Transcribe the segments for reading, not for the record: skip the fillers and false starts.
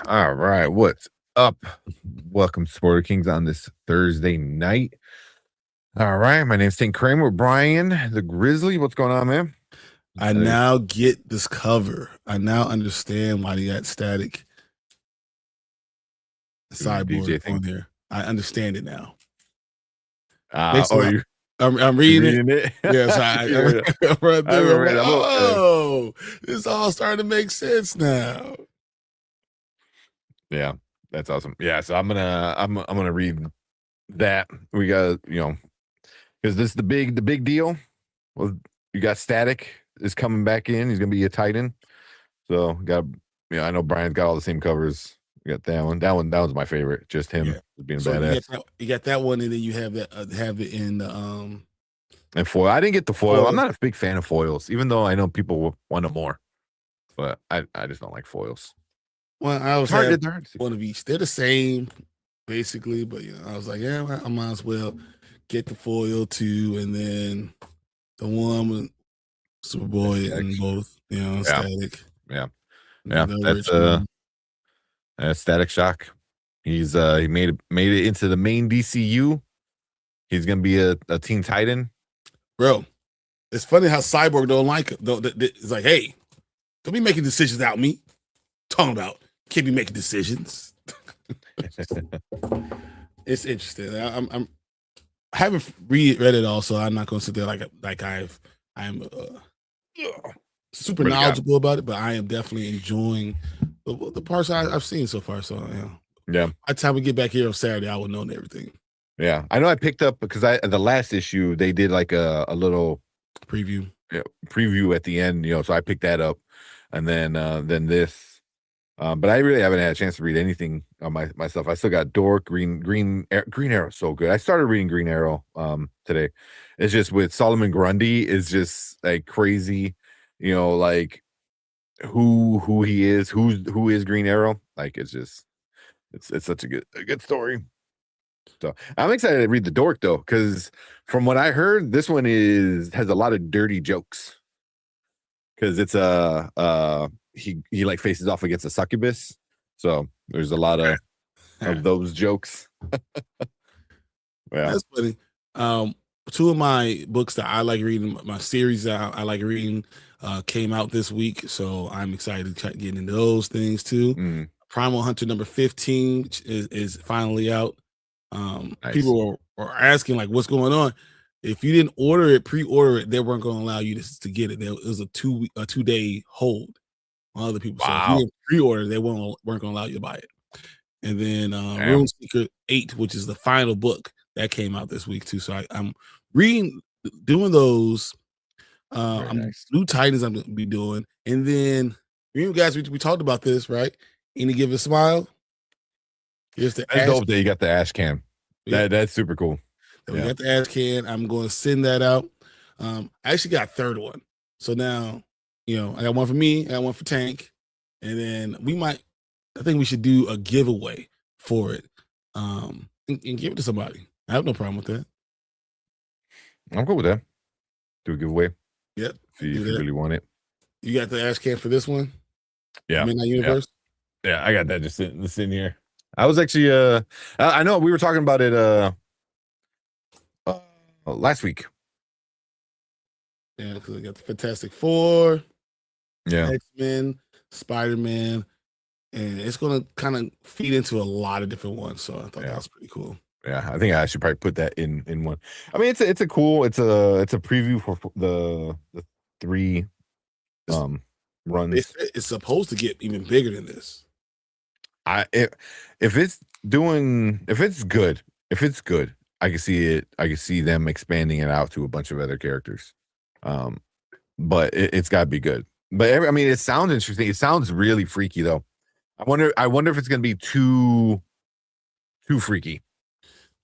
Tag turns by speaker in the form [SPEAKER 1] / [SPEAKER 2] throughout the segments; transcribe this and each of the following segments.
[SPEAKER 1] All right, what's up? Welcome to Sporter Kings on this Thursday night. All right, my name's St. Kramer. Brian, the Grizzly. What's going on, man?
[SPEAKER 2] I now get this cover. I now understand why they got Static Cyborg on there. I understand it now. I'm reading it. Yes, I read through. Like, oh, this all starting to make sense now.
[SPEAKER 1] Yeah, that's awesome. Yeah, so I'm gonna read that. We got because this is the big deal. Well, you got Static is coming back in. He's gonna be a Titan. So I know Brian's got all the same covers. You got that one. That one's my favorite. Just him being badass.
[SPEAKER 2] You got that one, and then you have that have it in the
[SPEAKER 1] and foil. I didn't get the foil. I'm not a big fan of foils, even though I know people want them more. But I just don't like foils.
[SPEAKER 2] Well, I was one of each. They're the same, basically, but I was like, yeah, I might as well get the foil too, and then the one with Superboy and both, Static.
[SPEAKER 1] Yeah. That's Static Shock. He's he made it into the main DCU. He's gonna be a Teen Titan.
[SPEAKER 2] Bro, it's funny how Cyborg don't like it. It's like, hey, don't be making decisions without me. Talking about can't be making decisions. It's interesting. I haven't read it all, so I'm not going to sit there like I'm super knowledgeable about it, but I am definitely enjoying the parts I've seen so far. So
[SPEAKER 1] yeah.
[SPEAKER 2] By the time we get back here on Saturday, I will know everything.
[SPEAKER 1] Yeah, I know. I picked up because the last issue they did like a little
[SPEAKER 2] preview
[SPEAKER 1] at the end. So I picked that up, and then this. But I really haven't had a chance to read anything on myself. I still got Dork, Green Arrow, so good. I started reading Green Arrow today. It's just with Solomon Grundy is just like crazy, like who he is, who is Green Arrow. Like it's such a good story. So I'm excited to read the Dork though, because from what I heard, this one has a lot of dirty jokes. Because it's he like faces off against a succubus, so there's a lot of those jokes.
[SPEAKER 2] Yeah, that's funny. Two of my books that I like reading, my series that I like reading, came out this week, so I'm excited to get into those things too. Primal Hunter number 15 which is finally out. Nice. People are asking like, what's going on? If you didn't pre-order it, they weren't going to allow you to get it. It was a 2-day hold on other people.
[SPEAKER 1] Wow.
[SPEAKER 2] So if you didn't pre-order, they weren't going to allow you to buy it. And then Rune Seeker 8, which is the final book that came out this week too. So I'm doing those. New Titans I'm going to be doing. And then you guys, we talked about this, right? Any Give a Smile.
[SPEAKER 1] Here's the dope that you got the ash can. Yeah. That's super cool.
[SPEAKER 2] We got the ash can. I'm going to send that out. I actually got a third one. So now, I got one for me, I got one for Tank. And then I think we should do a giveaway for it and give it to somebody. I have no problem with that.
[SPEAKER 1] I'm cool with that. Do a giveaway.
[SPEAKER 2] Yep.
[SPEAKER 1] If you really want it.
[SPEAKER 2] You got the ash can for this one?
[SPEAKER 1] Yeah.
[SPEAKER 2] Midnight Universe?
[SPEAKER 1] Yeah, I got that just sitting here. I was actually I know we were talking about it last week.
[SPEAKER 2] Yeah, because we got the Fantastic Four,
[SPEAKER 1] yeah,
[SPEAKER 2] X-Men, Spider-Man, and it's gonna kind of feed into a lot of different ones. So I thought that was pretty cool.
[SPEAKER 1] Yeah, I think I should probably put that in one. I mean, it's a preview for the 3 runs.
[SPEAKER 2] It's supposed to get even bigger than this.
[SPEAKER 1] If it's good, I can see it. I can see them expanding it out to a bunch of other characters. But it's got to be good. But it sounds interesting. It sounds really freaky though. I wonder if it's gonna be too freaky.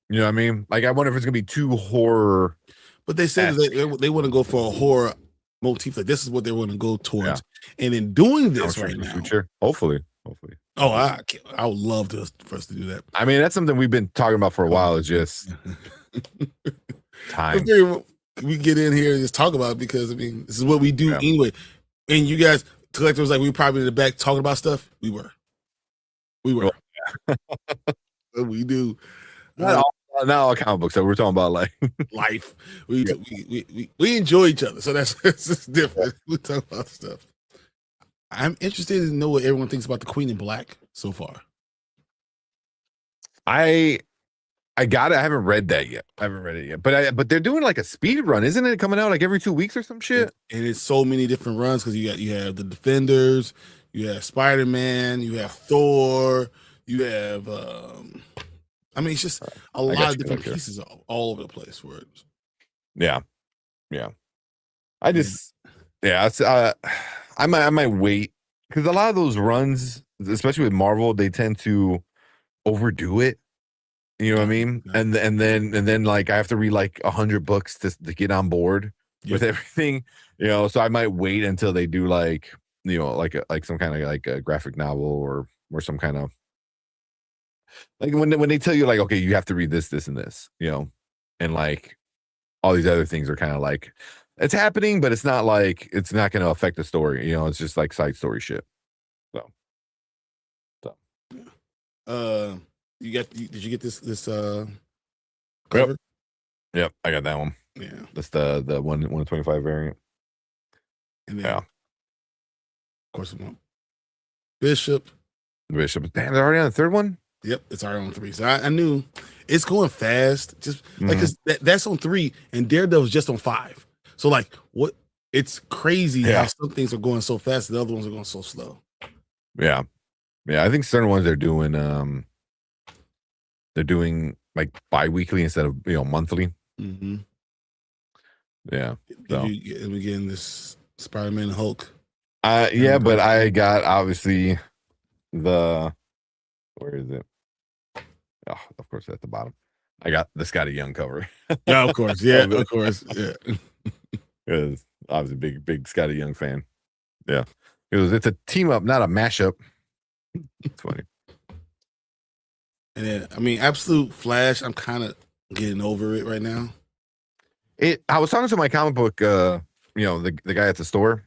[SPEAKER 1] You know what I mean? Like I wonder if it's gonna be too horror.
[SPEAKER 2] But they said that they want to go for a horror motif. Like this is what they want to go towards. Yeah. And in doing this right now,
[SPEAKER 1] future, hopefully.
[SPEAKER 2] Oh, I would love for us to do that.
[SPEAKER 1] I mean, that's something we've been talking about for a while. It's just time.
[SPEAKER 2] We get in here and just talk about it because this is what we do anyway. And you guys, collectors, like we were probably in the back talking about stuff. We were. We
[SPEAKER 1] Well,
[SPEAKER 2] were. We do.
[SPEAKER 1] not all comic books. So we're talking about like
[SPEAKER 2] Life. We,
[SPEAKER 1] Yeah.
[SPEAKER 2] we enjoy each other, so that's different. We talk about stuff. I'm interested to know what everyone thinks about the Queen in Black so far.
[SPEAKER 1] I got it. I haven't read that yet. I haven't read it yet. But they're doing like a speed run, isn't it? Coming out like every 2 weeks or some shit.
[SPEAKER 2] And it's so many different runs because you have the Defenders, you have Spider-Man, you have Thor, you have I mean it's just a lot of different pieces all over the place for it.
[SPEAKER 1] Yeah. I just it's I might wait because a lot of those runs, especially with Marvel, they tend to overdo it. You know what I mean? And then like I have to read like 100 books to get on board with everything. So I might wait until they do like like some kind of like a graphic novel or some kind of like when they tell you like, okay, you have to read this, and this, and like all these other things are kind of like it's happening, but it's not like it's not going to affect the story. It's just like side story shit. So.
[SPEAKER 2] Did you get this cover?
[SPEAKER 1] Yep, I got that one.
[SPEAKER 2] Yeah,
[SPEAKER 1] that's the 125 variant.
[SPEAKER 2] And then, of course, Bishop.
[SPEAKER 1] Damn, they're already on the third one.
[SPEAKER 2] Yep, it's already on 3. So I knew it's going fast. Just like because that's on 3, and Daredevil's just on 5. So like, what? It's crazy how some things are going so fast, and the other ones are going so slow.
[SPEAKER 1] Yeah. I think certain ones they're doing like bi-weekly instead of monthly.
[SPEAKER 2] Mm-hmm.
[SPEAKER 1] Yeah. So.
[SPEAKER 2] We getting this Spider-Man Hulk.
[SPEAKER 1] Yeah, but I got obviously where is it? Oh, of course at the bottom. I got the Scotty Young cover.
[SPEAKER 2] Yeah, of course. Yeah, of course. Yeah.
[SPEAKER 1] Because I was a big Scotty Young fan. Yeah. It's a team up, not a mashup. It's funny.
[SPEAKER 2] And then, I mean, Absolute Flash, I'm kind of getting over it right now.
[SPEAKER 1] I was talking to my comic book, the guy at the store,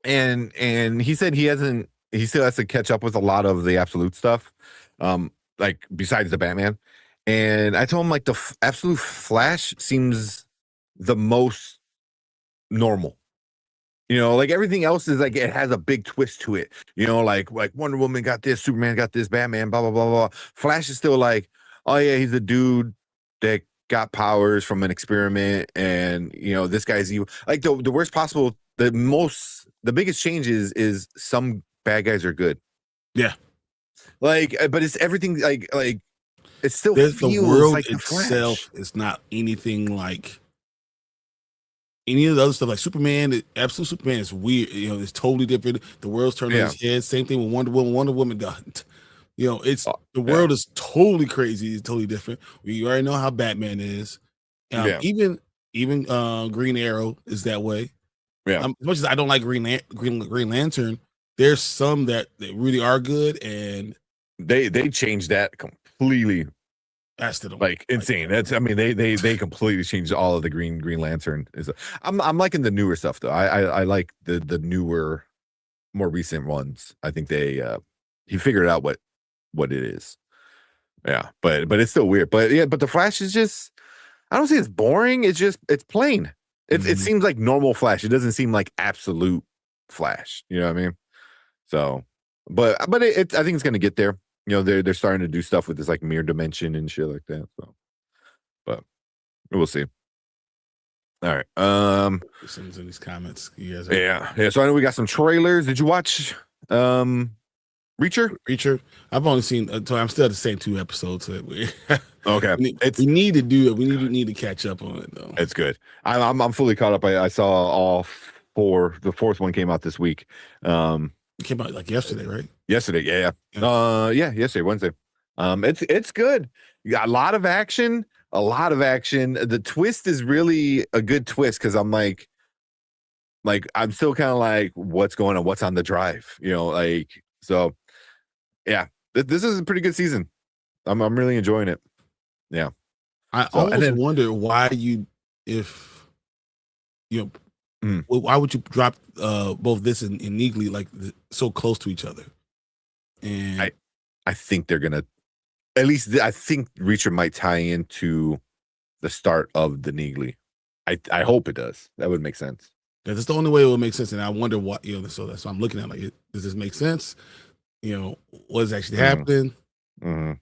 [SPEAKER 1] and he said he still has to catch up with a lot of the Absolute stuff, like besides the Batman. And I told him like the Absolute Flash seems the most normal. Like everything else is like it has a big twist to it. Like Wonder Woman got this, Superman got this, Batman, blah blah blah blah. Flash is still like, oh yeah, he's a dude that got powers from an experiment, and this guy's evil. Like the worst possible, the biggest change is some bad guys are good.
[SPEAKER 2] Yeah.
[SPEAKER 1] Like, but it's everything like it still feels
[SPEAKER 2] the world
[SPEAKER 1] like
[SPEAKER 2] itself is not anything like any of the other stuff. Like Superman, Absolute Superman is weird. It's totally different. The world's turned on its head. Same thing with Wonder Woman. Wonder Woman got, it's the world is totally crazy. It's totally different. We already know how Batman is. Even Green Arrow is that way.
[SPEAKER 1] Yeah.
[SPEAKER 2] As much as I don't like Green Lantern, there's some that really are good, and
[SPEAKER 1] they changed that completely.
[SPEAKER 2] That's
[SPEAKER 1] like insane. That's they completely changed all of the Green Lantern. I'm liking the newer stuff though. I like the newer, more recent ones. I think he figured out what it is. Yeah, but it's still weird. But the Flash is just, I don't say it's boring. It's plain. It seems like normal Flash. It doesn't seem like absolute Flash. You know what I mean? So, but I think it's gonna get there. They're starting to do stuff with this like mirror dimension and shit like that. So, but we'll see. All right.
[SPEAKER 2] Someone's in these comments. You guys
[SPEAKER 1] yeah. So I know we got some trailers. Did you watch Reacher?
[SPEAKER 2] I've only seen. So I'm still at the same 2 episodes.
[SPEAKER 1] Okay.
[SPEAKER 2] We need to do it. We need to catch up on it though.
[SPEAKER 1] It's good. I'm fully caught up. I saw all 4. The 4th one came out this week.
[SPEAKER 2] It came out like yesterday, right?
[SPEAKER 1] Yesterday, yeah. Yesterday, Wednesday. It's good. You got a lot of action. The twist is really a good twist because I'm like I'm still kind of like, what's going on? What's on the drive? So yeah, this is a pretty good season. I'm really enjoying it. Yeah.
[SPEAKER 2] I almost wonder why why would you drop both this and Neatly like so close to each other? And
[SPEAKER 1] I think they're gonna at least I think Reacher might tie into the start of the Neely. I hope it does. That would make sense.
[SPEAKER 2] That's the only way it would make sense. And I wonder what, so that's what I'm looking at. Like, does this make sense? What is actually happening?
[SPEAKER 1] Mm-hmm.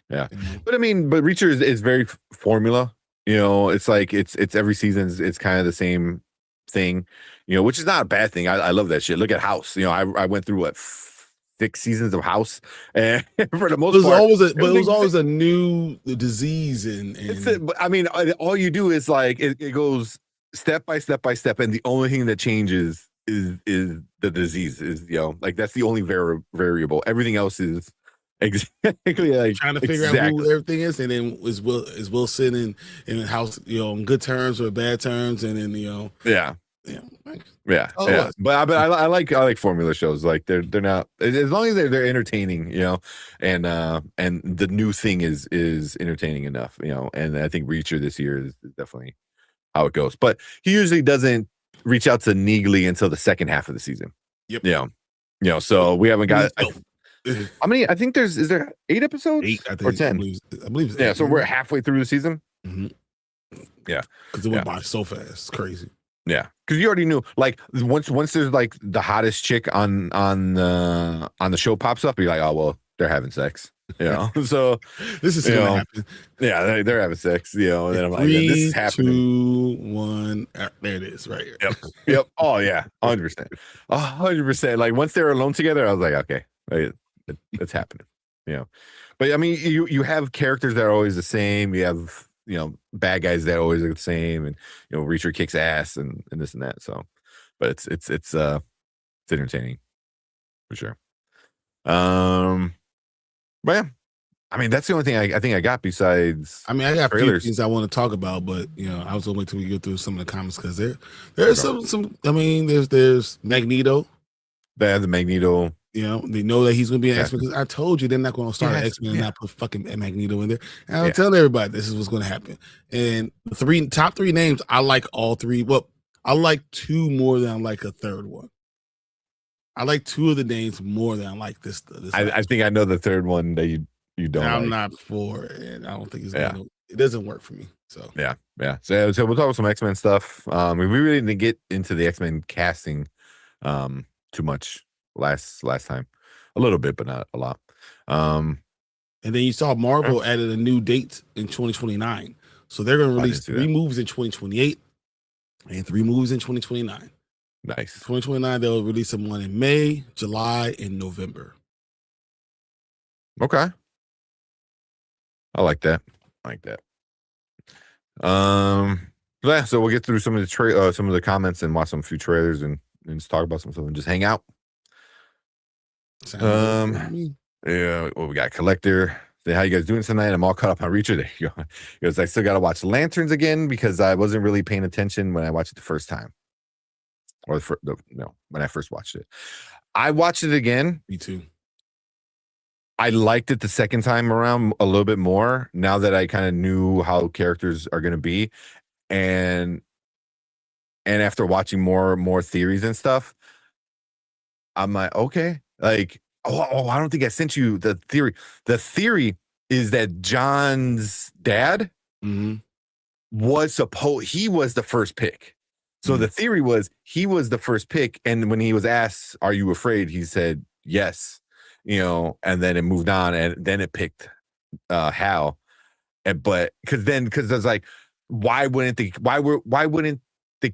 [SPEAKER 1] Yeah. But I mean, but Reacher is very formula. It's like it's every season it's kind of the same thing, which is not a bad thing. I love that shit. Look at House. I went through 6 seasons of House, and for the most part,
[SPEAKER 2] it was always a new disease.
[SPEAKER 1] I mean, all you do is like it goes step by step by step, and the only thing that changes is the disease. Is like that's the only variable. Everything else is exactly like
[SPEAKER 2] trying to figure out who everything is, and then is Wilson in House, in good terms or bad terms, and then
[SPEAKER 1] yeah. But I like formula shows. Like they're not, as long as they're entertaining, and the new thing is entertaining enough, and I think Reacher this year is definitely how it goes. But he usually doesn't reach out to Neely until the second half of the season.
[SPEAKER 2] Yep.
[SPEAKER 1] So we haven't got. How many? I think is there 8 episodes?
[SPEAKER 2] 8, I think,
[SPEAKER 1] or 10?
[SPEAKER 2] I believe it's 8.
[SPEAKER 1] Yeah, so we're halfway through the season.
[SPEAKER 2] Mm-hmm.
[SPEAKER 1] Yeah,
[SPEAKER 2] because it went by so fast. It's crazy.
[SPEAKER 1] Yeah, because you already knew. Like once there's like the hottest chick on the show pops up, you're like, oh well, they're having sex. So
[SPEAKER 2] this is gonna happen.
[SPEAKER 1] Yeah, they're having sex. And then I'm like,
[SPEAKER 2] this
[SPEAKER 1] is happening.
[SPEAKER 2] 2, 1. There it is, right here.
[SPEAKER 1] Yep. Oh yeah, 100%. 100%. Like once they're alone together, I was like, okay, it's happening. But I mean, you have characters that are always the same. You have bad guys that always are the same, and Reacher kicks ass and this and that. So, but it's entertaining for sure. But yeah, I mean that's the only thing I think I got besides.
[SPEAKER 2] I mean, I got a few things I want to talk about, but I was gonna wait till we go through some of the comments because there's some. I mean, there's Magneto.
[SPEAKER 1] They have the Magneto.
[SPEAKER 2] They know that he's going to be an X-Men because I told you they're not going to start X-Men and not put fucking Magneto in there. And I'm telling everybody this is what's going to happen. And the top 3 names, I like all 3. Well, I like 2 more than I like a third one. I like 2 of the names more than I like this.
[SPEAKER 1] I think I know the third one that you don't.
[SPEAKER 2] I'm not for it, and I don't think it's gonna. It doesn't work for me. So
[SPEAKER 1] yeah. So we'll talk about some X-Men stuff. We really didn't get into the X-Men casting too much last time, a little bit but not a lot.
[SPEAKER 2] And then you saw Marvel added a new date in 2029, so they're going to release 3 movies in 2028 and 3 movies in 2029.
[SPEAKER 1] Nice.
[SPEAKER 2] 2029 they'll release them one in May, July, and November.
[SPEAKER 1] Okay, I like that. Yeah, so we'll get through some of the comments and watch some few trailers and just talk about some stuff and just hang out. Yeah, well, we got Collector. Say, how you guys doing tonight? I'm all caught up on Reacher. There you go. Because I still got to watch Lanterns again because I wasn't really paying attention when I watched it the first time, or when I first watched it. I watched it again.
[SPEAKER 2] Me too.
[SPEAKER 1] I liked it the second time around a little bit more now that I kind of knew how characters are going to be, and after watching more theories and stuff, I'm like, okay. Like, I don't think I sent you the theory. The theory is that John's dad was he was the first pick. So the theory was he was the first pick. And when he was asked, are you afraid? He said, yes, and then it moved on and then it picked Hal. But because there's like, why wouldn't the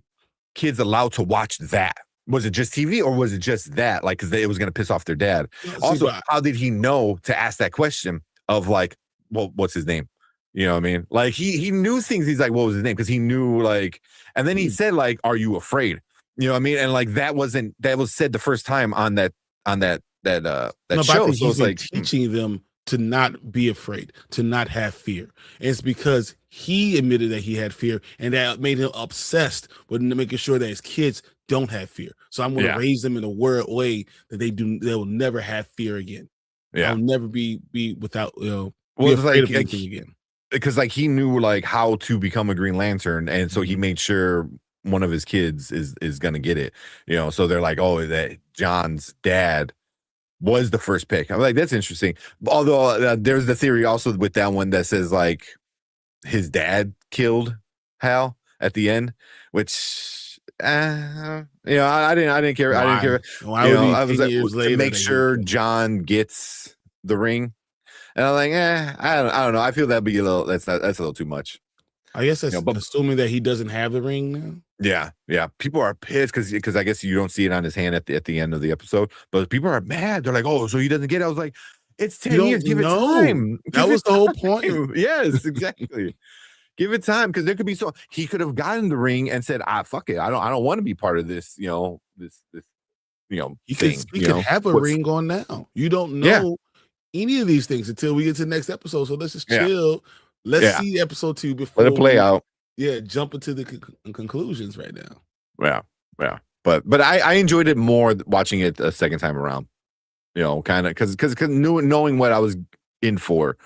[SPEAKER 1] kids allowed to watch that? Was it just TV or was it just that? Like, because it was going to piss off their dad. Also, how did he know to ask that question of like, well, what's his name? You know what I mean? Like he knew things. He's like, what was his name? Because he knew like, and then he said like, are you afraid? You know what I mean? And like that was said the first time on that show. So it's like
[SPEAKER 2] teaching them to not be afraid, to not have fear. And it's because he admitted that he had fear, and that made him obsessed with making sure that his kids don't have fear. So I'm going to raise them in a way that they will never have fear again. Yeah, I'll never be without be afraid of anything again.
[SPEAKER 1] Because like he knew like how to become a Green Lantern, and so he made sure one of his kids is going to get it. So they're like, oh, that John's dad was the first pick. I'm like, that's interesting. Although there's the theory also with that one that says like his dad killed Hal at the end, which I didn't care. I didn't
[SPEAKER 2] Why?
[SPEAKER 1] care.
[SPEAKER 2] Why would he
[SPEAKER 1] I was
[SPEAKER 2] 10
[SPEAKER 1] like
[SPEAKER 2] years
[SPEAKER 1] to
[SPEAKER 2] later
[SPEAKER 1] make
[SPEAKER 2] that he
[SPEAKER 1] sure
[SPEAKER 2] killed him?
[SPEAKER 1] John gets the ring, and I'm like, I don't know. I feel that'd be a little. That's a little too much.
[SPEAKER 2] I guess that's
[SPEAKER 1] But
[SPEAKER 2] assuming that he doesn't have the ring now.
[SPEAKER 1] yeah. People are pissed because I guess you don't see it on his hand at the end of the episode. But people are mad. They're like, oh, so he doesn't get it. I was like, it's
[SPEAKER 2] You
[SPEAKER 1] 10 years.
[SPEAKER 2] don't
[SPEAKER 1] Give it
[SPEAKER 2] know.
[SPEAKER 1] time.
[SPEAKER 2] That
[SPEAKER 1] Give
[SPEAKER 2] was
[SPEAKER 1] it
[SPEAKER 2] the whole point.
[SPEAKER 1] time. Yes, exactly. Give it time because there could be he could have gotten the ring and said, fuck it. I don't want to be part of this, this
[SPEAKER 2] He could
[SPEAKER 1] thing.
[SPEAKER 2] he could have a ring on now. You don't know any of these things until we get to the next episode. So let's just chill. Let's see episode 2 before
[SPEAKER 1] let it play out.
[SPEAKER 2] Yeah, jump into the conclusions right
[SPEAKER 1] Yeah.
[SPEAKER 2] now.
[SPEAKER 1] But I enjoyed it more watching it a second time around. Kind of because knowing what I was in for,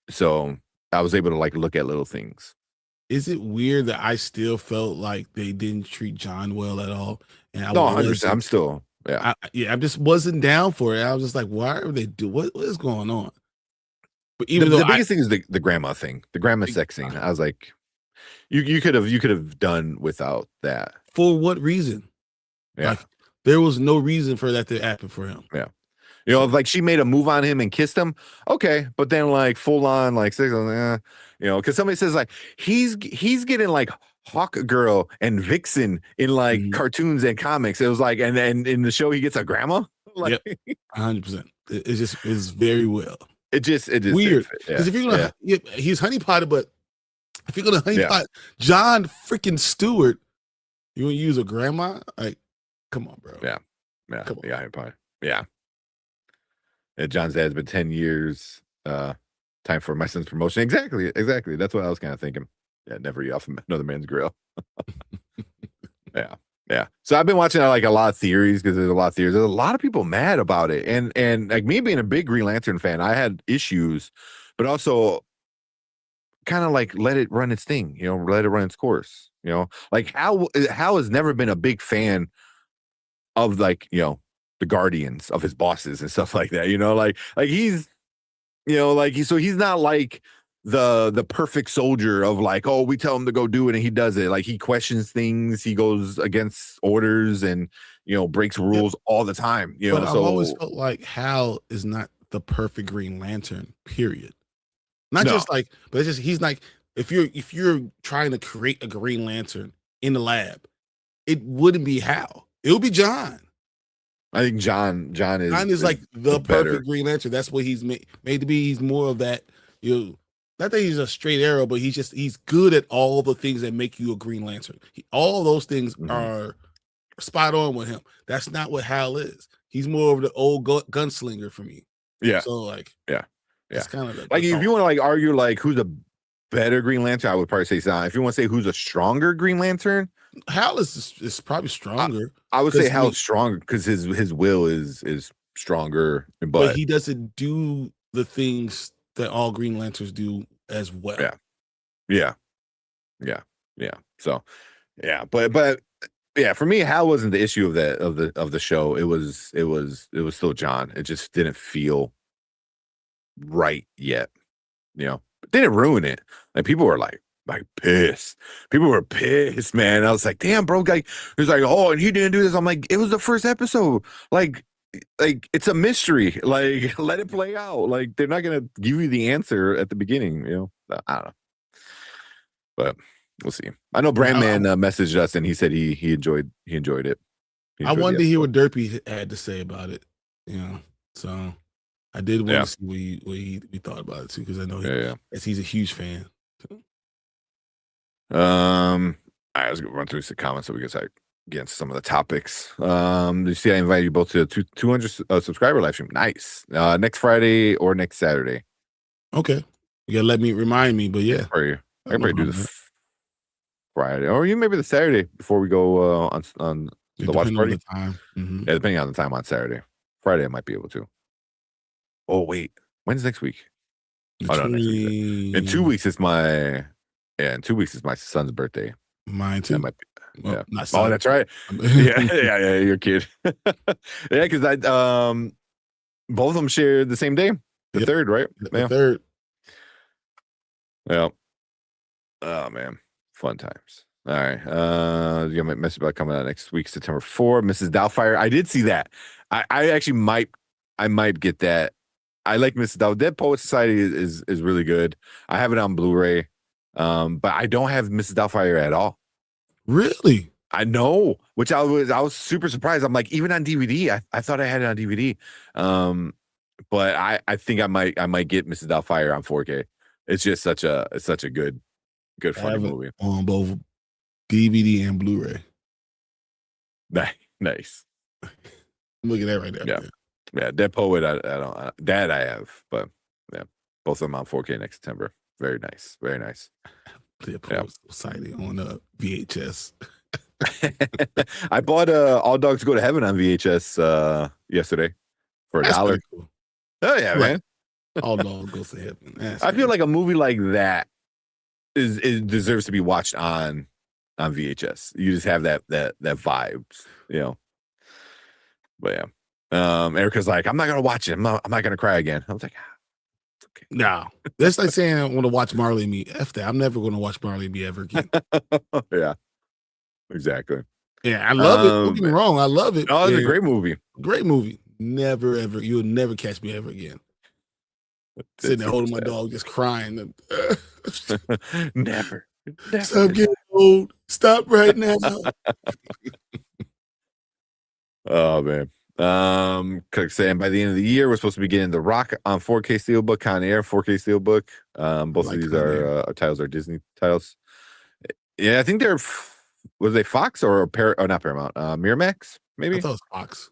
[SPEAKER 1] so I was able to like look at little things.
[SPEAKER 2] Is it weird that I still felt like they didn't treat John well at all? And
[SPEAKER 1] 100%. I'm still
[SPEAKER 2] I just wasn't down for it. I was just like, why are they what is going on? But even though
[SPEAKER 1] the biggest thing is the grandma thing, the grandma sex scene. I was like, you could have done without that.
[SPEAKER 2] For what reason?
[SPEAKER 1] Yeah,
[SPEAKER 2] like, there was no reason for that to happen for him.
[SPEAKER 1] Yeah. If like she made a move on him and kissed him, okay, but then like full on like sex, because somebody says like he's getting like Hawk Girl and Vixen in like cartoons and comics. It was like, and then in the show he gets a grandma. Like,
[SPEAKER 2] 100%. It's very well.
[SPEAKER 1] It just
[SPEAKER 2] weird because if you're gonna, he's honeypotted, but if you're gonna honeypot John freaking Stewart, you want to use a grandma? Like, come on, bro.
[SPEAKER 1] Yeah, honeypot. Yeah. John's dad's been 10 years. Time for my son's promotion. Exactly. That's what I was kind of thinking. Yeah, never eat off another man's grill. Yeah. So I've been watching like a lot of theories because there's a lot of theories. There's a lot of people mad about it, and like me being a big Green Lantern fan, I had issues, but also kind of like let it run its thing. Let it run its course. Like Hal has never been a big fan of like the Guardians, of his bosses and stuff like that, like he's he's not like the perfect soldier of like, oh, we tell him to go do it and he does it. Like he questions things, he goes against orders and breaks rules all the time.
[SPEAKER 2] But I've always felt like Hal is not the perfect Green Lantern, period. Not just like, but it's just he's like, if you're trying to create a Green Lantern in the lab, it wouldn't be Hal. It would be John.
[SPEAKER 1] I think John is
[SPEAKER 2] like the perfect Green Lantern. That's what he's made to be. He's more of that, not that he's a straight arrow, but he's good at all the things that make you a Green Lantern. All those things are spot on with him. That's not what Hal is. He's more of the old gunslinger for me.
[SPEAKER 1] Yeah.
[SPEAKER 2] So like, it's kind of
[SPEAKER 1] like if you want to like argue like who's a better Green Lantern, I would probably say John. If you want to say who's a stronger Green Lantern,
[SPEAKER 2] Hal is probably stronger.
[SPEAKER 1] I would say Hal's stronger because his will is stronger,
[SPEAKER 2] but he doesn't do the things that all Green Lanterns do as well.
[SPEAKER 1] Yeah. So but yeah, for me, Hal wasn't the issue of the show. It was still John. It just didn't feel right yet. But didn't ruin it. Like people were like pissed. People were pissed, man. I was like, damn, bro. Like, he was like, oh, and he didn't do this. I'm like, it was the first episode. Like it's a mystery. Like, let it play out. Like, they're not gonna give you the answer at the beginning. I don't know. But we'll see. I know Brandman messaged us and he said he enjoyed it.
[SPEAKER 2] I wanted to hear what Derpy had to say about it. So I did want to see what he thought about it too, because I know he's a huge fan.
[SPEAKER 1] All right, let's go run through some comments so we can start get into some of the topics. Did you see I invited you both to 200 subscriber live stream? Nice. Next Friday or next Saturday.
[SPEAKER 2] Okay. You gotta remind me, but yeah.
[SPEAKER 1] I can probably do the Friday or maybe the Saturday before we go on the watch party.
[SPEAKER 2] The time.
[SPEAKER 1] Yeah, depending on the time on Saturday. Friday I might be able to. Oh wait, when's next week? Oh no, next week. In 2 weeks it's my son's birthday.
[SPEAKER 2] Mine too.
[SPEAKER 1] That might be,
[SPEAKER 2] well,
[SPEAKER 1] oh, that's right. Yeah, you're a kid. Yeah, because Both of them shared the same day, the
[SPEAKER 2] Yep.
[SPEAKER 1] 3rd, right?
[SPEAKER 2] The 3rd.
[SPEAKER 1] Yeah. Oh man, fun times. All right. You got my message about coming out next week, September 4. Mrs. Doubtfire. I did see that. I actually might get that. I like Mrs. Doubtfire. Dead Poet Society is really good. I have it on Blu-ray. But I don't have Mrs. Doubtfire at all.
[SPEAKER 2] Really?
[SPEAKER 1] I know, which I was super surprised. I'm like, even on DVD, I thought I had it on DVD. But I think I might get Mrs. Doubtfire on 4K. It's just such a good funny movie.
[SPEAKER 2] On both DVD and Blu-ray.
[SPEAKER 1] Nice.
[SPEAKER 2] Look at that right there.
[SPEAKER 1] Yeah. Dead Poet. I don't. That I have, but yeah, both of them on 4K next September. Very nice. Very nice.
[SPEAKER 2] Dead Poet Society on VHS.
[SPEAKER 1] I bought All Dogs Go to Heaven on VHS yesterday for $1.
[SPEAKER 2] Cool.
[SPEAKER 1] Oh yeah, man.
[SPEAKER 2] All Dogs Go to Heaven.
[SPEAKER 1] I feel like a movie like that is deserves to be watched on VHS. You just have that vibes, you know. But yeah, Erica's like, I'm not gonna watch it. I'm not gonna cry again. I was like, it's okay.
[SPEAKER 2] No, that's like saying I want to watch Marley and Me. F that. I'm never going to watch Marley and Me ever again.
[SPEAKER 1] Yeah, exactly.
[SPEAKER 2] Yeah, I love it. Don't get me wrong, I love it.
[SPEAKER 1] Oh, it's a great movie.
[SPEAKER 2] Great movie. Never ever. You'll never catch me ever again. Sitting there holding my dog, just crying.
[SPEAKER 1] Never.
[SPEAKER 2] Stop getting old. Stop right now.
[SPEAKER 1] Oh man. Saying by the end of the year, we're supposed to be getting The Rock on 4K Steelbook, Con Air 4K Steelbook. Both of these titles are Disney titles. Yeah, I think they're was they Fox or not Paramount? Miramax, maybe.
[SPEAKER 2] I thought it was Fox.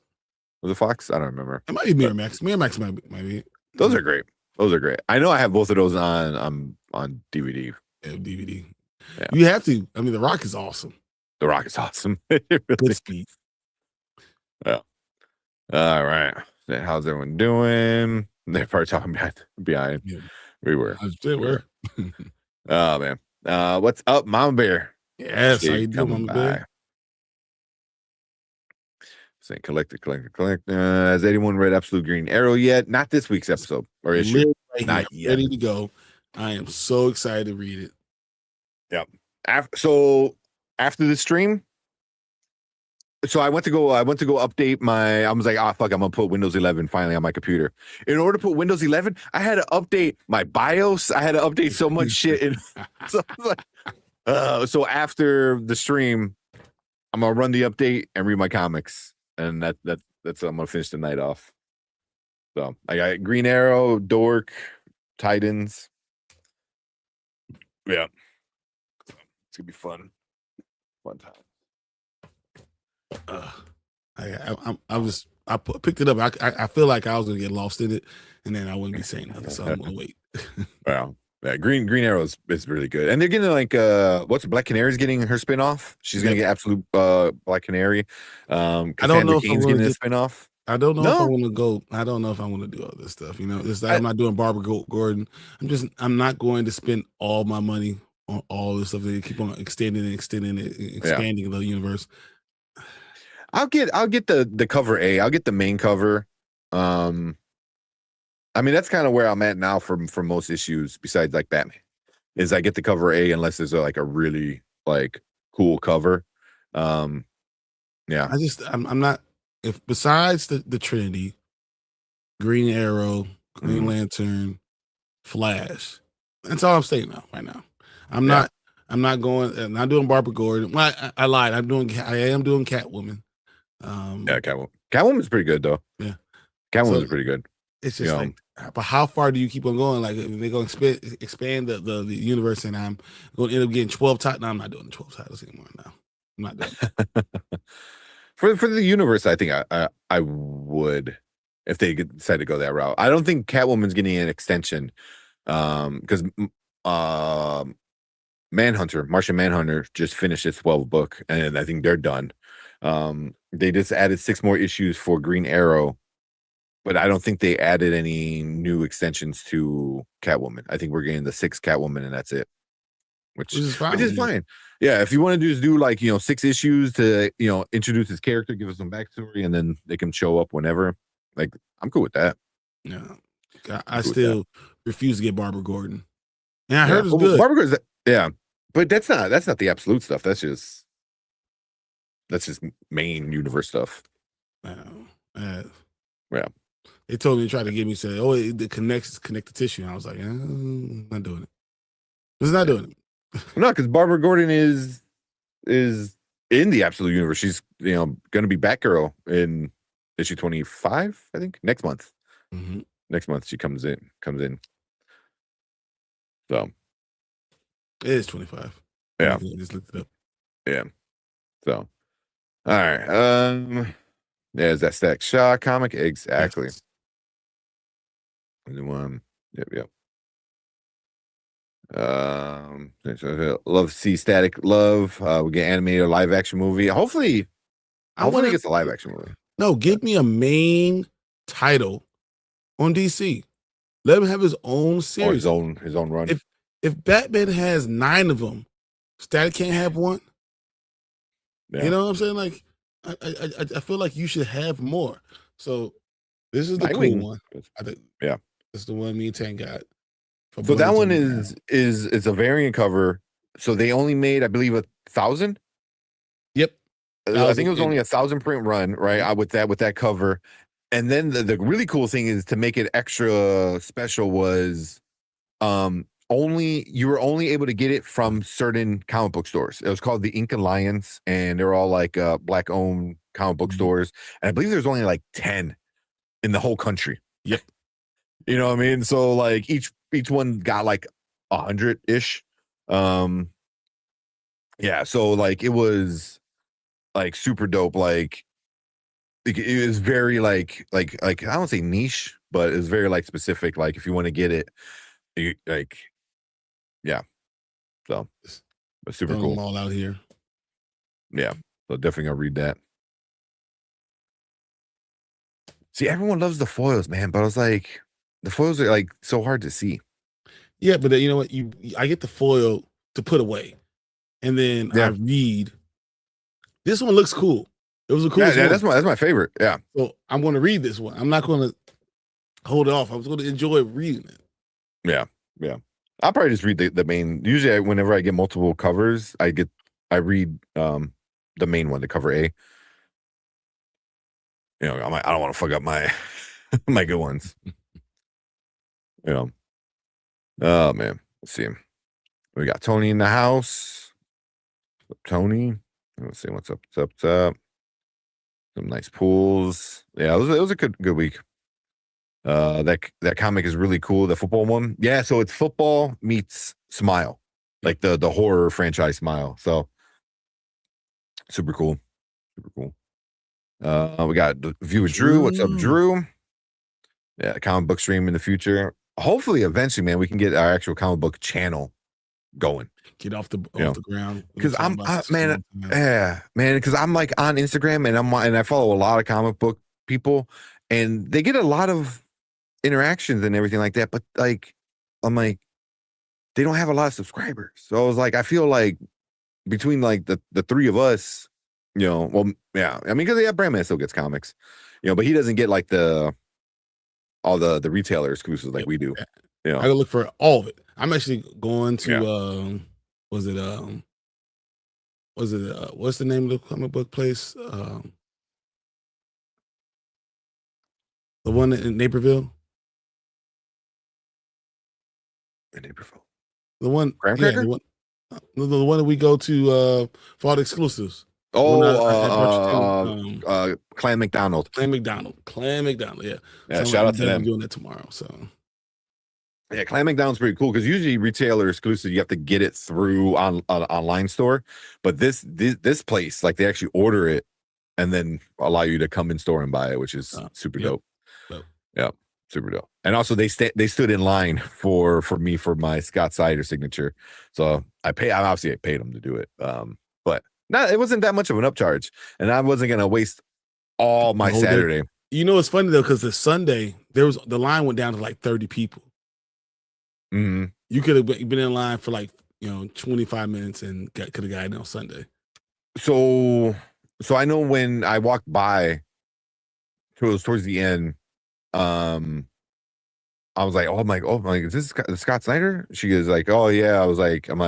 [SPEAKER 1] Was it Fox? I don't remember.
[SPEAKER 2] It might be Miramax. Miramax might be.
[SPEAKER 1] Those are great. Those are great. I know I have both of those on DVD.
[SPEAKER 2] Yeah, DVD.
[SPEAKER 1] Yeah.
[SPEAKER 2] You have to. I mean, The Rock is awesome.
[SPEAKER 1] The Rock is awesome.
[SPEAKER 2] Good speed.
[SPEAKER 1] Yeah. All right. How's everyone doing? They're probably talking behind.
[SPEAKER 2] Yeah.
[SPEAKER 1] We were.
[SPEAKER 2] They were.
[SPEAKER 1] Oh man. What's up, Mama Bear?
[SPEAKER 2] Yes, how you doing, Mama Bear?
[SPEAKER 1] Saying collect. Has anyone read Absolute Green Arrow yet? Not this week's episode or issue. Not yet.
[SPEAKER 2] Ready to go. I am so excited to read it.
[SPEAKER 1] Yep. So after the stream, so I went to go update my. I was like, fuck, I'm gonna put Windows 11 finally on my computer. In order to put Windows 11, I had to update my BIOS. I had to update so much shit. So after the stream, I'm gonna run the update and read my comics, and that's I'm gonna finish the night off. So I got Green Arrow, Dork, Titans. Yeah, it's gonna be fun time.
[SPEAKER 2] I picked it up. I feel like I was gonna get lost in it, and then I wouldn't be saying nothing. So I'm gonna wait.
[SPEAKER 1] Wow. Yeah, Green Arrow is really good, and they're getting like what's Black Canary's getting her spinoff. She's gonna get Absolute Black Canary.
[SPEAKER 2] I don't know if I'm
[SPEAKER 1] getting a spinoff.
[SPEAKER 2] I don't know if I want to go. I don't know if I want to do all this stuff. You know, I'm not doing Barbara Gordon. I'm not going to spend all my money on all this stuff. They keep on expanding the universe.
[SPEAKER 1] I'll get the cover A. I'll get the main cover. I mean, that's kind of where I'm at now for most issues, besides like Batman, is I get the cover A unless there's like a really like cool cover. Yeah.
[SPEAKER 2] I'm not, if besides the Trinity, Green Arrow, Green Lantern, Flash, that's all I'm saying now, right now. I'm not doing Barbara Gordon. Well, I lied. I am doing Catwoman.
[SPEAKER 1] Yeah, Catwoman's pretty good though.
[SPEAKER 2] Yeah.
[SPEAKER 1] Catwoman's pretty good.
[SPEAKER 2] It's just like, but how far do you keep on going? Like, they're going to expand the universe, and I'm going to end up getting 12 titles. No, I'm not doing the 12 titles anymore. No, I'm not doing it.
[SPEAKER 1] For the universe, I think I would, if they decide to go that route. I don't think Catwoman's getting an extension, because Martian Manhunter just finished its 12th book, and I think they're done. They just added 6 more issues for Green Arrow, but I don't think they added any new extensions to Catwoman. I think we're getting the 6th Catwoman, and that's it. Which is fine. Yeah, if you want to do like 6 issues to introduce his character, give us some backstory, and then they can show up whenever. Like, I'm cool with that.
[SPEAKER 2] Yeah, I
[SPEAKER 1] I'm cool with that.
[SPEAKER 2] still refuse to get Barbara Gordon, and I
[SPEAKER 1] Yeah,
[SPEAKER 2] heard it's
[SPEAKER 1] well,
[SPEAKER 2] good.
[SPEAKER 1] Barbara Gordon's yeah, but that's not the absolute stuff. That's just main universe stuff.
[SPEAKER 2] Uh,
[SPEAKER 1] Yeah,
[SPEAKER 2] they told me to try to get me say, "Oh, it connect the tissue." And I was like, not doing it. It's not
[SPEAKER 1] yeah.
[SPEAKER 2] doing it.
[SPEAKER 1] No, because Barbara Gordon is in the absolute universe. She's going to be Batgirl in issue 25, I think, next month.
[SPEAKER 2] Mm-hmm.
[SPEAKER 1] Next month she comes in. So
[SPEAKER 2] It is 25.
[SPEAKER 1] yeah,
[SPEAKER 2] I just looked it up.
[SPEAKER 1] yeah. So all right. There's that Static Shock comic. Exactly.
[SPEAKER 2] Yes.
[SPEAKER 1] The one. Yep. Love to see Static Love. We get animated live action movie. Hopefully
[SPEAKER 2] I want
[SPEAKER 1] it
[SPEAKER 2] to
[SPEAKER 1] gets a live action movie.
[SPEAKER 2] no. Give me a main title on DC. Let him have his own
[SPEAKER 1] Or
[SPEAKER 2] series.
[SPEAKER 1] his own run.
[SPEAKER 2] If Batman has 9 of them, Static can't have one.
[SPEAKER 1] Yeah.
[SPEAKER 2] You know what I'm saying? Like, I feel like you should have more. So this is the cool
[SPEAKER 1] Nightwing.
[SPEAKER 2] one. I think.
[SPEAKER 1] Yeah.
[SPEAKER 2] This is the one me and Tank got.
[SPEAKER 1] So that one is it's a variant cover. So they only made, I believe, 1,000.
[SPEAKER 2] Yep.
[SPEAKER 1] I think it was only 1,000 print run, right? With that cover. And then the really cool thing is to make it extra special was you were only able to get it from certain comic book stores. It was called the Ink Alliance, and they're all like black owned comic book stores. And I believe there's only like 10 in the whole country.
[SPEAKER 2] Yep.
[SPEAKER 1] You know what I mean? So like each one got like 100-ish. Yeah, so like it was like super dope. Like it was very like I don't say niche, but it's very like specific. Like if you want to get it, like yeah. So but super
[SPEAKER 2] Throwing them
[SPEAKER 1] cool.
[SPEAKER 2] all out here.
[SPEAKER 1] Yeah. So definitely gonna read that. See, everyone loves the foils, man, but I was like, the foils are like so hard to see.
[SPEAKER 2] Yeah, but you know what? I get the foil to put away, and then I
[SPEAKER 1] Yeah.
[SPEAKER 2] read. This one looks cool. It was the coolest
[SPEAKER 1] Yeah,
[SPEAKER 2] one.
[SPEAKER 1] that's my favorite. Yeah.
[SPEAKER 2] So I'm going to read this one. I'm not going to hold it off. I was going to enjoy reading it.
[SPEAKER 1] Yeah. I'll probably just read the main. Usually, whenever I get multiple covers, I read the main one, the cover A. I don't want to fuck up my my good ones. Oh man, let's see. We got Tony in the house. Tony, let's see what's up. What's up? Some nice pools. Yeah, it was a good week. That comic is really cool. The football one. Yeah, so it's football meets Smile, like the horror franchise Smile. So super cool. We got the View with Drew. What's up, Drew? Yeah, comic book stream in the future. Hopefully, eventually, man, we can get our actual comic book channel going.
[SPEAKER 2] Get off the ground.
[SPEAKER 1] Because because I'm like on Instagram and I follow a lot of comic book people, and they get a lot of interactions and everything like that. But like, I'm like, they don't have a lot of subscribers. So I was like, I feel like between like the three of us, well, yeah, I mean, because Brandman still gets comics, but he doesn't get like all the retailer exclusives like we do.
[SPEAKER 2] I gotta look for all of it. I'm actually going to what's the name of the comic book place? The one in Naperville. The one, the one, the one that we go to for all the exclusives.
[SPEAKER 1] Clan McDonald.
[SPEAKER 2] Clan McDonald. Yeah.
[SPEAKER 1] Shout out to them.
[SPEAKER 2] Doing that tomorrow. So
[SPEAKER 1] yeah, Clan McDonald's pretty cool because usually retailer exclusive, you have to get it through on an online store, but this place, like they actually order it and then allow you to come in store and buy it, which is super dope. Yeah, super dope. And also they stood in line for me for my Scott Sider signature, so I paid them to do it. But it wasn't that much of an upcharge, and I wasn't gonna waste all my Saturday.
[SPEAKER 2] Day. It's funny though because the Sunday the line went down to like 30 people.
[SPEAKER 1] Mm-hmm.
[SPEAKER 2] You could have been in line for like 25 minutes and could have gotten on Sunday.
[SPEAKER 1] So I know when I walked by, it was towards the end. I was like, oh, I'm like, is this Scott Snyder? She is like, oh yeah. I'm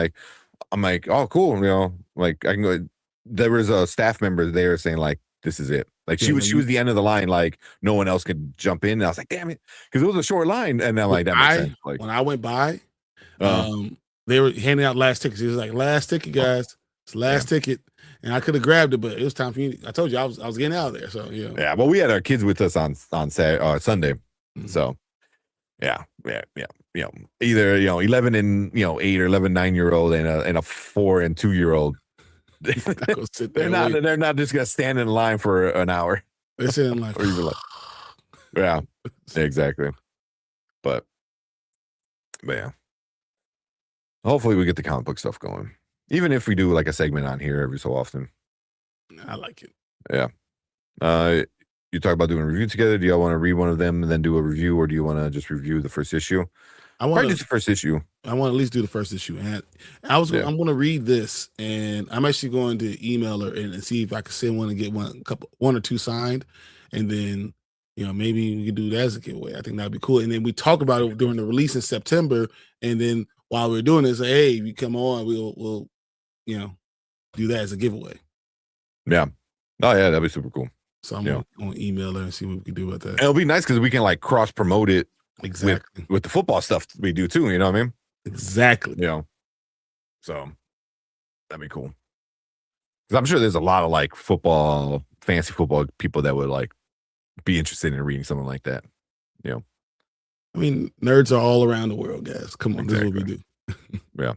[SPEAKER 1] like, oh cool. Like I can go. There was a staff member there saying like, this is it. Like
[SPEAKER 2] Yeah, no,
[SPEAKER 1] she was the end of the line. Like no one else could jump in. And I was like, damn it, because it was a short line. And I'm like, that makes sense. Like,
[SPEAKER 2] when I went by,
[SPEAKER 1] uh,
[SPEAKER 2] they were handing out last tickets. He was like, "Last ticket, guys. It's last ticket." And I could have grabbed it, but it was time for me. I told you I was getting out of there. So yeah.
[SPEAKER 1] yeah. Well, we had our kids with us on Sunday,
[SPEAKER 2] Mhm.
[SPEAKER 1] so yeah. Either 11 and 8 or 11 9-year-old and a 4 and 2-year-old.
[SPEAKER 2] Not gonna sit there.
[SPEAKER 1] They're not just gonna stand in line for an hour
[SPEAKER 2] They're sitting like,
[SPEAKER 1] or even like, yeah, exactly. But yeah, hopefully we get the comic book stuff going. Even if we do like a segment on here every so often.
[SPEAKER 2] I like it.
[SPEAKER 1] Yeah. You talk about doing a review together. Do y'all want to read one of them and then do a review, or do you want to just review the first issue?
[SPEAKER 2] I
[SPEAKER 1] Probably
[SPEAKER 2] want
[SPEAKER 1] just the first issue.
[SPEAKER 2] to at least do the first issue, and
[SPEAKER 1] Yeah.
[SPEAKER 2] I'm going to read this, and I'm actually going to email her and see if I can send one and get one or two signed, and then maybe we could do that as a giveaway. I think that'd be cool, and then we talk about it during the release in September, and then while we're doing this, say, hey, if you come on, we'll do that as a giveaway.
[SPEAKER 1] Yeah. Oh yeah, that'd be super cool.
[SPEAKER 2] So I'm going to email her and see what we can do about that.
[SPEAKER 1] And it'll be nice because we can like cross promote it
[SPEAKER 2] Exactly.
[SPEAKER 1] with the football stuff we do too. You know what I mean?
[SPEAKER 2] Exactly.
[SPEAKER 1] So that'd be cool. Because I'm sure there's a lot of like fancy football people that would like be interested in reading something like that.
[SPEAKER 2] I mean, nerds are all around the world, guys. Come on,
[SPEAKER 1] Exactly.
[SPEAKER 2] This is what we do.
[SPEAKER 1] Yeah.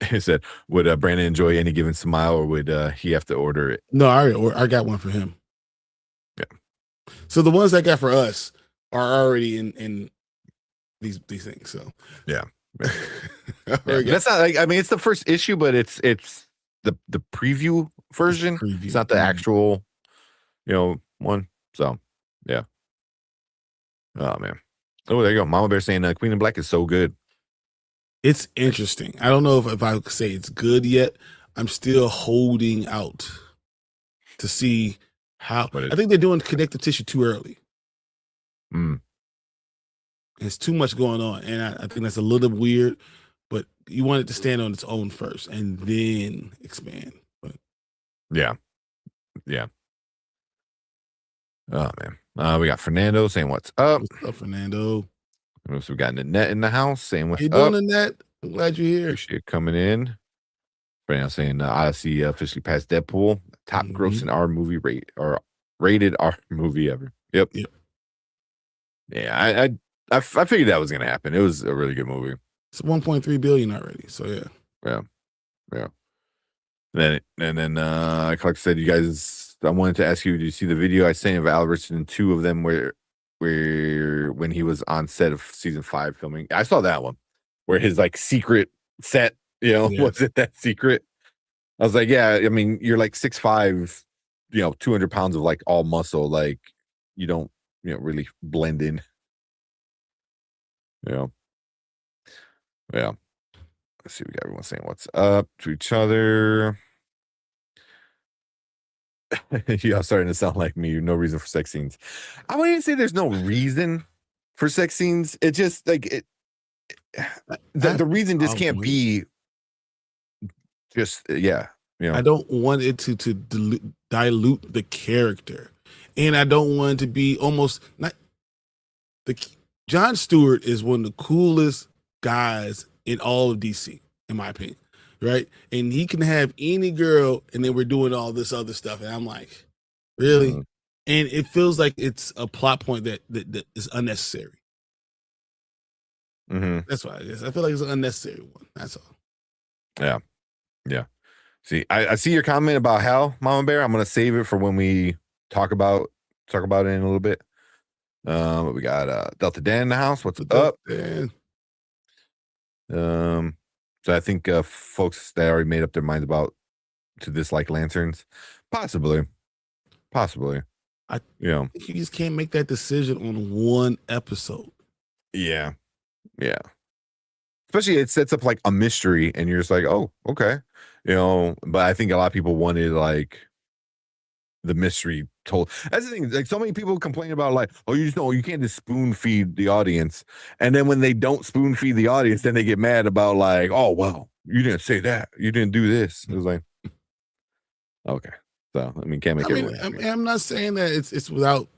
[SPEAKER 1] He said, would Brandon enjoy any given smile, or would he have to order it?
[SPEAKER 2] No, I got one for him.
[SPEAKER 1] Yeah.
[SPEAKER 2] So the ones I got for us are already in these things. So
[SPEAKER 1] yeah.
[SPEAKER 2] That's
[SPEAKER 1] not like, I mean, it's the first issue, but it's the preview version. It's not the actual, one. So yeah. Oh man. Oh, there you go. Mama Bear saying Queen in Black is so good.
[SPEAKER 2] It's interesting. I don't know if I could say it's good yet. I'm still holding out to see how. I think they're doing connective tissue too early. There's too much going on, and I think that's a little weird. But you want it to stand on its own first, and then expand. But
[SPEAKER 1] yeah. Oh man, we got Fernando saying what's up.
[SPEAKER 2] What's up, Fernando?
[SPEAKER 1] We got Nanette in the house saying what's up.
[SPEAKER 2] How you doing, Nanette? I'm glad you're here.
[SPEAKER 1] Appreciate you coming in. Fernando saying Odyssey officially passed Deadpool, top grossing R movie rated R movie ever. Yep. Yeah, I figured that was gonna happen. It was a really good movie.
[SPEAKER 2] It's 1.3 billion already. So
[SPEAKER 1] yeah. And then Clark said, you guys, I wanted to ask you, did you see the video I sent of Al Richardson, 2 of them where when he was on set of season 5 filming? I saw that one where his like secret set, was it that secret? I was like, yeah, I mean, you're like 6'5", 200 pounds of like all muscle, like you don't really blend in. Yeah. Let's see, we got everyone saying what's up to each other. Y'all starting to sound like me. No reason for sex scenes. I wouldn't even say there's no reason for sex scenes. It just like the reason this can't be just I
[SPEAKER 2] don't want it to dilute the character, and I don't want it to be almost not. Jon Stewart is one of the coolest guys in all of DC, in my opinion, right? And he can have any girl, and then we're doing all this other stuff, and I'm like, really? And it feels like it's a plot point that is unnecessary. That's why I feel like it's an unnecessary one. That's all.
[SPEAKER 1] Yeah. See, I see your comment about Hal, Mama Bear. I'm gonna save it for when we talk about it in a little bit. We got Delta Dan in the house. What's up, Dan? So I think folks that already made up their minds about to dislike lanterns, possibly.
[SPEAKER 2] I think you just can't make that decision on one episode.
[SPEAKER 1] Yeah. Especially it sets up like a mystery, and you're just like, oh, okay, but I think a lot of people wanted like the mystery told. That's the thing. Like so many people complain about like, oh, you can't just spoon feed the audience. And then when they don't spoon feed the audience, then they get mad about like, oh well, you didn't say that. You didn't do this. It was like, okay. So I mean, can't make everyone happy.
[SPEAKER 2] I'm not saying that it's without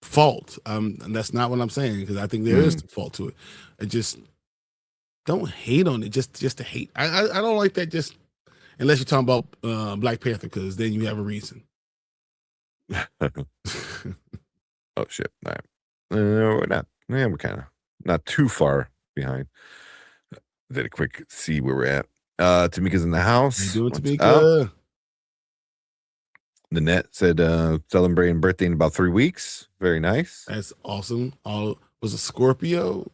[SPEAKER 2] fault. And that's not what I'm saying, because I think there is some fault to it. I just don't hate on it just to hate. I don't like that, just unless you're talking about Black Panther, because then you have a reason.
[SPEAKER 1] Oh shit! All right. We're not. Yeah, we're kind of not too far behind. Did a quick see where we're at. Tamika's in the house.
[SPEAKER 2] How you doing, Tamika?
[SPEAKER 1] The net said celebrating birthday in about 3 weeks. Very nice.
[SPEAKER 2] That's awesome. Was a Scorpio?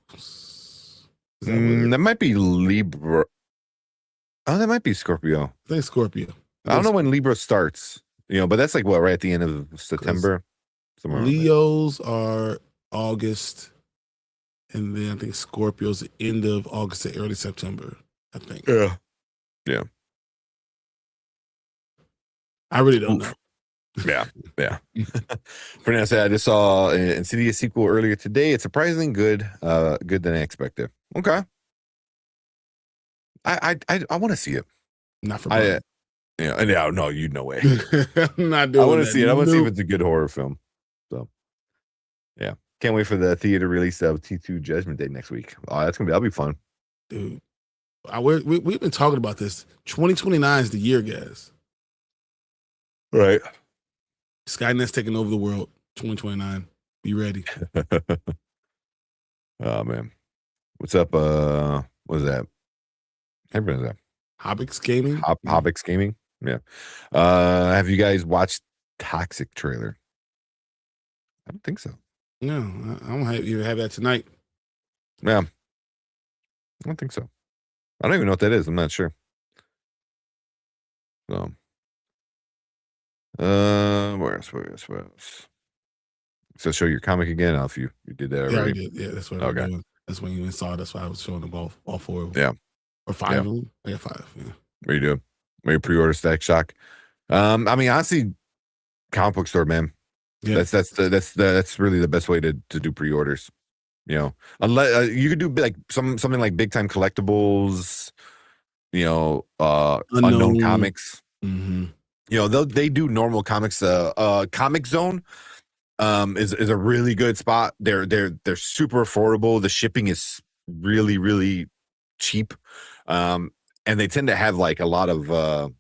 [SPEAKER 1] That might be Libra. Oh, that might be Scorpio.
[SPEAKER 2] I think Scorpio.
[SPEAKER 1] I don't know when Libra starts, but that's like what, right at the end of September?
[SPEAKER 2] Leos are August, and then I think Scorpio's the end of August to early September, I think.
[SPEAKER 1] Yeah.
[SPEAKER 2] I really don't know.
[SPEAKER 1] Yeah. Fernando said, I just saw an Insidious sequel earlier today. It's surprisingly good, good than I expected. Okay. I want to see it.
[SPEAKER 2] Not for me.
[SPEAKER 1] No, you no way.
[SPEAKER 2] I'm not doing.
[SPEAKER 1] I want to see it. I want to see if it's a good horror film. So, yeah, can't wait for the theater release of T2 Judgment Day next week. Oh, that'll be fun,
[SPEAKER 2] dude. We've been talking about this. 2029 is the year, guys.
[SPEAKER 1] Right.
[SPEAKER 2] Skynet's taking over the world. 2029. Be ready.
[SPEAKER 1] Oh man, what's up? What is that? Everybody's that.
[SPEAKER 2] Hobbix Gaming.
[SPEAKER 1] Hobbix Gaming. Yeah. Have you guys watched Toxic trailer? I don't think so.
[SPEAKER 2] No, I don't even have that tonight.
[SPEAKER 1] Yeah. I don't think so. I don't even know what that is. I'm not sure. So, where else? So show your comic again. If you did that already.
[SPEAKER 2] Yeah, I did. Yeah, that's what I'm doing. That's when you even saw. That's why I was showing them all 4 of them.
[SPEAKER 1] Yeah.
[SPEAKER 2] Or 5 of them. I got 5. Yeah.
[SPEAKER 1] What are you doing? Maybe pre-order Stack Shock. I mean, honestly, comic book store, man. Yeah. That's really the best way to do pre-orders. Unless you could do like something like big time collectibles. Unknown comics.
[SPEAKER 2] Mm-hmm.
[SPEAKER 1] They do normal comics. Comic Zone is a really good spot. They're super affordable. The shipping is really, really cheap. And they tend to have like a lot of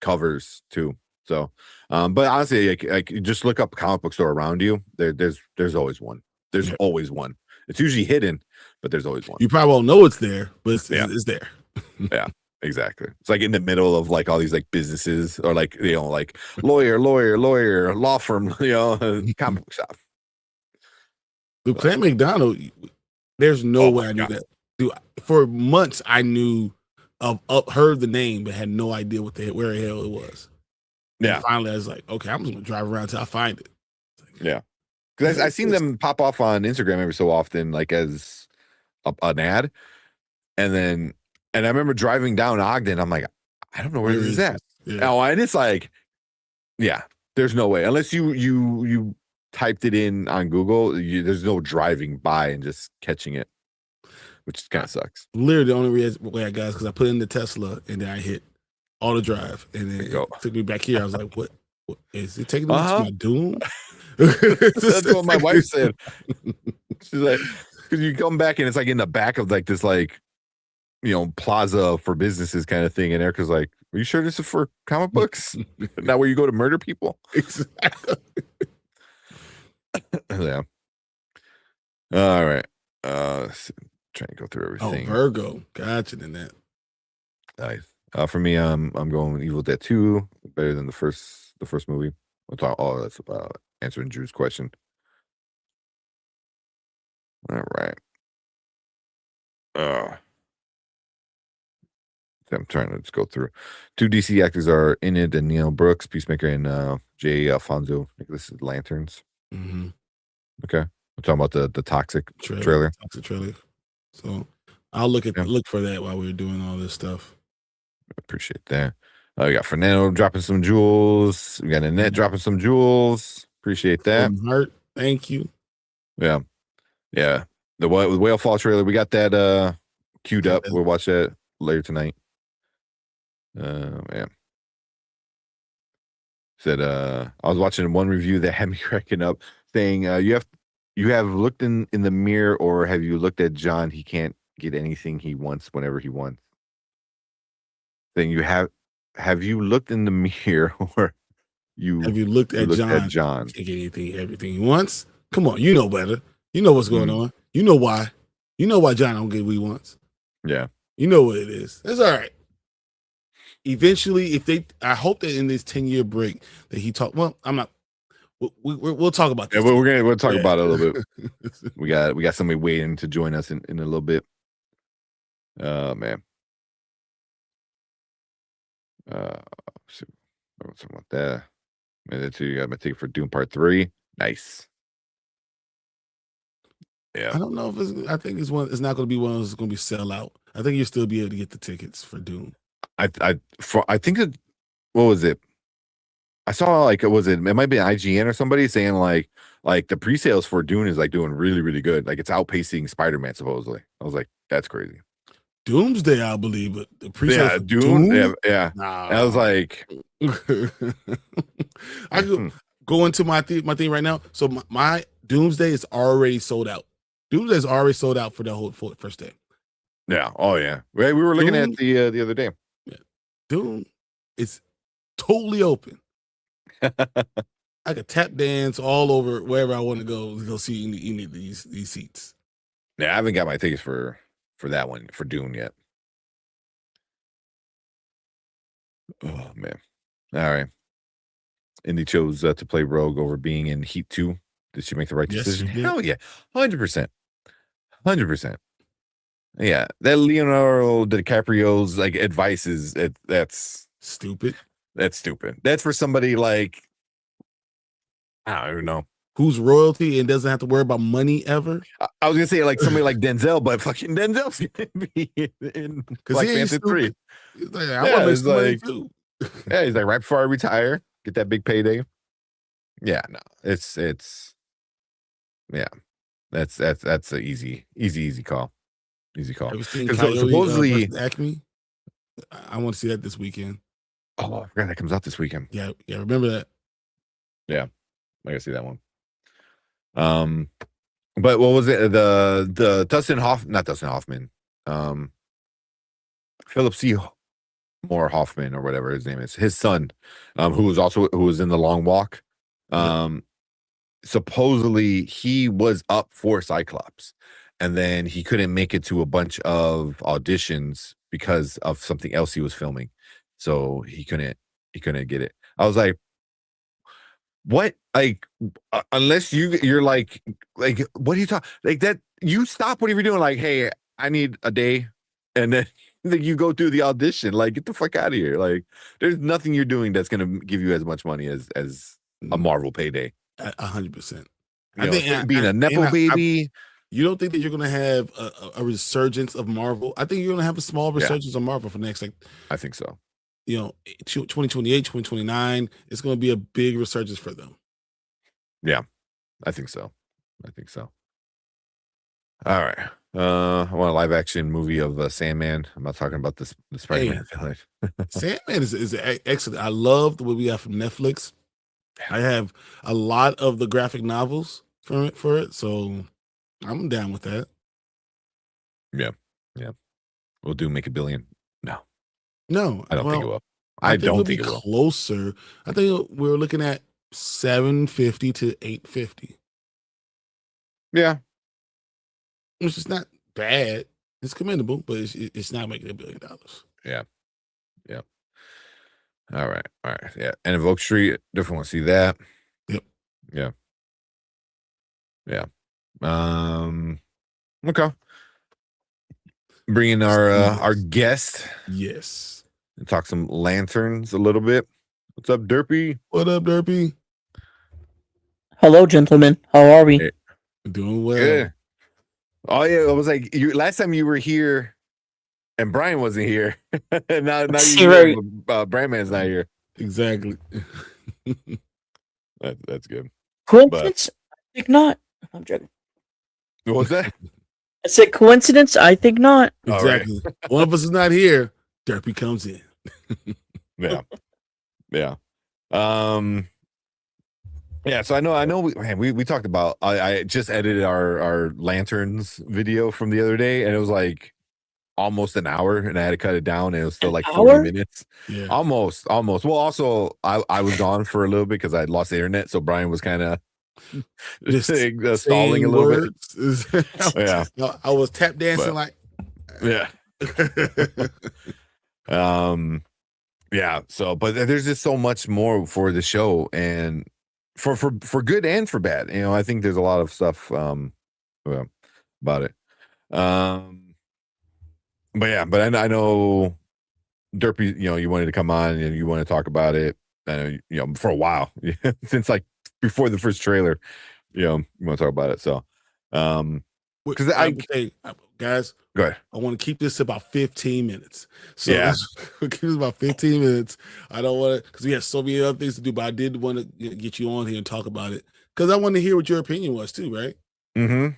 [SPEAKER 1] covers too. So, but honestly, like just look up comic book store around you. There's always one. There's always one. It's usually hidden, but there's always one.
[SPEAKER 2] You probably won't know it's there, but it's there.
[SPEAKER 1] Yeah, exactly. It's like in the middle of like all these like businesses or like like lawyer, law firm, comic book shop.
[SPEAKER 2] Dude, Clan McDonald, there's no way I knew that. Dude, for months I knew heard the name but had no idea where the hell it was.
[SPEAKER 1] Yeah.
[SPEAKER 2] And finally I was like, okay, I'm just gonna drive around until I find it.
[SPEAKER 1] Yeah. Because I've seen them pop off on Instagram every so often, like as an ad. And I remember driving down Ogden. I'm like, I don't know where this is at. Yeah. Oh, and it's like, yeah, there's no way. Unless you typed it in on Google, there's no driving by and just catching it, which kind of sucks.
[SPEAKER 2] Literally the only way I got is because I put in the Tesla and then I hit auto drive. And then it took me back here. I was like, what is it taking me to my doom?
[SPEAKER 1] That's what my wife said. She's like, because you come back and it's like in the back of like this like plaza for businesses kind of thing, and Erica's like, are you sure this is for comic books? Not where you go to murder people?
[SPEAKER 2] Exactly.
[SPEAKER 1] Yeah. All right. Trying to go through everything.
[SPEAKER 2] Oh, Virgo. Gotcha in that.
[SPEAKER 1] Nice. For me, I'm going Evil Dead 2, better than the first movie. We'll talk all that's about answering Drew's question. All right. I'm trying to just go through. 2 DC actors are in it, and Neil Brooks, Peacemaker, and J. Alfonso Nicholas Lanterns.
[SPEAKER 2] Mm-hmm.
[SPEAKER 1] Okay, we're talking about the Toxic trailer.
[SPEAKER 2] Toxic trailer. So I'll look for that while we're doing all this stuff.
[SPEAKER 1] I appreciate that. We got Fernando dropping some jewels. We got Annette dropping some jewels. Appreciate that.
[SPEAKER 2] Heart, thank you.
[SPEAKER 1] Yeah. The Whale Fall trailer. We got that queued up. We'll watch that later tonight. Man. Said I was watching one review that had me cracking up, saying you have looked in the mirror, or have you looked at John? He can't get anything he wants whenever he wants. Then you have you looked in the mirror, or
[SPEAKER 2] have you looked at John?
[SPEAKER 1] John?
[SPEAKER 2] Can't get everything he wants. Come on, you know better. You know what's going on. You know why. You know why John don't get what he wants.
[SPEAKER 1] Yeah.
[SPEAKER 2] You know what it is. That's all right. Eventually, I hope that in this 10-year break that he talk. Well, I'm not. We'll talk about this.
[SPEAKER 1] Yeah, we'll talk about it a little bit. we got somebody waiting to join us in a little bit. Man. Something like that. Maybe that's you got my ticket for Doom Part 3. Nice. Yeah.
[SPEAKER 2] I don't know if I think it's not going to be one of those that's going to be sell out. I think you'll still be able to get the tickets for Doom.
[SPEAKER 1] I think that, what was it? I saw it might be IGN or somebody saying like the pre-sales for Dune is like doing really, really good. Like it's outpacing Spider-Man supposedly. I was like, that's crazy.
[SPEAKER 2] Doomsday, I believe, but the pre-sales for
[SPEAKER 1] Doom. Yeah.
[SPEAKER 2] Nah.
[SPEAKER 1] I was like,
[SPEAKER 2] I could go into my thing right now. So my Doomsday is already sold out. Doomsday is already sold out for the whole first day.
[SPEAKER 1] Yeah. Oh yeah. We were looking at the other day.
[SPEAKER 2] Yeah. Doom is totally open. I could tap dance all over wherever I want to go see any of these seats.
[SPEAKER 1] Yeah, I haven't got my tickets for that one for Dune yet. Oh man. All right. Indy chose to play Rogue over being in Heat 2. Did she make the right decision? Hell yeah. 100%. 100%. Yeah. That Leonardo DiCaprio's like advice that's
[SPEAKER 2] stupid.
[SPEAKER 1] That's stupid. That's for somebody like, I don't even know.
[SPEAKER 2] Who's royalty and doesn't have to worry about money ever.
[SPEAKER 1] I was gonna say like somebody like Denzel, but fucking Denzel's gonna be in Black Panther 3.
[SPEAKER 2] He's like, I want to make some money too.
[SPEAKER 1] Yeah, he's like, right before I retire, get that big payday. Yeah, no, it's yeah, that's an easy call. Easy call.
[SPEAKER 2] Because supposedly Acme, I want to see that this weekend.
[SPEAKER 1] Oh, I forgot that comes out this weekend.
[SPEAKER 2] Yeah, remember that.
[SPEAKER 1] Yeah, I gotta see that one. But what was it? The not Dustin Hoffman. Philip Seymour Hoffman or whatever his name is. His son, who was in The Long Walk. Supposedly he was up for Cyclops, and then he couldn't make it to a bunch of auditions because of something else he was filming, so he couldn't get it. I was like, what? Like, unless you're like, what are you talking? Like that? You stop whatever you're doing. Like, hey, I need a day, and then you go through the audition. Like, get the fuck out of here. Like, there's nothing you're doing that's gonna give you as much money as a Marvel payday.
[SPEAKER 2] 100%.
[SPEAKER 1] I think being a nepo baby.
[SPEAKER 2] You don't think that you're gonna have a resurgence of Marvel? I think you're gonna have a small resurgence of Marvel for next,
[SPEAKER 1] I think so.
[SPEAKER 2] 2028, 2029, it's going to be a big resurgence for them.
[SPEAKER 1] Yeah, I think so. All right. I want a live action movie of Sandman. I'm not talking about this Spider-Man villain.
[SPEAKER 2] Sandman is excellent. I love what we got from Netflix. I have a lot of the graphic novels for it, so I'm down with that.
[SPEAKER 1] Yeah. Will Doom make $1 billion?
[SPEAKER 2] No,
[SPEAKER 1] I don't think it will.
[SPEAKER 2] I don't think it will. Closer. I think we're looking at 750 to 850.
[SPEAKER 1] Yeah,
[SPEAKER 2] which is not bad. It's commendable, but it's not making $1 billion.
[SPEAKER 1] Yeah. All right. Yeah, and Invoke Street, definitely want to see that.
[SPEAKER 2] Yep.
[SPEAKER 1] Yeah. Okay. Bringing our guest.
[SPEAKER 2] Yes.
[SPEAKER 1] And talk some lanterns a little bit. What's up, Derpy?
[SPEAKER 2] What up, Derpy?
[SPEAKER 3] Hello, gentlemen. How are we?
[SPEAKER 1] Hey.
[SPEAKER 2] Doing well.
[SPEAKER 1] Good. Oh yeah, it was like last time you were here. and Brian wasn't here. now
[SPEAKER 3] You're right.
[SPEAKER 1] Brandman's not here.
[SPEAKER 2] Exactly.
[SPEAKER 1] That's good.
[SPEAKER 3] Coincidence? I think not. I'm joking.
[SPEAKER 1] What was that?
[SPEAKER 3] I said coincidence? I think not.
[SPEAKER 2] Exactly. One of us is not here. Derpy comes in.
[SPEAKER 1] Yeah. Yeah. So I know. We talked about. I just edited our lanterns video from the other day, and it was like almost an hour, and I had to cut it down, and it was still like 40 minutes.
[SPEAKER 2] Yeah.
[SPEAKER 1] Almost. Well, also I was gone for a little bit because I lost the internet, so Brian was kind of stalling a little bit. Yeah.
[SPEAKER 2] I was tap dancing like.
[SPEAKER 1] Yeah. Yeah. So, but there's just so much more for the show, and for good and for bad. I think there's a lot of stuff about it. But I know Derpy, you wanted to come on and you want to talk about it. I know, for a while, since like before the first trailer, you want to talk about it. So, because
[SPEAKER 2] guys,
[SPEAKER 1] go ahead.
[SPEAKER 2] I want to keep this to about 15 minutes. So
[SPEAKER 1] yeah,
[SPEAKER 2] we'll keep this about 15 minutes. I don't want to, because we have so many other things to do, but I did want to get you on here and talk about it because I want to hear what your opinion was too, right?
[SPEAKER 1] I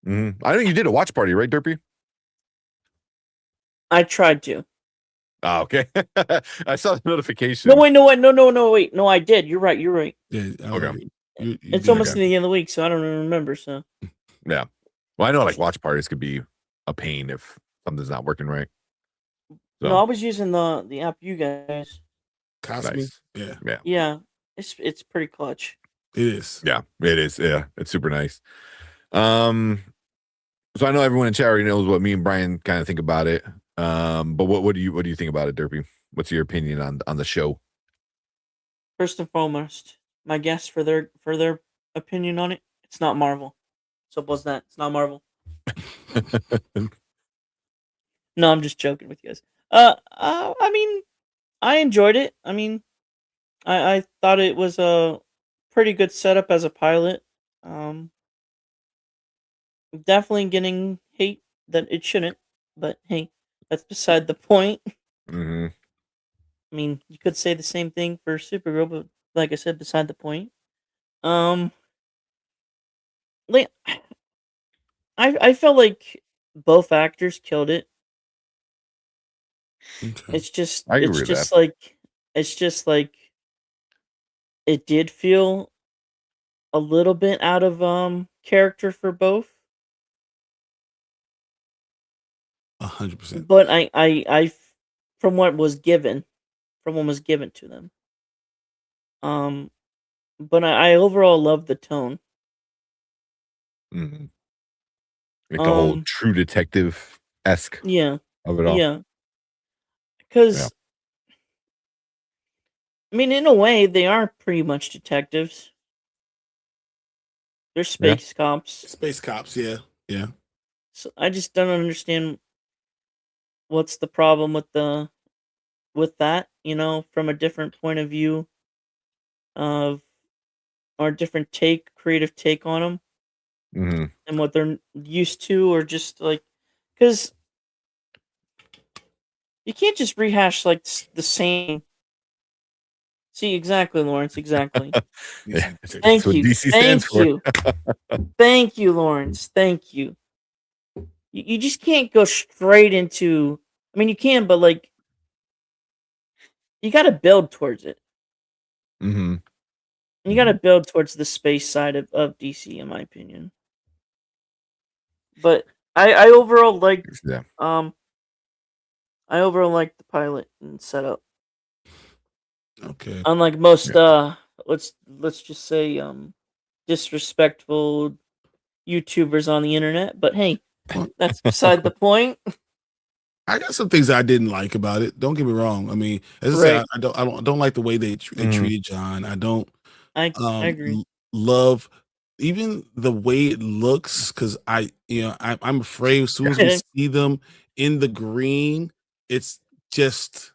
[SPEAKER 1] know you did a watch party, right, Derpy?
[SPEAKER 3] I tried to.
[SPEAKER 1] Oh, okay. I saw the notification.
[SPEAKER 3] No, wait. No, I did. You're right.
[SPEAKER 2] Yeah.
[SPEAKER 1] Okay.
[SPEAKER 3] It's almost the end of the week, so I don't even remember. So.
[SPEAKER 1] Yeah. Well, I know like watch parties could be a pain if something's not working right. So.
[SPEAKER 3] No, I was using the app you guys.
[SPEAKER 2] Nice.
[SPEAKER 3] Yeah. It's pretty clutch.
[SPEAKER 2] It is.
[SPEAKER 1] Yeah, it is. Yeah, it's super nice. So I know everyone in chat already knows what me and Brian kind of think about it. But what do you think about it, Derpy? What's your opinion on the show?
[SPEAKER 3] First and foremost, my guess for their opinion on it, it's not Marvel. So what's that? It's not Marvel. No, I'm just joking with you guys. I mean, I enjoyed it. I mean, I thought it was a pretty good setup as a pilot. Definitely getting hate that it shouldn't, but hey, that's beside the point.
[SPEAKER 1] Mm-hmm.
[SPEAKER 3] I mean, you could say the same thing for Supergirl, but like I said, beside the point. Like, I felt like both actors killed it.
[SPEAKER 2] Okay.
[SPEAKER 3] It's just like it did feel a little bit out of character for both.
[SPEAKER 2] 100%.
[SPEAKER 3] But I from what was given to them. But I overall love the tone.
[SPEAKER 1] Mm-hmm. Like the whole True Detective-esque of it all.
[SPEAKER 3] Yeah. Because I mean, in a way, they are pretty much detectives. They're space cops.
[SPEAKER 2] Space cops, yeah.
[SPEAKER 3] So I just don't understand what's the problem with that, from a different point of view of or a different creative take on them, and what they're used to, or just like, because you can't just rehash like the same. See, exactly, Lawrence. Exactly. Thank you.
[SPEAKER 1] DC stands for.
[SPEAKER 3] Thank you, Lawrence. Thank you. You just can't go straight into. I mean, you can, but like, you got to build towards it.
[SPEAKER 1] Mm-hmm.
[SPEAKER 3] You got to build towards the space side of DC, in my opinion. But I overall like I overall like the pilot and setup.
[SPEAKER 2] Okay.
[SPEAKER 3] Unlike most let's just say disrespectful YouTubers on the internet, but hey, that's beside the point.
[SPEAKER 2] I got some things I didn't like about it. Don't get me wrong. I mean, as I said, I don't like the way they treated John. I don't.
[SPEAKER 3] I agree.
[SPEAKER 2] Love even the way it looks, because I'm afraid as soon as we see them in the green, it's just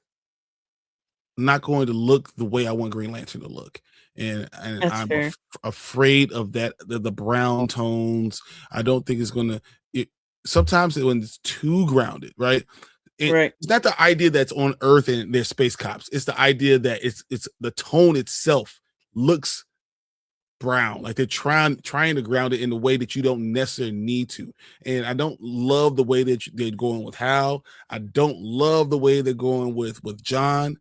[SPEAKER 2] not going to look the way I want Green Lantern to look. And I'm afraid of that, the brown tones. I don't think it's going to. Sometimes when it's too grounded, right?
[SPEAKER 3] Right.
[SPEAKER 2] It's not the idea that's on Earth and there's space cops. It's the idea that it's the tone itself looks brown, like they're trying to ground it in a way that you don't necessarily need to. And I don't love the way that they're going with Hal. I don't love the way they're going with John.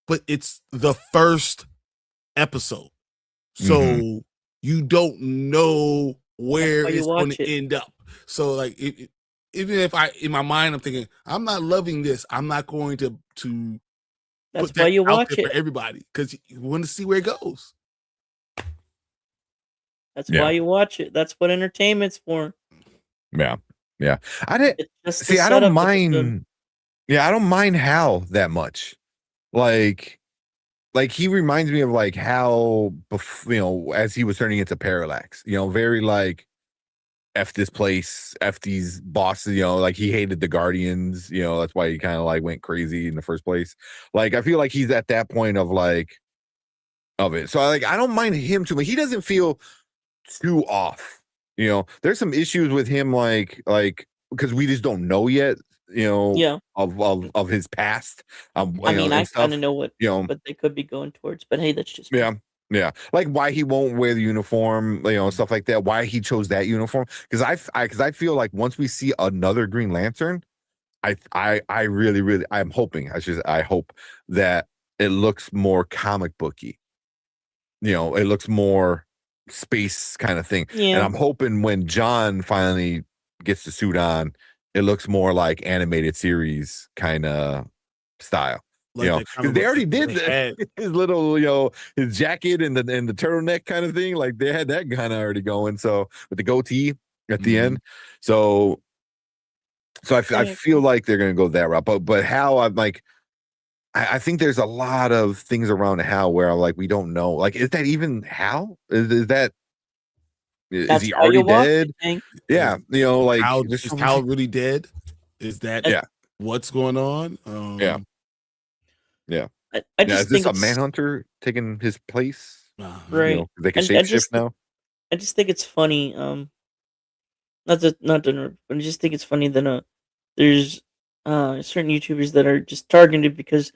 [SPEAKER 2] But it's the first episode, so you don't know where it's going to end up. So like even if in my mind I'm thinking I'm not loving this, I'm not going to
[SPEAKER 3] That's
[SPEAKER 2] put
[SPEAKER 3] why
[SPEAKER 2] that
[SPEAKER 3] you
[SPEAKER 2] out
[SPEAKER 3] watch
[SPEAKER 2] there
[SPEAKER 3] it.
[SPEAKER 2] for everybody, because you want to see where it goes.
[SPEAKER 3] That's why you watch it. That's what entertainment's for.
[SPEAKER 1] Yeah. I didn't
[SPEAKER 3] It's just
[SPEAKER 1] see.
[SPEAKER 3] the
[SPEAKER 1] I don't
[SPEAKER 3] setup
[SPEAKER 1] mind.
[SPEAKER 3] episode.
[SPEAKER 1] Yeah, I don't mind Hal that much. Like he reminds me of like Hal, as he was turning into Parallax. Very like F this place, F these bosses. Like he hated the Guardians. That's why he kind of like went crazy in the first place. Like I feel like he's at that point of it. So I don't mind him too much. He doesn't feel too off. There's some issues with him, like because we just don't know yet.
[SPEAKER 3] Yeah.
[SPEAKER 1] Of his past.
[SPEAKER 3] I mean, I kind of know what
[SPEAKER 1] You
[SPEAKER 3] they could be going towards, but hey, that's just
[SPEAKER 1] me. Yeah, like why he won't wear the uniform, stuff like that. Why he chose that uniform? Because I feel like once we see another Green Lantern, I really I'm hoping I hope that it looks more comic booky. It looks more space kind of thing.
[SPEAKER 3] Yeah.
[SPEAKER 1] And I'm hoping when John finally gets the suit on, it looks more like animated series kind of style.
[SPEAKER 2] Like
[SPEAKER 1] because they already did his little, his jacket and the turtleneck kind of thing. Like they had that kind of already going. So with the goatee at the end. So I feel like they're gonna go that route. But how I'm like, I think there's a lot of things around Hal where I'm like, we don't know. Like, is that even Hal? Is he already dead? Yeah, like
[SPEAKER 2] is Hal really dead? Is that what's going on?
[SPEAKER 1] Yeah.
[SPEAKER 3] I just
[SPEAKER 1] is this
[SPEAKER 3] think
[SPEAKER 1] a Manhunter taking his place?
[SPEAKER 3] Right.
[SPEAKER 1] They can shapeshift now.
[SPEAKER 3] I just think it's funny. Not to but I just think it's funny that there's certain YouTubers that are just targeted because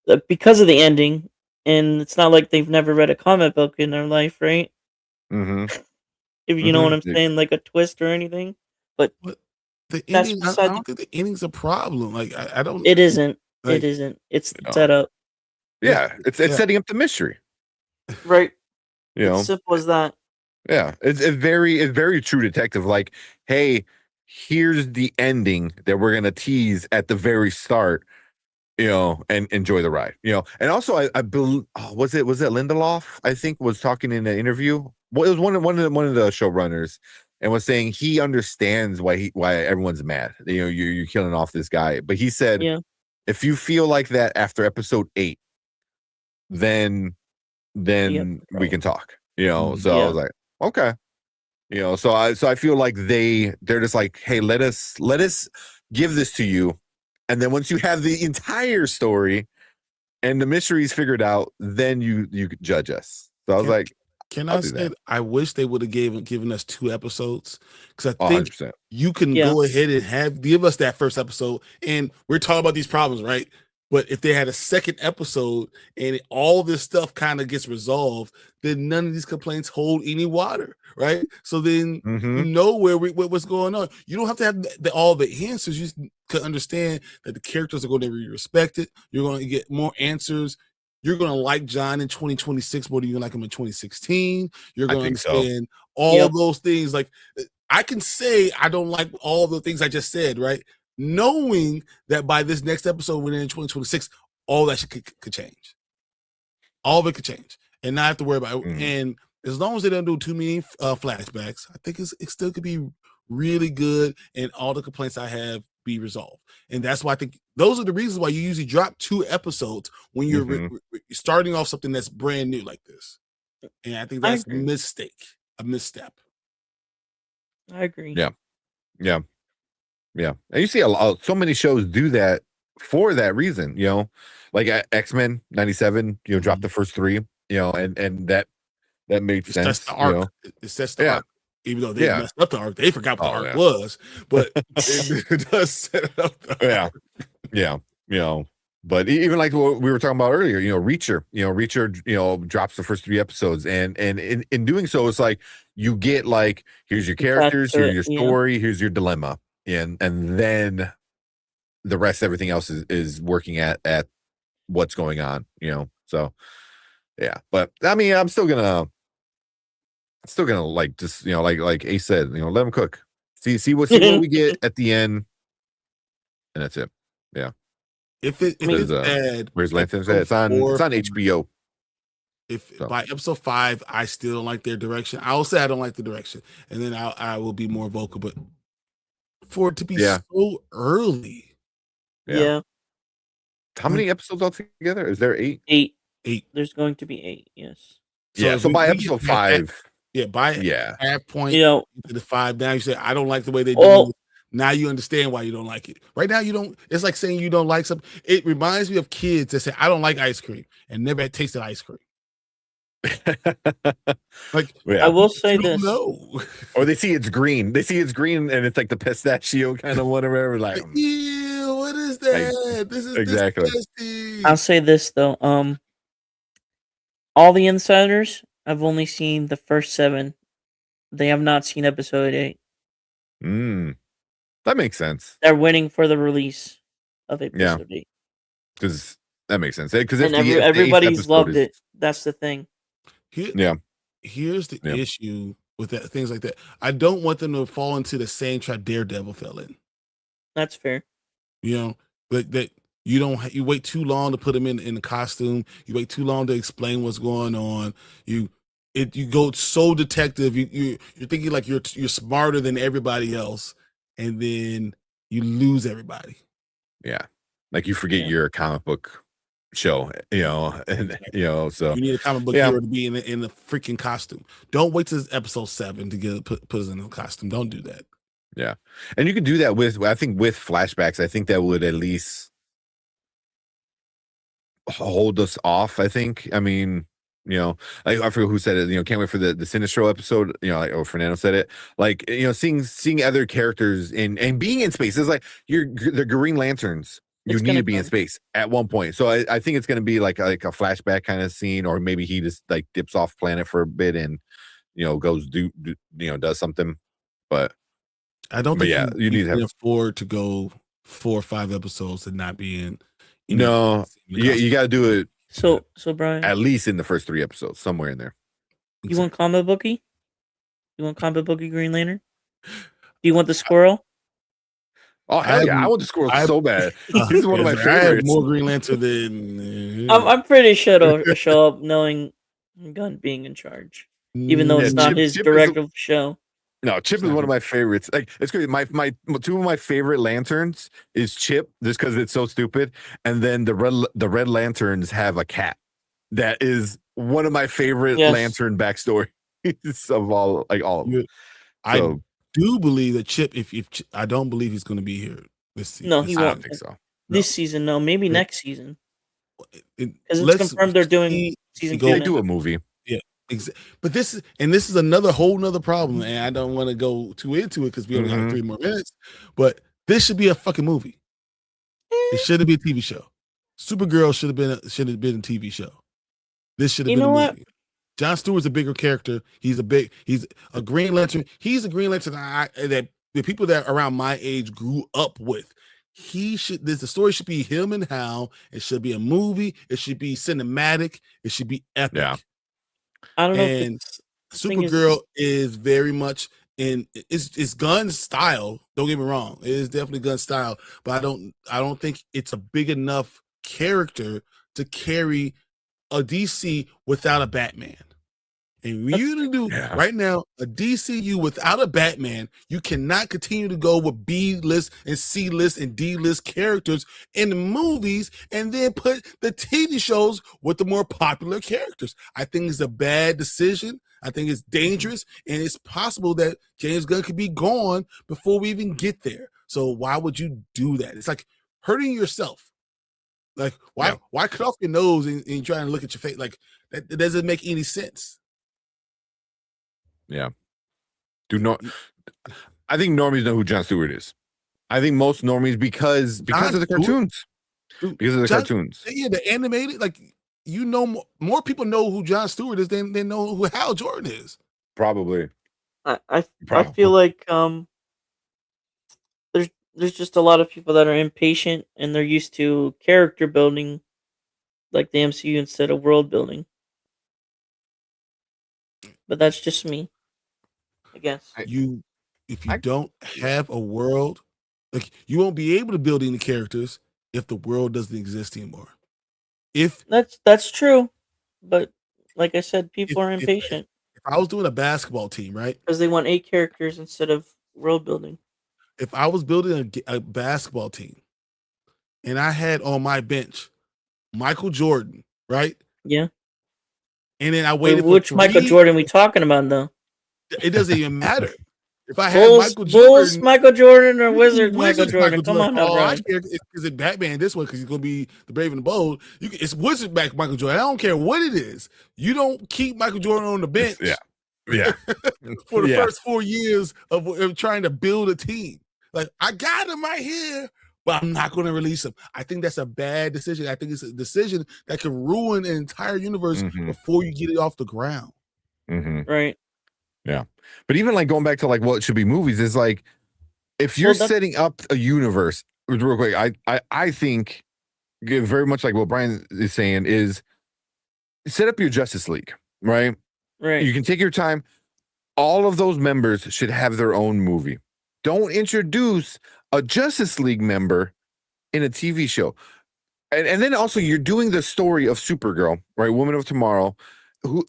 [SPEAKER 3] of the ending, and it's not like they've never read a comic book in their life, right? If you know what I'm saying, like a twist or anything. But
[SPEAKER 2] the ending, I don't think the ending's a problem. Like I don't.
[SPEAKER 3] It isn't.
[SPEAKER 2] Like,
[SPEAKER 3] it isn't. It's set up.
[SPEAKER 1] Yeah, it's setting up the mystery.
[SPEAKER 3] Right. It's simple as that.
[SPEAKER 1] Yeah, it's very true detective. Like, hey, here's the ending that we're gonna tease at the very start, and enjoy the ride, And also, I believe was it Lindelof? I think was talking in an interview. Well, it was one of the showrunners, and was saying he understands why everyone's mad. You're killing off this guy, but he said, if you feel like that after episode 8, then we can talk. So I was like, okay. So I feel like they're just like, hey, let us give this to you, and then once you have the entire story and the mysteries figured out, then you could judge us. So I was like,
[SPEAKER 2] can I say I wish they would have given us 2 episodes, because I think
[SPEAKER 1] 100%.
[SPEAKER 2] you can go ahead and give us that first episode, and we're talking about these problems, right? But if they had a second episode and all this stuff kind of gets resolved, then none of these complaints hold any water, right? So then you know what's going on. You don't have to have all the answers. You just can understand that the characters are going to be respected. You're going to get more answers. You're going to like John in 2026 more than you like him in 2016. You're going to understand all those things. Like, I can say I don't like all the things I just said, right? Knowing that by this next episode, we're in 2026, all that could change. All of it could change, and not have to worry about it. And as long as they don't do too many flashbacks, I think it still could be really good, and all the complaints I have be resolved. And that's why I think those are the reasons why you usually drop 2 episodes when you're starting off something that's brand new like this. And I think that's a misstep.
[SPEAKER 3] I agree.
[SPEAKER 1] Yeah. And you see so many shows do that for that reason, like X-Men 97, drop the first 3, and that made sense.
[SPEAKER 2] That's the arc. It sets the arc. even though they
[SPEAKER 1] Yeah.
[SPEAKER 2] messed up the arc. They forgot what the
[SPEAKER 1] Oh,
[SPEAKER 2] arc
[SPEAKER 1] yeah.
[SPEAKER 2] was, but it does set up the
[SPEAKER 1] Yeah.
[SPEAKER 2] arc.
[SPEAKER 1] Yeah. You know, but even like what we were talking about earlier, Reacher, drops the first 3 episodes, and in doing so, it's like you get like, here's your
[SPEAKER 3] Attached
[SPEAKER 1] characters,
[SPEAKER 3] to
[SPEAKER 1] here's
[SPEAKER 3] it,
[SPEAKER 1] your
[SPEAKER 3] yeah.
[SPEAKER 1] story, here's your dilemma, and then the rest, everything else is working at what's going on, So yeah, but I mean, I'm still gonna like, just like Ace said, let them cook, see what we get at the end, and that's it. Yeah.
[SPEAKER 2] If it's bad,
[SPEAKER 1] Where's Lanterns
[SPEAKER 2] episode
[SPEAKER 1] at? It's on
[SPEAKER 2] 4
[SPEAKER 1] HBO.
[SPEAKER 2] if
[SPEAKER 1] So.
[SPEAKER 2] by episode 5 I still don't like their direction, I will say I don't like the direction, and then I will be more vocal. But for it to be so early,
[SPEAKER 3] Yeah.
[SPEAKER 1] How many episodes altogether? Is there 8?
[SPEAKER 3] 8.
[SPEAKER 2] 8.
[SPEAKER 3] There's going to be 8. Yes.
[SPEAKER 1] So by episode 5,
[SPEAKER 2] by half point,
[SPEAKER 3] to
[SPEAKER 2] the 5. Now you say I don't like the way they do it. Now you understand why you don't like it. Right now you don't. It's like saying you don't like something. It reminds me of kids that say I don't like ice cream and never had tasted ice cream. Like,
[SPEAKER 3] I will say this.
[SPEAKER 2] No.
[SPEAKER 1] Or they see it's green. They see it's green and it's like the pistachio kind of whatever. Like,
[SPEAKER 2] ew, what is that? This is
[SPEAKER 1] exactly.
[SPEAKER 2] disgusting.
[SPEAKER 3] I'll say this though. All the insiders have only seen the first 7. They have not seen episode 8.
[SPEAKER 1] That makes sense.
[SPEAKER 3] They're waiting for the release of episode 8.
[SPEAKER 1] Because that makes sense. Because
[SPEAKER 3] everybody's loved it. That's the thing.
[SPEAKER 2] Here's the issue with that, things like that. I don't want them to fall into the same trap Daredevil fell in.
[SPEAKER 3] That's fair.
[SPEAKER 2] That you wait too long to put him in the costume. You wait too long to explain what's going on. You go so detective. You're thinking like you're smarter than everybody else, and then you lose everybody.
[SPEAKER 1] Yeah, like you forget you're a comic book show, and so
[SPEAKER 2] you need a comic book hero to be in a freaking costume. Don't wait till episode 7 to get put us in a costume. Don't do that.
[SPEAKER 1] Yeah, and you could do that with flashbacks. I think that would at least hold us off. I think. I mean, like, I forget who said it. Can't wait for the Sinestro episode. Like, Fernando said it. Like, seeing other characters and being in space is like the Green Lanterns. You need to be in space at one point. So I think it's going to be like a flashback kind of scene, or maybe he just like dips off planet for a bit and goes does something. But
[SPEAKER 2] I don't think
[SPEAKER 1] you need to
[SPEAKER 2] afford to go 4 or 5 episodes and not be in.
[SPEAKER 1] No, you got to do it.
[SPEAKER 3] So Brian,
[SPEAKER 1] at least in the first 3 episodes, somewhere in there.
[SPEAKER 3] You want comic booky? You want comic booky Green Lantern? Do you want the squirrel?
[SPEAKER 1] Oh hell yeah! I want the squirrel so bad. He's one of my favorites.
[SPEAKER 2] I have more Green Lantern than.
[SPEAKER 3] I'm pretty sure it'll show up knowing Gunn being in charge, even though it's not his direct of the show.
[SPEAKER 1] No, Chip is one of my favorites. Like, it's great. My 2 of my favorite lanterns is Chip, just because it's so stupid, and then the Red Lanterns have a cat. That is one of my favorite lantern backstories of all of them.
[SPEAKER 2] I do believe that Chip. If I don't believe he's going to be here this season.
[SPEAKER 3] No, he won't.
[SPEAKER 1] I don't think so.
[SPEAKER 3] This season, no. Maybe next season. Because it's confirmed they're doing season 2.
[SPEAKER 1] They do a movie.
[SPEAKER 2] Yeah. But this is another whole nother problem, and I don't want to go too into it because we only have 3 more minutes. But this should be a fucking movie. It shouldn't be a TV show. Supergirl should have been a TV show. This should have been a movie. What? Jon Stewart's a bigger character. He's a Green Lantern. He's a Green Lantern that the people that around my age grew up with. The story should be him and Hal. It should be a movie. It should be cinematic. It should be epic.
[SPEAKER 3] Yeah. I don't know.
[SPEAKER 2] And Supergirl is very much it's Gunn's style. Don't get me wrong. It is definitely Gunn's style, but I don't think it's a big enough character to carry a DC without a Batman. And when you're gonna do right now a DCU without a Batman, you cannot continue to go with B-list and C-list and D-list characters in the movies and then put the TV shows with the more popular characters. I think it's a bad decision. I think it's dangerous, and it's possible that James Gunn could be gone before we even get there. So why would you do that? It's like hurting yourself. Like, why cut off your nose and try and look at your face? Like, that doesn't make any sense.
[SPEAKER 1] Yeah. Do not. I think normies know who Jon Stewart is. I think most normies because of the
[SPEAKER 2] Stewart?
[SPEAKER 1] cartoons.
[SPEAKER 2] Dude,
[SPEAKER 1] Because of the cartoons.
[SPEAKER 2] Yeah, the animated, like more people know who Jon Stewart is than they know who Hal Jordan is.
[SPEAKER 1] Probably.
[SPEAKER 3] I feel like there's just a lot of people that are impatient and they're used to character building like the MCU instead of world building. But that's just me, I guess.
[SPEAKER 2] If you
[SPEAKER 1] I-
[SPEAKER 2] don't have a world, like you won't be able to build any characters if the world doesn't exist anymore. If
[SPEAKER 3] That's true, but like I said, people are
[SPEAKER 2] if
[SPEAKER 3] impatient
[SPEAKER 2] I was doing a basketball team, right?
[SPEAKER 3] because they want 8 characters instead of world building.
[SPEAKER 2] If I was building a basketball team and I had on my bench Michael Jordan, right?
[SPEAKER 3] Yeah.
[SPEAKER 2] And then I
[SPEAKER 3] Wait,
[SPEAKER 2] waited for
[SPEAKER 3] which Michael
[SPEAKER 2] 3,
[SPEAKER 3] Jordan we talking about though?
[SPEAKER 2] it doesn't even matter. If I had Michael
[SPEAKER 3] Bulls
[SPEAKER 2] Jordan,
[SPEAKER 3] Michael Jordan or Wizards Michael
[SPEAKER 2] Wizards
[SPEAKER 3] Jordan? Come on now,
[SPEAKER 2] Oh,
[SPEAKER 3] bro.
[SPEAKER 2] I care. Is it Batman this one because he's gonna be the Brave and the Bold? It's Wizard back Michael Jordan. I don't care what it is. You don't keep Michael Jordan on the bench.
[SPEAKER 1] Yeah.
[SPEAKER 2] For the first 4 years of trying to build a team. Like I got him right here, but I'm not going to release him. I think that's a bad decision. I think it's a decision that can ruin an entire universe before you get it off the ground.
[SPEAKER 3] Right.
[SPEAKER 1] Yeah. But even like going back to like what should be movies is like if you're setting up a universe, real quick, I think very much like what Brian is saying is set up your Justice League, right?
[SPEAKER 3] Right.
[SPEAKER 1] You can take your time. All of those members should have their own movie. Don't introduce a Justice League member in a TV show. And then also you're doing the story of Supergirl, right? Woman of Tomorrow,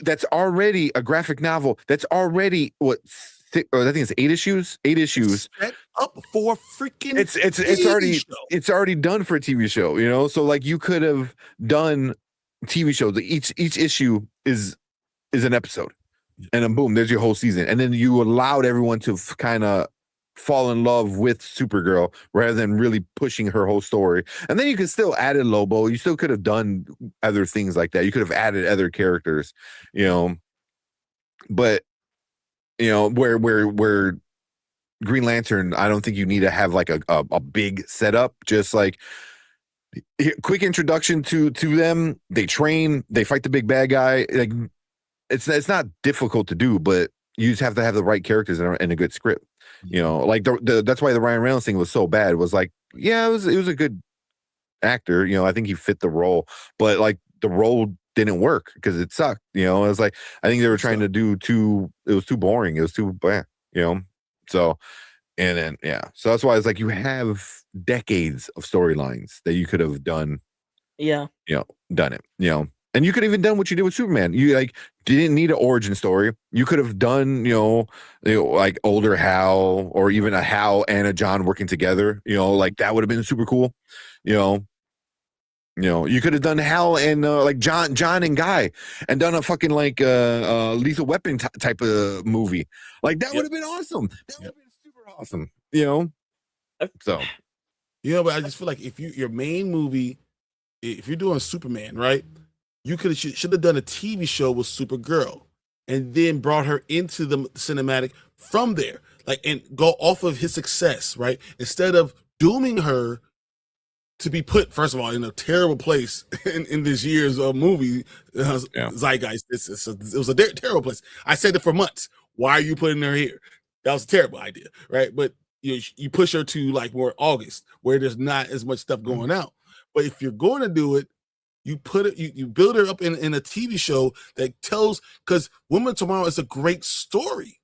[SPEAKER 1] that's already a graphic novel. That's already I think it's 8 issues. 8 issues.
[SPEAKER 2] Set up for freaking
[SPEAKER 1] it's already done for a TV show, you know? So like you could have done TV shows. Each issue is an episode. And then boom, there's your whole season. And then you allowed everyone to kind of fall in love with Supergirl rather than really pushing her whole story. And then you could still add in Lobo. You still could have done other things like that. You could have added other characters, you know. But you know, where Green Lantern, I don't think you need to have like a big setup. Just like quick introduction to them. They train, they fight the big bad guy. Like it's not difficult to do, but you just have to have the right characters and a good script. You know, like that's why the Ryan Reynolds thing was so bad. It was like, yeah, it was a good actor. You know, I think he fit the role, but like the role didn't work because it sucked. You know, it was like I think they were trying to do it was too boring. It was too bad. You know, so and then so that's why it's like you have decades of storylines that you could have done.
[SPEAKER 3] Yeah,
[SPEAKER 1] you know, done it. You know. And you could have even done what you did with Superman. You like didn't need an origin story. You could have done, you know, like older Hal or even a Hal and a John working together. You know, like that would have been super cool. You know, you could have done Hal and like John and Guy and done a fucking like Lethal Weapon type of movie. Like that would have been awesome. That would have been super awesome. You know, so
[SPEAKER 2] but I just feel like if your main movie, if you're doing Superman, right? You should have done a TV show with Supergirl and then brought her into the cinematic from there, like, and go off of his success, right? Instead of dooming her to be put, first of all, in a terrible place in this year's movie zeitgeist. It was a terrible place. I said it for months. Why are you putting her here? That was a terrible idea, right? But you push her to like more August, where there's not as much stuff going out. But if you're going to do it, you put it, you build her up in a TV show that tells, because Woman of Tomorrow is a great story.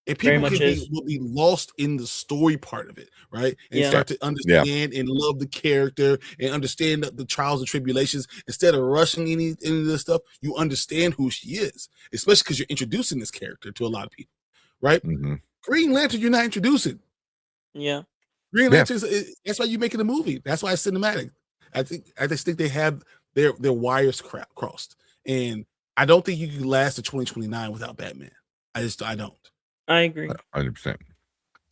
[SPEAKER 2] And people will be lost in the story part of it, right? And start to understand and love the character and understand the trials and tribulations. Instead of rushing into this stuff, you understand who she is, especially because you're introducing this character to a lot of people, right? Green Lantern, you're not introducing.
[SPEAKER 3] Yeah.
[SPEAKER 2] Green Lantern, that's why you're making a movie. That's why it's cinematic. I just think they have their wires crossed. And I don't think you can last to 2029 without Batman. I don't.
[SPEAKER 3] I agree.
[SPEAKER 1] 100%.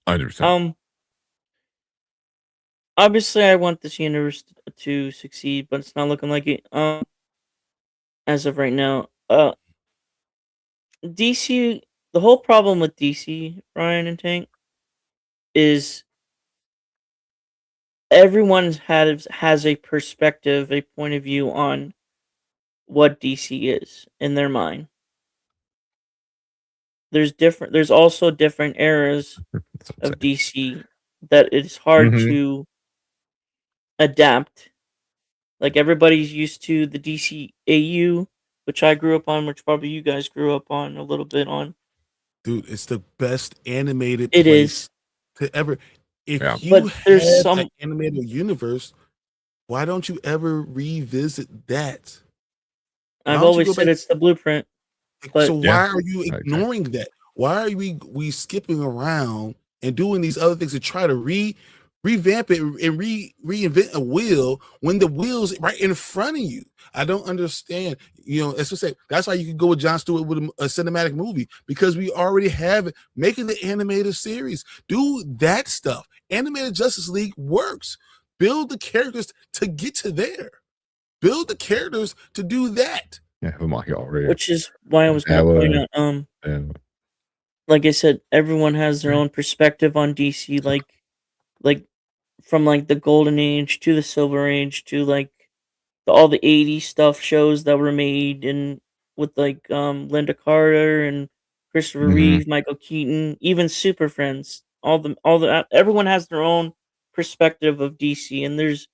[SPEAKER 1] 100%.
[SPEAKER 3] Obviously I want this universe to succeed, but it's not looking like it as of right now. DC the whole problem with DC, Ryan and Tank, is everyone has a perspective, a point of view on what DC is in their mind. There's also different eras
[SPEAKER 1] That's what I'm
[SPEAKER 3] of DC that it's hard
[SPEAKER 1] saying.
[SPEAKER 3] to adapt. Like everybody's used to the DCAU, which I grew up on, which probably you guys grew up on a little bit on.
[SPEAKER 2] Dude, it's the best animated
[SPEAKER 3] It is,
[SPEAKER 2] place to ever.
[SPEAKER 1] Yeah.
[SPEAKER 2] If you
[SPEAKER 3] but there's
[SPEAKER 2] have an
[SPEAKER 3] some.
[SPEAKER 2] animated universe, why don't you ever revisit that? Why
[SPEAKER 3] I've
[SPEAKER 2] don't you
[SPEAKER 3] always
[SPEAKER 2] go
[SPEAKER 3] said
[SPEAKER 2] back?
[SPEAKER 3] it's the blueprint,
[SPEAKER 2] So
[SPEAKER 3] but
[SPEAKER 1] Yeah.
[SPEAKER 2] why are you
[SPEAKER 1] I agree.
[SPEAKER 2] ignoring that? Why are we skipping around and doing these other things to try to revamp it and reinvent a wheel when the wheel's right in front of you? I don't understand. You know, as I say, that's why you can go with Jon Stewart with a cinematic movie, because we already have it. Making the animated series, do that stuff. Animated Justice League works. Build the characters to get to there. Build the characters to do that.
[SPEAKER 1] Yeah, have them all here already.
[SPEAKER 3] which is why I was
[SPEAKER 1] That
[SPEAKER 3] going to point
[SPEAKER 1] would-
[SPEAKER 3] out.
[SPEAKER 1] and
[SPEAKER 3] Like I said, everyone has their own perspective on DC. Like from like the golden age to the silver age to like all the 80s stuff shows that were made and with like Linda Carter and Christopher
[SPEAKER 1] Mhm.
[SPEAKER 3] Reeve, Michael Keaton, even Super Friends. All the everyone has their own perspective of DC, and there's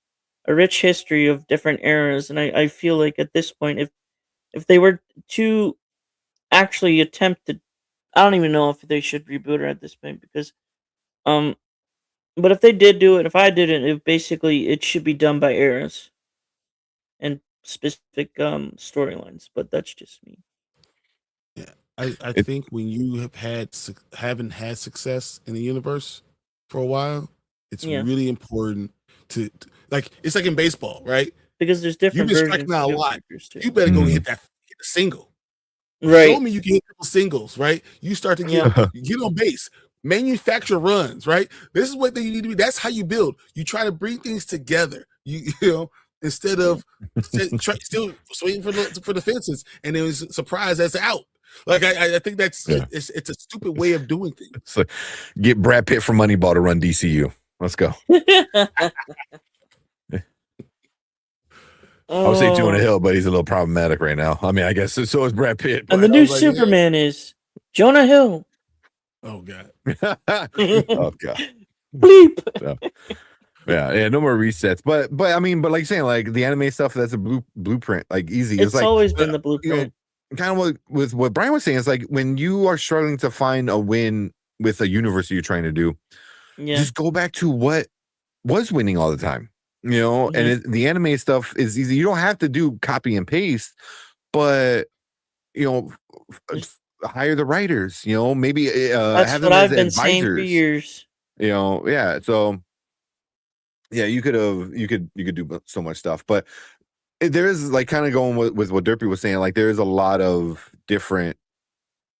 [SPEAKER 3] a rich history of different eras. And I feel like at this point, if they were to actually attempt to, I don't even know if they should reboot her at this point because um but if they did do it, if I did it, it should be done by eras and specific storylines. But that's just me.
[SPEAKER 2] Yeah, I
[SPEAKER 1] It-
[SPEAKER 2] think when you haven't had success in the universe for a while, it's
[SPEAKER 3] Yeah.
[SPEAKER 2] really important to like, it's like in baseball, right?
[SPEAKER 3] Because there's
[SPEAKER 2] You've
[SPEAKER 3] different
[SPEAKER 2] been
[SPEAKER 3] versions
[SPEAKER 2] striking out a
[SPEAKER 3] of
[SPEAKER 2] lot.
[SPEAKER 3] characters too.
[SPEAKER 2] You better go
[SPEAKER 1] Mhm.
[SPEAKER 2] hit a single.
[SPEAKER 3] Right.
[SPEAKER 2] Show me you can hit triple singles, right? You start to get on base, manufacture runs, right? This is what they need to be. That's how you build. You try to bring things together. You know, instead of still waiting for the fences, and then was surprised that's out. Like I think that's
[SPEAKER 1] Yeah.
[SPEAKER 2] it's a stupid way of doing things.
[SPEAKER 1] It's like, get Brad Pitt from Moneyball to run DCU. Let's go. I would say Jonah
[SPEAKER 3] Oh,
[SPEAKER 1] Hill, but he's a little problematic right now. I mean, I guess so is Brad Pitt.
[SPEAKER 3] and the
[SPEAKER 1] but-
[SPEAKER 3] new
[SPEAKER 2] was like, yeah.
[SPEAKER 3] Superman is Jonah Hill.
[SPEAKER 2] Oh god.
[SPEAKER 1] Oh god.
[SPEAKER 3] Bleep.
[SPEAKER 1] Yeah, no more resets. But I mean, but like saying, like the anime stuff, that's a blueprint, like easy.
[SPEAKER 3] It's
[SPEAKER 1] like
[SPEAKER 3] always been the
[SPEAKER 1] you know,
[SPEAKER 3] blueprint.
[SPEAKER 1] kind of with what Brian was saying. It's like when you are struggling to find a win with a universe you're trying to do,
[SPEAKER 3] Yeah.
[SPEAKER 1] just go back to what was winning all the time. You know, and the anime stuff is easy. You don't have to do copy and paste, but you know, hire the writers. You know, maybe
[SPEAKER 3] That's
[SPEAKER 1] have
[SPEAKER 3] what
[SPEAKER 1] them as
[SPEAKER 3] I've been saying for
[SPEAKER 1] advisors.
[SPEAKER 3] years.
[SPEAKER 1] You know, yeah. So yeah, you could do so much stuff, but there is like kind of going with what Derpy was saying. Like there is a lot of different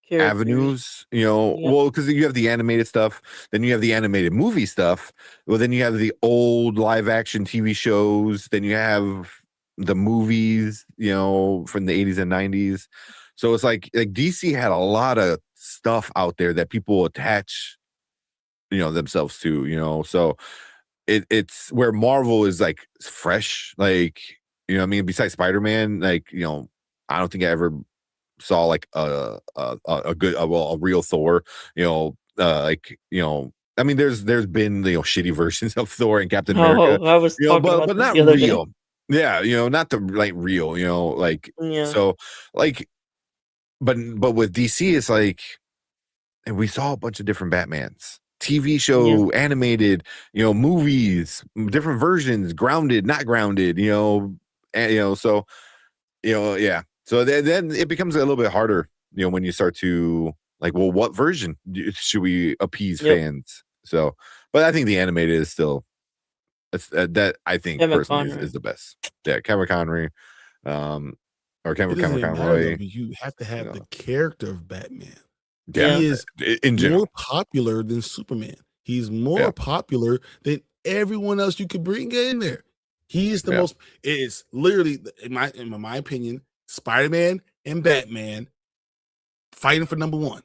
[SPEAKER 3] Characters.
[SPEAKER 1] avenues, you know.
[SPEAKER 3] Yep.
[SPEAKER 1] Well, because you have the animated stuff, then you have the animated movie stuff. Well, then you have the old live action TV shows. Then you have the movies, you know, from the 80s and 90s. So it's like DC had a lot of stuff out there that people attach, you know, themselves to, you know. So it's where Marvel is like fresh, like, you know what I mean? Besides Spider-Man, like, you know, I don't think I ever saw like a good a real Thor, you know, like, you know, I mean there's been, you know, shitty versions of Thor and Captain America,
[SPEAKER 3] Oh, I was
[SPEAKER 1] you know,
[SPEAKER 3] talking about
[SPEAKER 1] but
[SPEAKER 3] that
[SPEAKER 1] not
[SPEAKER 3] the other day.
[SPEAKER 1] real. Yeah, you know, not the like real, you know, like
[SPEAKER 3] Yeah.
[SPEAKER 1] so like but with DC it's like, and we saw a bunch of different Batmans. TV show, animated, you know, movies, different versions, grounded, not grounded, you know, and you know, so you know, yeah. So then it becomes a little bit harder, you know, when you start to like, well, what version should we appease fans? So, but I think the animated is still that I think
[SPEAKER 3] Kevin
[SPEAKER 1] personally
[SPEAKER 3] Conroy.
[SPEAKER 1] is the best. Yeah, Kevin Conroy, or
[SPEAKER 2] It
[SPEAKER 1] Kevin
[SPEAKER 2] doesn't matter though,
[SPEAKER 1] Conroy.
[SPEAKER 2] but you have to have
[SPEAKER 1] you
[SPEAKER 2] the
[SPEAKER 1] know.
[SPEAKER 2] character of Batman.
[SPEAKER 1] Yeah,
[SPEAKER 2] He is
[SPEAKER 1] in general.
[SPEAKER 2] more popular than Superman. He's more
[SPEAKER 1] Yeah.
[SPEAKER 2] popular than everyone else you could bring in there. He is the
[SPEAKER 1] Yeah.
[SPEAKER 2] most. It is literally, in my opinion, Spider-Man and Batman fighting for number one.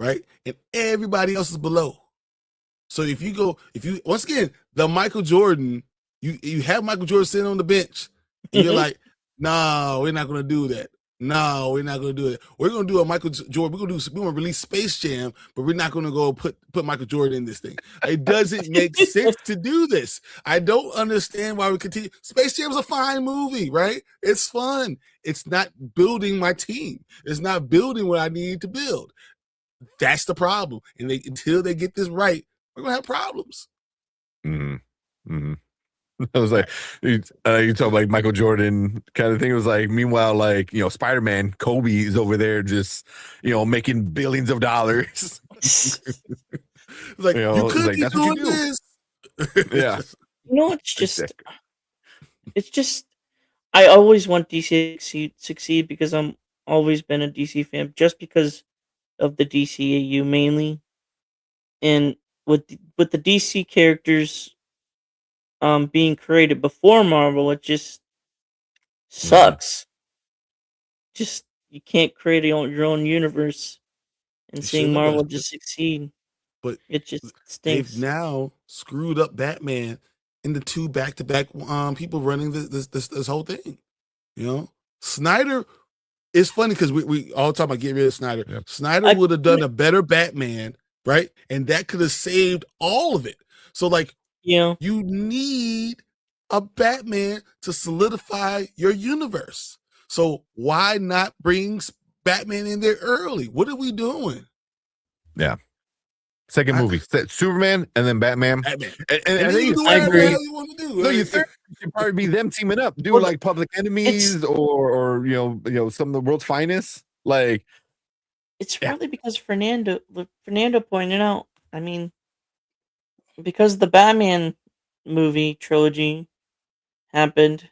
[SPEAKER 2] right? And everybody else is below. So if you once again, the Michael Jordan, you have Michael Jordan sitting on the bench, and you're like, no, we're not gonna do that. No, we're not gonna do it. We're gonna do a Michael Jordan. We're gonna release Space Jam, but we're not gonna go put Michael Jordan in this thing. It doesn't make sense to do this. I don't understand why we continue. Space Jam's a fine movie, right? It's fun. It's not building my team. It's not building what I need to build. That's the problem. And until they get this right, we're gonna have problems.
[SPEAKER 1] I was like, you talk like Michael Jordan kind of thing. It was like, meanwhile, like, Spider-Man, Kobe is over there just, making billions of dollars.
[SPEAKER 2] Like, you could
[SPEAKER 1] like,
[SPEAKER 2] be
[SPEAKER 1] that's what
[SPEAKER 2] doing
[SPEAKER 1] you do.
[SPEAKER 2] this.
[SPEAKER 1] Yeah.
[SPEAKER 3] It's just, I always want DC to succeed because I'm always been a DC fan, just because of the DCAU mainly, and with the DC characters being created before Marvel, it just sucks. Just, you can't create your own universe and seeing Marvel just succeed.
[SPEAKER 2] But
[SPEAKER 3] it just
[SPEAKER 2] they've
[SPEAKER 3] stinks.
[SPEAKER 2] now screwed up Batman in the two back-to-back people running this whole thing. Snyder. It's funny because we all talk about getting rid of Snyder. Yep. Snyder would have done a better Batman, right? And that could have saved all of it. So, like, you need a Batman to solidify your universe. So why not bring Batman in there early? What are we doing?
[SPEAKER 1] Yeah. Second movie, Superman and then Batman.
[SPEAKER 2] And
[SPEAKER 1] I think
[SPEAKER 2] I agree. You want to do?
[SPEAKER 1] No, you think it should probably be them teaming up, do like Public Enemies or some of the world's finest. Like,
[SPEAKER 3] it's probably because Fernando pointed out. I mean, because the Batman movie trilogy happened,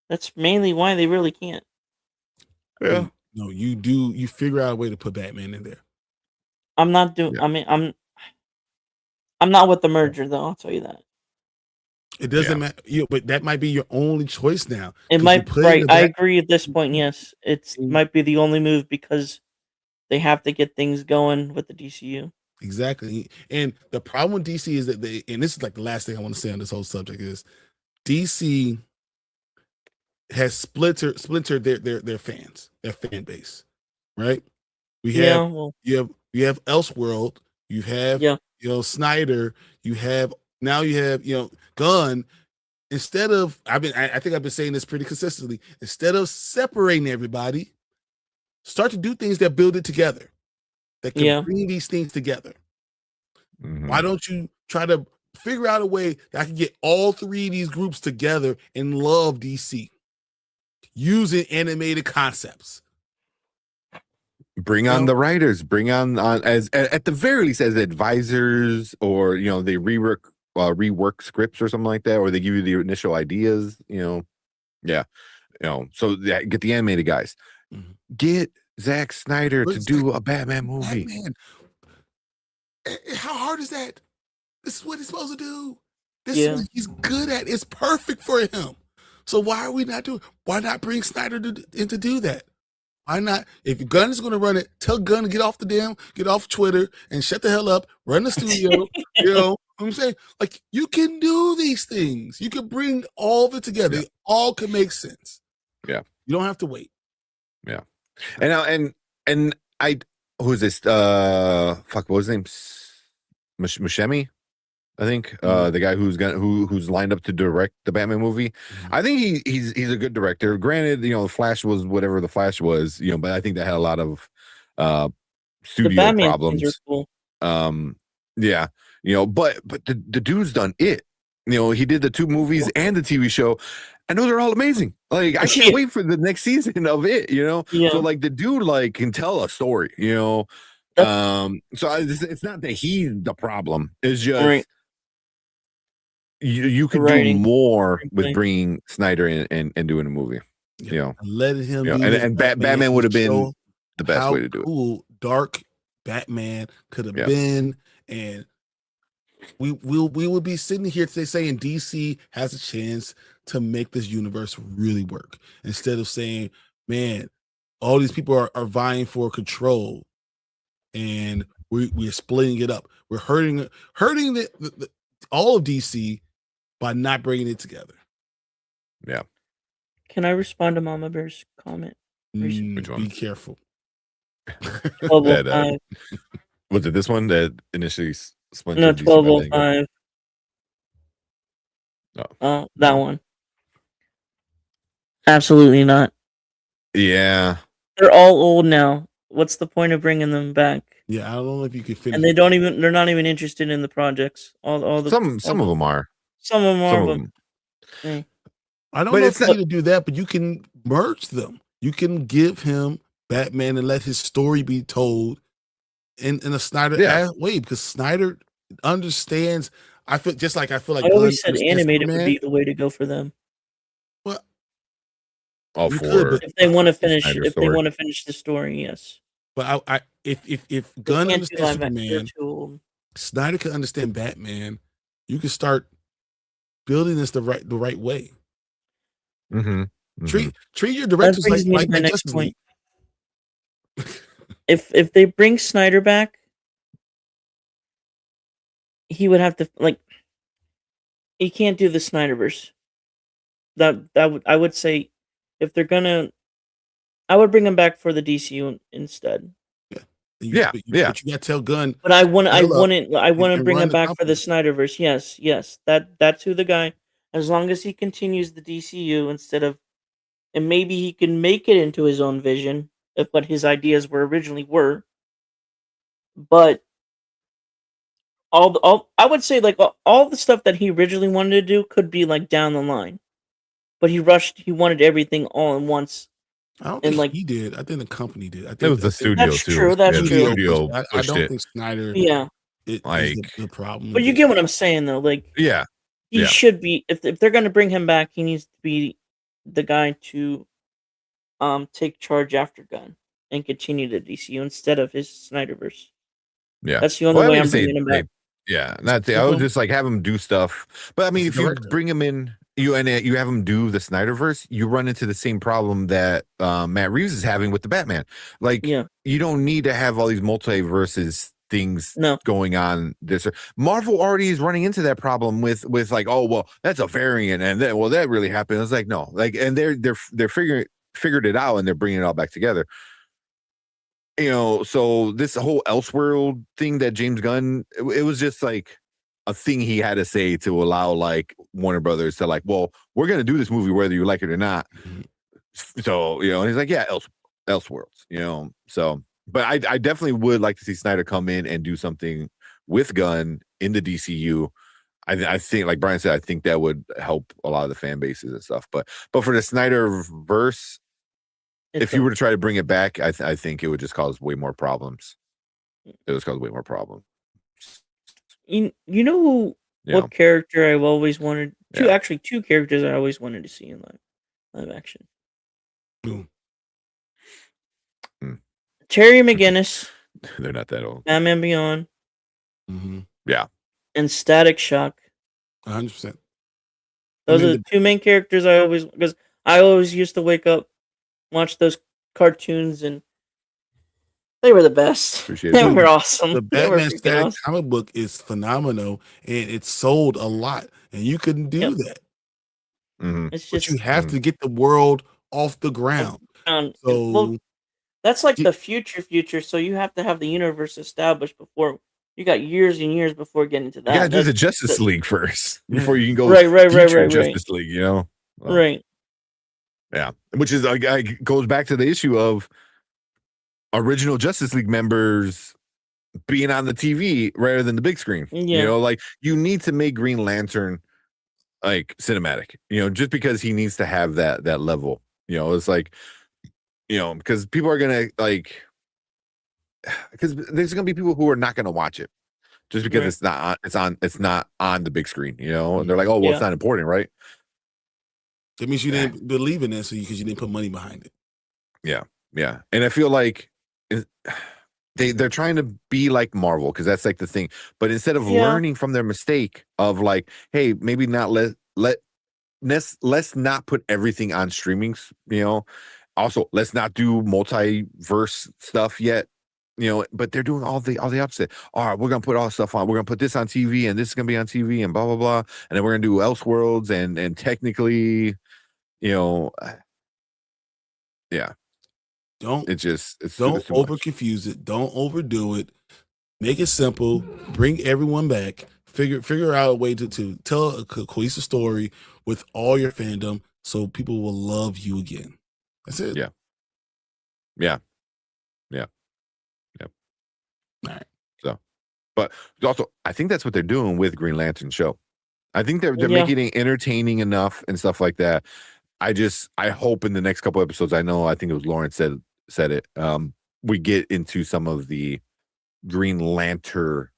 [SPEAKER 3] that's mainly why they really can't.
[SPEAKER 1] Yeah.
[SPEAKER 2] No, you do. You figure out a way to put Batman in there.
[SPEAKER 3] I'm not doing. I mean, I'm not with the merger, though. I'll tell you that.
[SPEAKER 2] It doesn't matter, but that might be your only choice now.
[SPEAKER 3] It might, right? I agree at this point. Yes, it might be the only move because they have to get things going with the DCU.
[SPEAKER 2] Exactly, and the problem with DC is that and this is like the last thing I want to say on this whole subject is DC has splintered their fans, their fan base, right? We have you have Elseworld, you have Snyder, you have Gunn. Instead of I think I've been saying this pretty consistently. Instead of separating everybody, start to do things that build it together, that can bring these things together. Mm-hmm. Why don't you try to figure out a way that I can get all three of these groups together and love DC using animated concepts?
[SPEAKER 1] Bring on the writers, bring on as at the very least as advisors, or they rework scripts or something like that, or they give you the initial ideas. So get the animated guys, get Zack Snyder to do a Batman movie.
[SPEAKER 2] Batman. How hard is that? This is what he's supposed to do. This is what he's good at. It's perfect for him. So why are we not doing? Why not bring Snyder to do that? Why not? If Gunn is going to run it, tell Gunn to get off Twitter and shut the hell up. Run the studio. You know what I'm saying? Like, you can do these things. You can bring all of it together. They all can make sense.
[SPEAKER 1] Yeah.
[SPEAKER 2] You don't have to wait.
[SPEAKER 1] Yeah. And who is this? What was his name? Muschietti, I think. The guy who's lined up to direct the Batman movie. I think he's a good director. Granted, the Flash was whatever the Flash was, but I think that had a lot of studio problems.
[SPEAKER 3] Cool.
[SPEAKER 1] But the dude's done it. He did the 2 movies and the TV show, and those are all amazing. Like, I can't wait for the next season of it. So like the dude can tell a story. So it's not that he's the problem. It's just you could do more with bringing Snyder in and doing a movie.
[SPEAKER 2] Letting him
[SPEAKER 1] and Batman would have been the best way to do it.
[SPEAKER 2] Dark Batman could have been, and we would be sitting here today saying DC has a chance to make this universe really work, instead of saying, man, all these people are vying for control, and we're splitting it up. We're hurting the all of DC by not bringing it together.
[SPEAKER 1] Yeah.
[SPEAKER 3] Can I respond to Mama Bear's comment?
[SPEAKER 1] Which one?
[SPEAKER 2] Be careful.
[SPEAKER 3] 1205.
[SPEAKER 1] Was it this one that initially splintered?
[SPEAKER 3] No,
[SPEAKER 1] DC by Mango?
[SPEAKER 3] 1205.
[SPEAKER 1] Oh,
[SPEAKER 3] that one. Absolutely not.
[SPEAKER 1] Yeah.
[SPEAKER 3] They're all old now. What's the point of bringing them back?
[SPEAKER 2] Yeah, I don't know if you could finish.
[SPEAKER 3] And they're not even interested in the projects. All the
[SPEAKER 1] Some of them are.
[SPEAKER 3] Some of them are.
[SPEAKER 1] Some of
[SPEAKER 3] But,
[SPEAKER 1] them.
[SPEAKER 2] I don't
[SPEAKER 1] But
[SPEAKER 2] know
[SPEAKER 1] it's
[SPEAKER 2] if you need to do that, but you can merge them. You can give him Batman and let his story be told in a Snyder way, because Snyder understands. I feel like
[SPEAKER 3] I
[SPEAKER 2] Gunn
[SPEAKER 3] always said
[SPEAKER 2] understands
[SPEAKER 3] animated would
[SPEAKER 2] Superman.
[SPEAKER 3] be the way to go for them.
[SPEAKER 2] Well,
[SPEAKER 1] all
[SPEAKER 2] you
[SPEAKER 1] for
[SPEAKER 2] could, but
[SPEAKER 3] If they want to finish,
[SPEAKER 1] Snyder
[SPEAKER 3] if they
[SPEAKER 1] story.
[SPEAKER 3] want to finish the story, yes.
[SPEAKER 2] But if
[SPEAKER 3] They
[SPEAKER 2] Gunn
[SPEAKER 3] can't do
[SPEAKER 2] understands
[SPEAKER 3] live action. They're
[SPEAKER 2] Superman,
[SPEAKER 3] too old.
[SPEAKER 2] Snyder can understand Batman. You can start building this the right way.
[SPEAKER 1] Mm-hmm.
[SPEAKER 2] Treat your directors
[SPEAKER 3] brings me to
[SPEAKER 2] like
[SPEAKER 3] my next
[SPEAKER 2] Justice
[SPEAKER 3] point.
[SPEAKER 2] League.
[SPEAKER 3] If they bring Snyder back, he would have to he can't do the Snyderverse. I would say, if they're gonna, I would bring him back for the DCU instead.
[SPEAKER 2] Yeah. But you gotta tell Gunn.
[SPEAKER 3] But I wouldn't bring him
[SPEAKER 2] the
[SPEAKER 3] back for the
[SPEAKER 2] company.
[SPEAKER 3] Snyderverse. Yes. That's who the guy. As long as he continues the DCU instead of, and maybe he can make it into his own vision of what his ideas originally were. But I would say all the stuff that he originally wanted to do could be down the line, but he wanted everything all at once.
[SPEAKER 2] I don't
[SPEAKER 3] And
[SPEAKER 2] think he did. I think the company did. I think
[SPEAKER 1] It was the studio
[SPEAKER 3] that's
[SPEAKER 1] too.
[SPEAKER 3] true. That's
[SPEAKER 1] The
[SPEAKER 3] true.
[SPEAKER 1] studio
[SPEAKER 2] I
[SPEAKER 1] pushed
[SPEAKER 2] don't
[SPEAKER 1] it.
[SPEAKER 2] think Snyder.
[SPEAKER 3] Yeah,
[SPEAKER 2] is the problem.
[SPEAKER 3] but you get what I'm saying, though. He should be. If they're going to bring him back, he needs to be the guy to take charge after Gunn and continue the DCU instead of his Snyderverse.
[SPEAKER 1] Yeah,
[SPEAKER 3] that's the only way I'm bringing him back.
[SPEAKER 1] Yeah, not I would just have him do stuff. But I mean, if you bring him in, you have him do the Snyderverse, you run into the same problem that Matt Reeves is having with the Batman. You don't need to have all these multiverses things going on. Marvel already is running into that problem with oh well, that's a variant, and then that really happened. It's no, and they're figured it out, and they're bringing it all back together. So this whole Elseworld thing that James Gunn, it was just a thing he had to say to allow Warner Brothers to well, we're gonna do this movie whether you like it or not. So and he's yeah, Elseworlds, so. But I definitely would like to see Snyder come in and do something with Gunn in the DCU. I think, like Brian said, I think that would help a lot of the fan bases and stuff. But for the Snyderverse, if you were to try to bring it back, I think it would just cause way more problems. It would cause way more problems.
[SPEAKER 3] You know what character I've always wanted? Two characters I always wanted to see in live action. Terry McGinnis.
[SPEAKER 1] They're not that old.
[SPEAKER 3] Batman Beyond.
[SPEAKER 2] Mm-hmm.
[SPEAKER 1] Yeah.
[SPEAKER 3] And Static Shock.
[SPEAKER 2] 100%.
[SPEAKER 3] Those are the two main characters because I always used to wake up, watch those cartoons, and they were the best. They were awesome.
[SPEAKER 2] The Batman Static comic book is phenomenal, and it sold a lot, and you couldn't do that.
[SPEAKER 1] Mm-hmm.
[SPEAKER 3] It's
[SPEAKER 2] but you have to get the world off the ground. So
[SPEAKER 3] that's the future. So you have to have the universe established before. You got years and years before getting to that.
[SPEAKER 1] You got to do the Justice League first before you can go
[SPEAKER 3] right.
[SPEAKER 1] Justice League.
[SPEAKER 3] Right.
[SPEAKER 1] Yeah, which is goes back to the issue of original Justice League members being on the TV rather than the big screen.
[SPEAKER 3] Yeah.
[SPEAKER 1] You need to make Green Lantern cinematic. Just because he needs to have that level. It's because people are gonna because there's gonna be people who are not gonna watch it just because it's not on the big screen. And they're oh well, it's not important, right?
[SPEAKER 2] That means you didn't believe in it, because you didn't put money behind it.
[SPEAKER 1] Yeah, and I feel like they're trying to be like Marvel, because that's the thing. But instead of learning from their mistake of hey, maybe not let's not put everything on streaming. Also, let's not do multiverse stuff yet. but they're doing all the opposite. All right, we're gonna put all this stuff on. We're gonna put this on TV, and this is gonna be on TV, and blah blah blah, and then we're gonna do Elseworlds, and technically, yeah.
[SPEAKER 2] Don't
[SPEAKER 1] It's
[SPEAKER 2] don't
[SPEAKER 1] too
[SPEAKER 2] over
[SPEAKER 1] much.
[SPEAKER 2] confuse it. Don't overdo it. Make it simple. Bring everyone back. Figure out a way to tell a cohesive story with all your fandom, so people will love you again. That's it.
[SPEAKER 1] Yeah.
[SPEAKER 2] All right.
[SPEAKER 1] So, but also, I think that's what they're doing with Green Lantern show. I think they're
[SPEAKER 3] Yeah.
[SPEAKER 1] making it entertaining enough and stuff like that. I hope in the next couple episodes, I think it was Lawrence said it. We get into some of the Green Lantern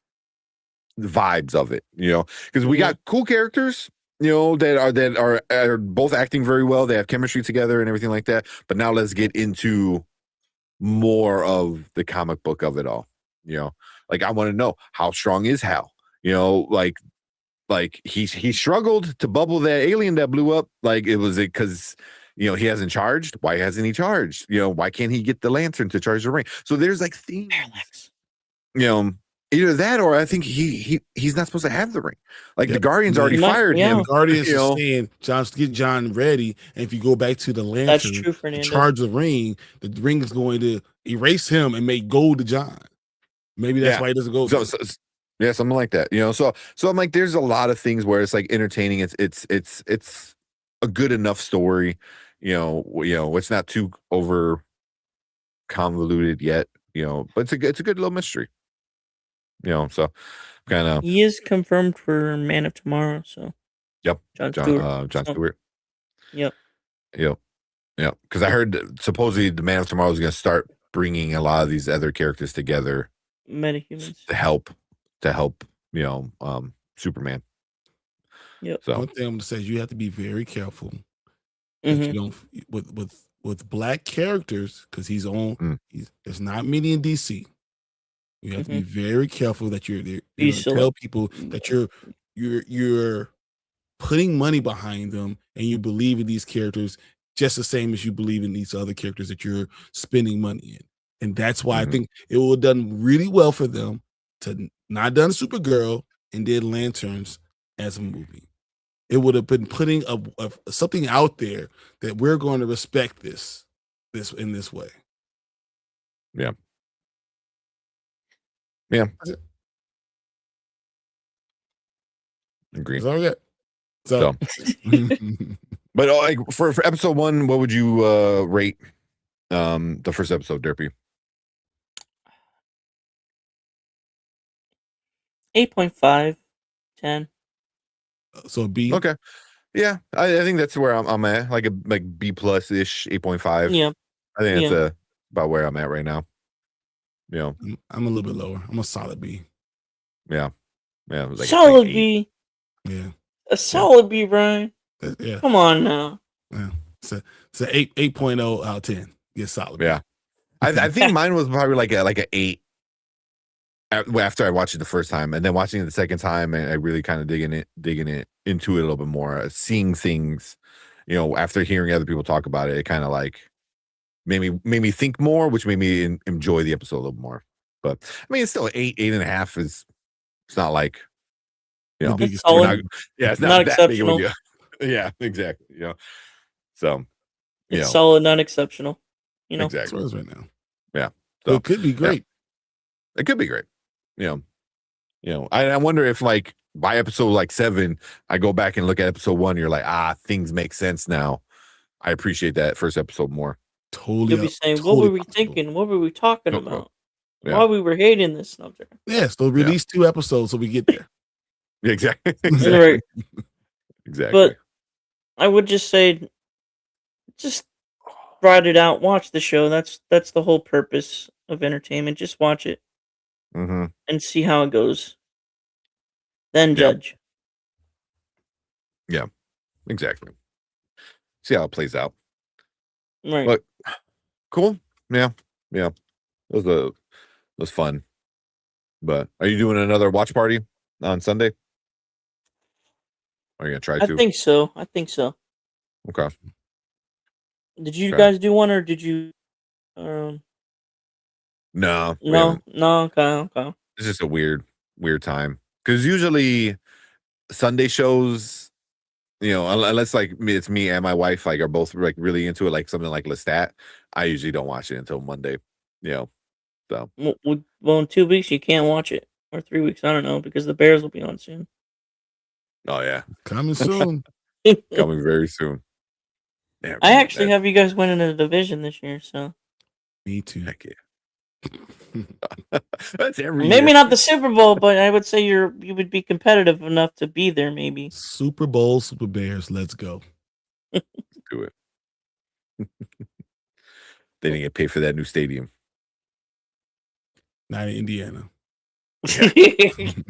[SPEAKER 1] vibes of it, because we got cool characters, that are both acting very well. They have chemistry together and everything like that. But now let's get into more of the comic book of it all. Like I want to know, how strong is Hal? Like he struggled to bubble that alien that blew up. Like it was because he hasn't charged. Why hasn't he charged? Why can't he get the lantern to charge the ring? So there's like things, either that, or I think he's not supposed to have the ring. Like the Guardians already fired him.
[SPEAKER 2] The Guardians is saying, get John ready. And if you go back to the lantern,
[SPEAKER 3] That's true, Fernando.
[SPEAKER 2] charge the ring is going to erase him and make gold to John. Maybe that's why he doesn't go.
[SPEAKER 1] So, yeah, something like that. So I'm like, there's a lot of things where it's like entertaining. It's a good enough story. It's not too over convoluted yet. But it's a good little mystery. So kind of.
[SPEAKER 3] He is confirmed for Man of Tomorrow. So.
[SPEAKER 1] Yep.
[SPEAKER 3] John Stewart.
[SPEAKER 1] John Stewart.
[SPEAKER 3] Yep.
[SPEAKER 1] Because I heard that supposedly the Man of Tomorrow is going to start bringing a lot of these other characters together.
[SPEAKER 3] Metahumans
[SPEAKER 1] to help Superman.
[SPEAKER 3] Yep.
[SPEAKER 1] So
[SPEAKER 2] one thing I'm gonna say is you have to be very careful that you don't with black characters, because there's not many in DC. You have to be very careful that you're tell people that you're putting money behind them and you believe in these characters just the same as you believe in these other characters that you're spending money in. And that's why I think it would have done really well for them to not done Supergirl and did Lanterns as a movie. It would have been putting something out there that we're going to respect this in this way.
[SPEAKER 1] Yeah. Agree.
[SPEAKER 2] That's all we got. So.
[SPEAKER 1] But like for episode 1, what would you rate the first episode, Derpy?
[SPEAKER 3] 8.5, 10.
[SPEAKER 2] So B.
[SPEAKER 1] Okay. Yeah, I think that's where I'm at. Like B plus ish, 8.5.
[SPEAKER 3] Yeah.
[SPEAKER 1] I think that's about where I'm at right now.
[SPEAKER 2] I'm a little bit lower. I'm a solid B.
[SPEAKER 1] Yeah. It was like
[SPEAKER 3] solid B.
[SPEAKER 2] Yeah.
[SPEAKER 3] A solid B, Brian.
[SPEAKER 2] Yeah.
[SPEAKER 3] Come on now.
[SPEAKER 2] Yeah. It's a 8.0 out of 10. Yeah, solid.
[SPEAKER 1] Yeah. I think mine was probably like a 8 after I watched it the first time, and then watching it the second time, and I really kind of digging it into it a little bit more, seeing things, after hearing other people talk about it, it kind of like made me think more, which made me enjoy the episode a little more. But I mean, it's still 8.5 it's not like,
[SPEAKER 3] it's solid.
[SPEAKER 1] it's
[SPEAKER 3] not
[SPEAKER 1] that
[SPEAKER 3] exceptional.
[SPEAKER 1] big of a deal. Yeah, exactly. So
[SPEAKER 3] it's solid, not exceptional.
[SPEAKER 1] Exactly.
[SPEAKER 2] That's what it is right now.
[SPEAKER 1] Yeah.
[SPEAKER 2] So it could be great.
[SPEAKER 1] Yeah. It could be great. I wonder if like by episode like 7, I go back and look at episode 1, you're like, things make sense now. I appreciate that first episode more.
[SPEAKER 2] Totally.
[SPEAKER 3] You'll be saying, what were we thinking? What were we talking about? Why we were hating this subject?
[SPEAKER 2] Yes, they'll release 2 episodes so we get there.
[SPEAKER 1] Exactly.
[SPEAKER 3] Right.
[SPEAKER 1] Exactly.
[SPEAKER 3] But I would just say, just ride it out, watch the show. That's the whole purpose of entertainment. Just watch it and see how it goes. Then judge.
[SPEAKER 1] Yeah, exactly. See how it plays out.
[SPEAKER 3] Right.
[SPEAKER 1] But cool. Yeah. It was fun. But are you doing another watch party on Sunday? Are you gonna try to?
[SPEAKER 3] I think so.
[SPEAKER 1] Okay.
[SPEAKER 3] Did you guys do one, or did you
[SPEAKER 1] No, we
[SPEAKER 3] No,
[SPEAKER 1] haven't.
[SPEAKER 3] no, okay.
[SPEAKER 1] It's just a weird time because usually Sunday shows, unless like it's me and my wife like are both like really into it, like something like Lestat, I usually don't watch it until Monday. So
[SPEAKER 3] Well, in 2 weeks you can't watch it, or 3 weeks. I don't know because the Bears will be on soon.
[SPEAKER 1] oh yeah,
[SPEAKER 2] Coming soon.
[SPEAKER 1] coming very soon. Yeah,
[SPEAKER 3] I
[SPEAKER 1] man,
[SPEAKER 3] actually have you guys winning the division this year, so
[SPEAKER 2] Me too.
[SPEAKER 1] heck yeah. That's every
[SPEAKER 3] maybe
[SPEAKER 1] year.
[SPEAKER 3] not the Super Bowl, but I would say you would be competitive enough to be there. Maybe.
[SPEAKER 2] Super Bowl, Super Bears. Let's go.
[SPEAKER 1] Do it. They didn't get paid for that new stadium.
[SPEAKER 2] Not in Indiana.
[SPEAKER 1] Jeez.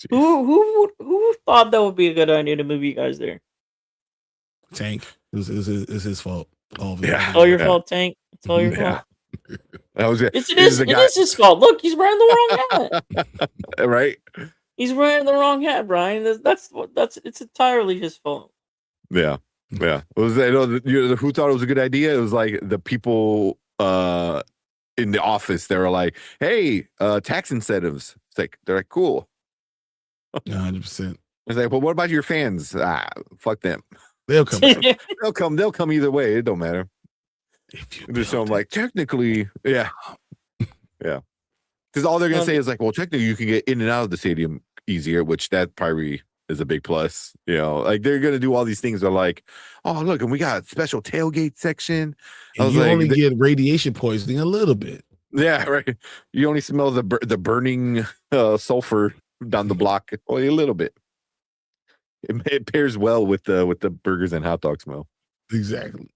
[SPEAKER 3] Who thought that would be a good idea to move you guys there?
[SPEAKER 2] Tank. It's his fault. All of it.
[SPEAKER 1] Yeah.
[SPEAKER 3] It's all your
[SPEAKER 1] Yeah.
[SPEAKER 3] fault, Tank. It's all your
[SPEAKER 1] Yeah.
[SPEAKER 3] fault.
[SPEAKER 1] That was it.
[SPEAKER 3] It is his fault. Look, he's wearing the wrong hat.
[SPEAKER 1] Right?
[SPEAKER 3] He's wearing the wrong hat, Brian. That's it's entirely his fault.
[SPEAKER 1] Yeah. Yeah. It was who thought it was a good idea? It was like the people in the office. They were like, "Hey, tax incentives." It's like they're like, "Cool."
[SPEAKER 2] 100%.
[SPEAKER 1] It's like, "Well, what about your fans?" Fuck them.
[SPEAKER 2] They'll come.
[SPEAKER 1] They'll come either way. It don't matter.
[SPEAKER 2] If you
[SPEAKER 1] Just so I'm
[SPEAKER 2] build
[SPEAKER 1] like, technically, yeah. Yeah. Because all they're gonna say is like, well, technically you can get in and out of the stadium easier, which that probably is a big plus. Like they're gonna do all these things. They're like, oh look, and we got a special tailgate section.
[SPEAKER 2] it. And you only get radiation poisoning a little bit.
[SPEAKER 1] Yeah, right. You only smell the burning sulfur down the block only a little bit. It pairs well with the burgers and hot dog smell.
[SPEAKER 2] Exactly.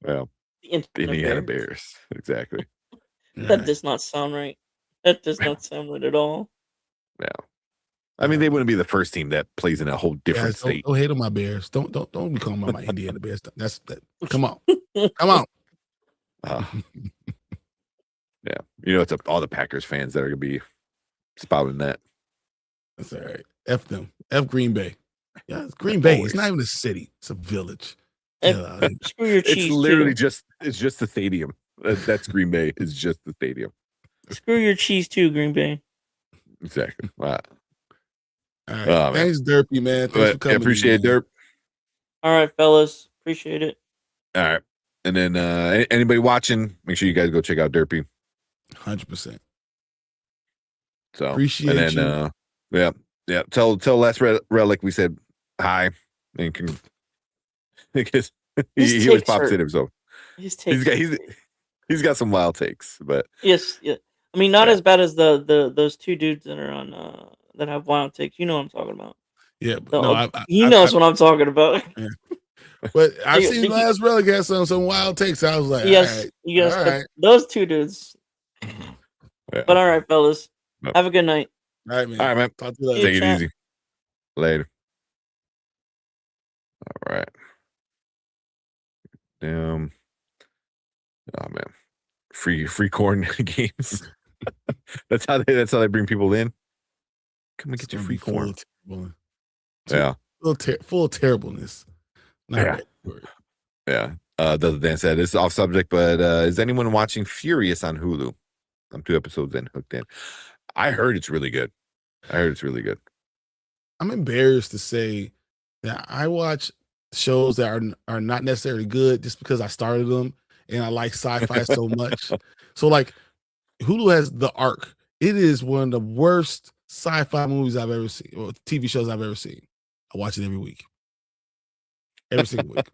[SPEAKER 1] Yeah.
[SPEAKER 3] The
[SPEAKER 1] Indiana Bears. Exactly.
[SPEAKER 3] That does not sound right. That does not sound right at all.
[SPEAKER 1] Yeah. I mean, they wouldn't be the first team that plays in a whole different state.
[SPEAKER 2] Don't hate on my Bears. Don't be calling my Indiana Bears. That's that. Come on. Come on.
[SPEAKER 1] Yeah. It's all the Packers fans that are gonna be spouting that.
[SPEAKER 2] That's all right. F them. F Green Bay. Yeah, it's Green Bay.
[SPEAKER 1] Always.
[SPEAKER 2] It's not even a city. It's a village.
[SPEAKER 3] Screw your cheese.
[SPEAKER 1] It's literally
[SPEAKER 3] too.
[SPEAKER 1] it's just the stadium. That's Green Bay. It's just the stadium.
[SPEAKER 3] Screw your cheese too, Green Bay.
[SPEAKER 1] Exactly. Wow.
[SPEAKER 2] All right. Thanks, Derpy, man. Thanks for coming.
[SPEAKER 1] Appreciate it, Derp.
[SPEAKER 3] All right, fellas. Appreciate it.
[SPEAKER 1] All right. And then anybody watching, make sure you guys go check out Derpy.
[SPEAKER 2] 100%.
[SPEAKER 1] So
[SPEAKER 2] appreciate
[SPEAKER 1] you. Yeah. Tell Last Relic we said hi, and because he always pops in himself. He's got some wild takes, but
[SPEAKER 3] yes, yeah. I mean, not as bad as those two dudes that are on that have wild takes. You know what I'm talking about.
[SPEAKER 2] Yeah,
[SPEAKER 3] he knows what I'm talking about.
[SPEAKER 2] Yeah. But I've seen Last Relic have some wild takes. I was like,
[SPEAKER 3] yes,
[SPEAKER 2] all right.
[SPEAKER 3] Those two dudes.
[SPEAKER 1] Yeah.
[SPEAKER 3] But all right, fellas, have a good night.
[SPEAKER 2] All right, man.
[SPEAKER 1] All right, man.
[SPEAKER 2] Talk to you later.
[SPEAKER 1] Take it easy. Later. All right. Oh man, free corn games. that's how they bring people in. Come and get your free corn. Yeah,
[SPEAKER 2] full of terribleness.
[SPEAKER 1] Yeah. Dan said it's off subject, but is anyone watching Furious on Hulu? I'm 2 episodes in, hooked in. I heard it's really good.
[SPEAKER 2] I'm embarrassed to say that I watch shows that are not necessarily good just because I started them and I like sci-fi so much. So like Hulu has The Ark. It is one of the worst sci-fi movies I've ever seen, or TV shows I've ever seen. I watch it every week. Every single week.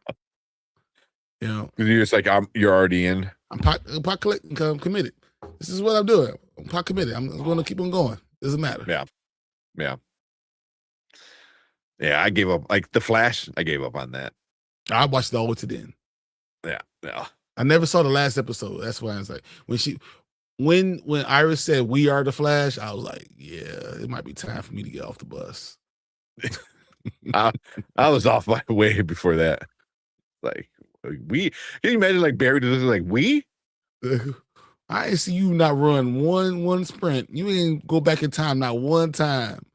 [SPEAKER 1] You're just like, you're already in.
[SPEAKER 2] I'm committed. This is what I'm doing. I'm pot committed. I'm going to keep on going. Doesn't matter.
[SPEAKER 1] Yeah, I gave up. Like The Flash, I gave up on that.
[SPEAKER 2] I watched it all the way to the end.
[SPEAKER 1] Yeah.
[SPEAKER 2] I never saw the last episode. That's why I was like, when Iris said we are the Flash, I was like, yeah, it might be time for me to get off the bus.
[SPEAKER 1] I was off my way before that. Like we, can you imagine like Barry does like we?
[SPEAKER 2] I ain't see you not run one sprint. You ain't go back in time not one time.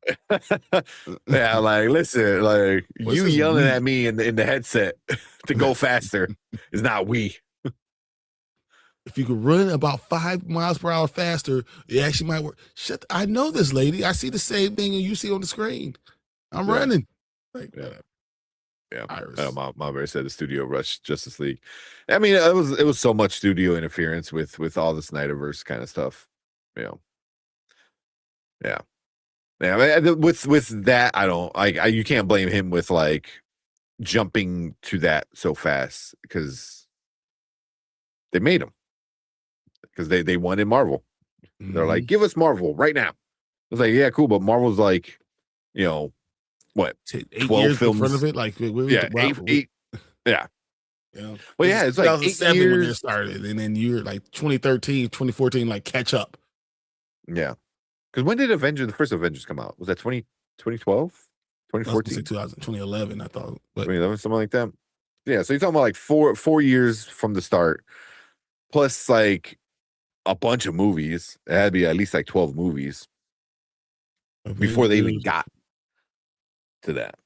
[SPEAKER 1] Yeah, like listen, like you yelling at me in the headset to go faster is not we.
[SPEAKER 2] if you could run about 5 miles per hour faster, it actually might work. I know this lady. I see the same thing you see on the screen. I'm running. Like,
[SPEAKER 1] Yeah. Yeah,
[SPEAKER 2] Iris.
[SPEAKER 1] my very said the studio rushed Justice League. I mean, it was so much studio interference with all the Snyderverse kind of stuff. You know, yeah, yeah. With that, I don't like. You can't blame him with like jumping to that so fast because they made him because they wanted Marvel. They're like, give us Marvel right now. I was like, yeah, cool, but Marvel's like, you know, what
[SPEAKER 2] 8
[SPEAKER 1] 12
[SPEAKER 2] years
[SPEAKER 1] films
[SPEAKER 2] in front of it. Like,
[SPEAKER 1] yeah, eight. Yeah.
[SPEAKER 2] Yeah.
[SPEAKER 1] Well, yeah, it's like 8
[SPEAKER 2] 2007 when it
[SPEAKER 1] years.
[SPEAKER 2] started, and then you're like 2013, 2014, like catch up.
[SPEAKER 1] Yeah. Because when did the first Avengers come out? Was that 2012? 2014?
[SPEAKER 2] 2011, I thought. But
[SPEAKER 1] 2011, something like that. Yeah, so you're talking about like four years from the start, plus like a bunch of movies. It had to be at least like 12 movies before they even got to that.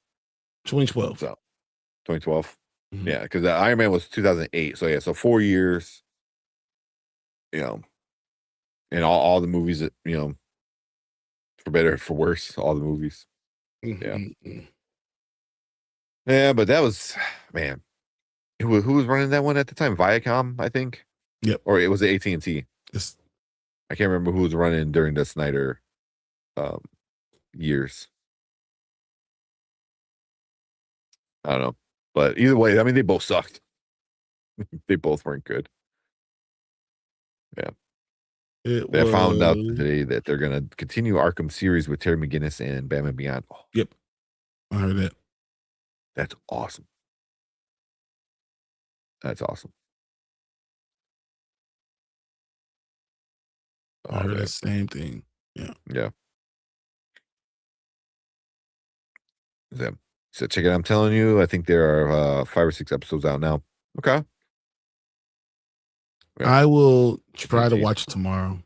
[SPEAKER 2] 2012.
[SPEAKER 1] So 2012. Yeah, because Iron Man was 2008. So yeah, so 4 years, you know, and all the movies that, you know, for better or for worse, all the movies. Yeah. Yeah, but that was, man, who was running that one at the time? Viacom, I think.
[SPEAKER 2] Yep.
[SPEAKER 1] Or it was AT&T.
[SPEAKER 2] Yes.
[SPEAKER 1] I can't remember who was running during the Snyder years. I don't know. But either way, I mean, they both sucked. They both weren't good. Yeah. I found out today that they're going to continue Arkham series with Terry McGinnis and Batman Beyond. Oh,
[SPEAKER 2] yep. I heard that.
[SPEAKER 1] That's awesome. That's awesome.
[SPEAKER 2] I heard the same thing. Yeah.
[SPEAKER 1] Yeah. So check it out. I'm telling you, I think there are 5 or 6 episodes out now. Okay. Yeah.
[SPEAKER 2] I will try to watch tomorrow.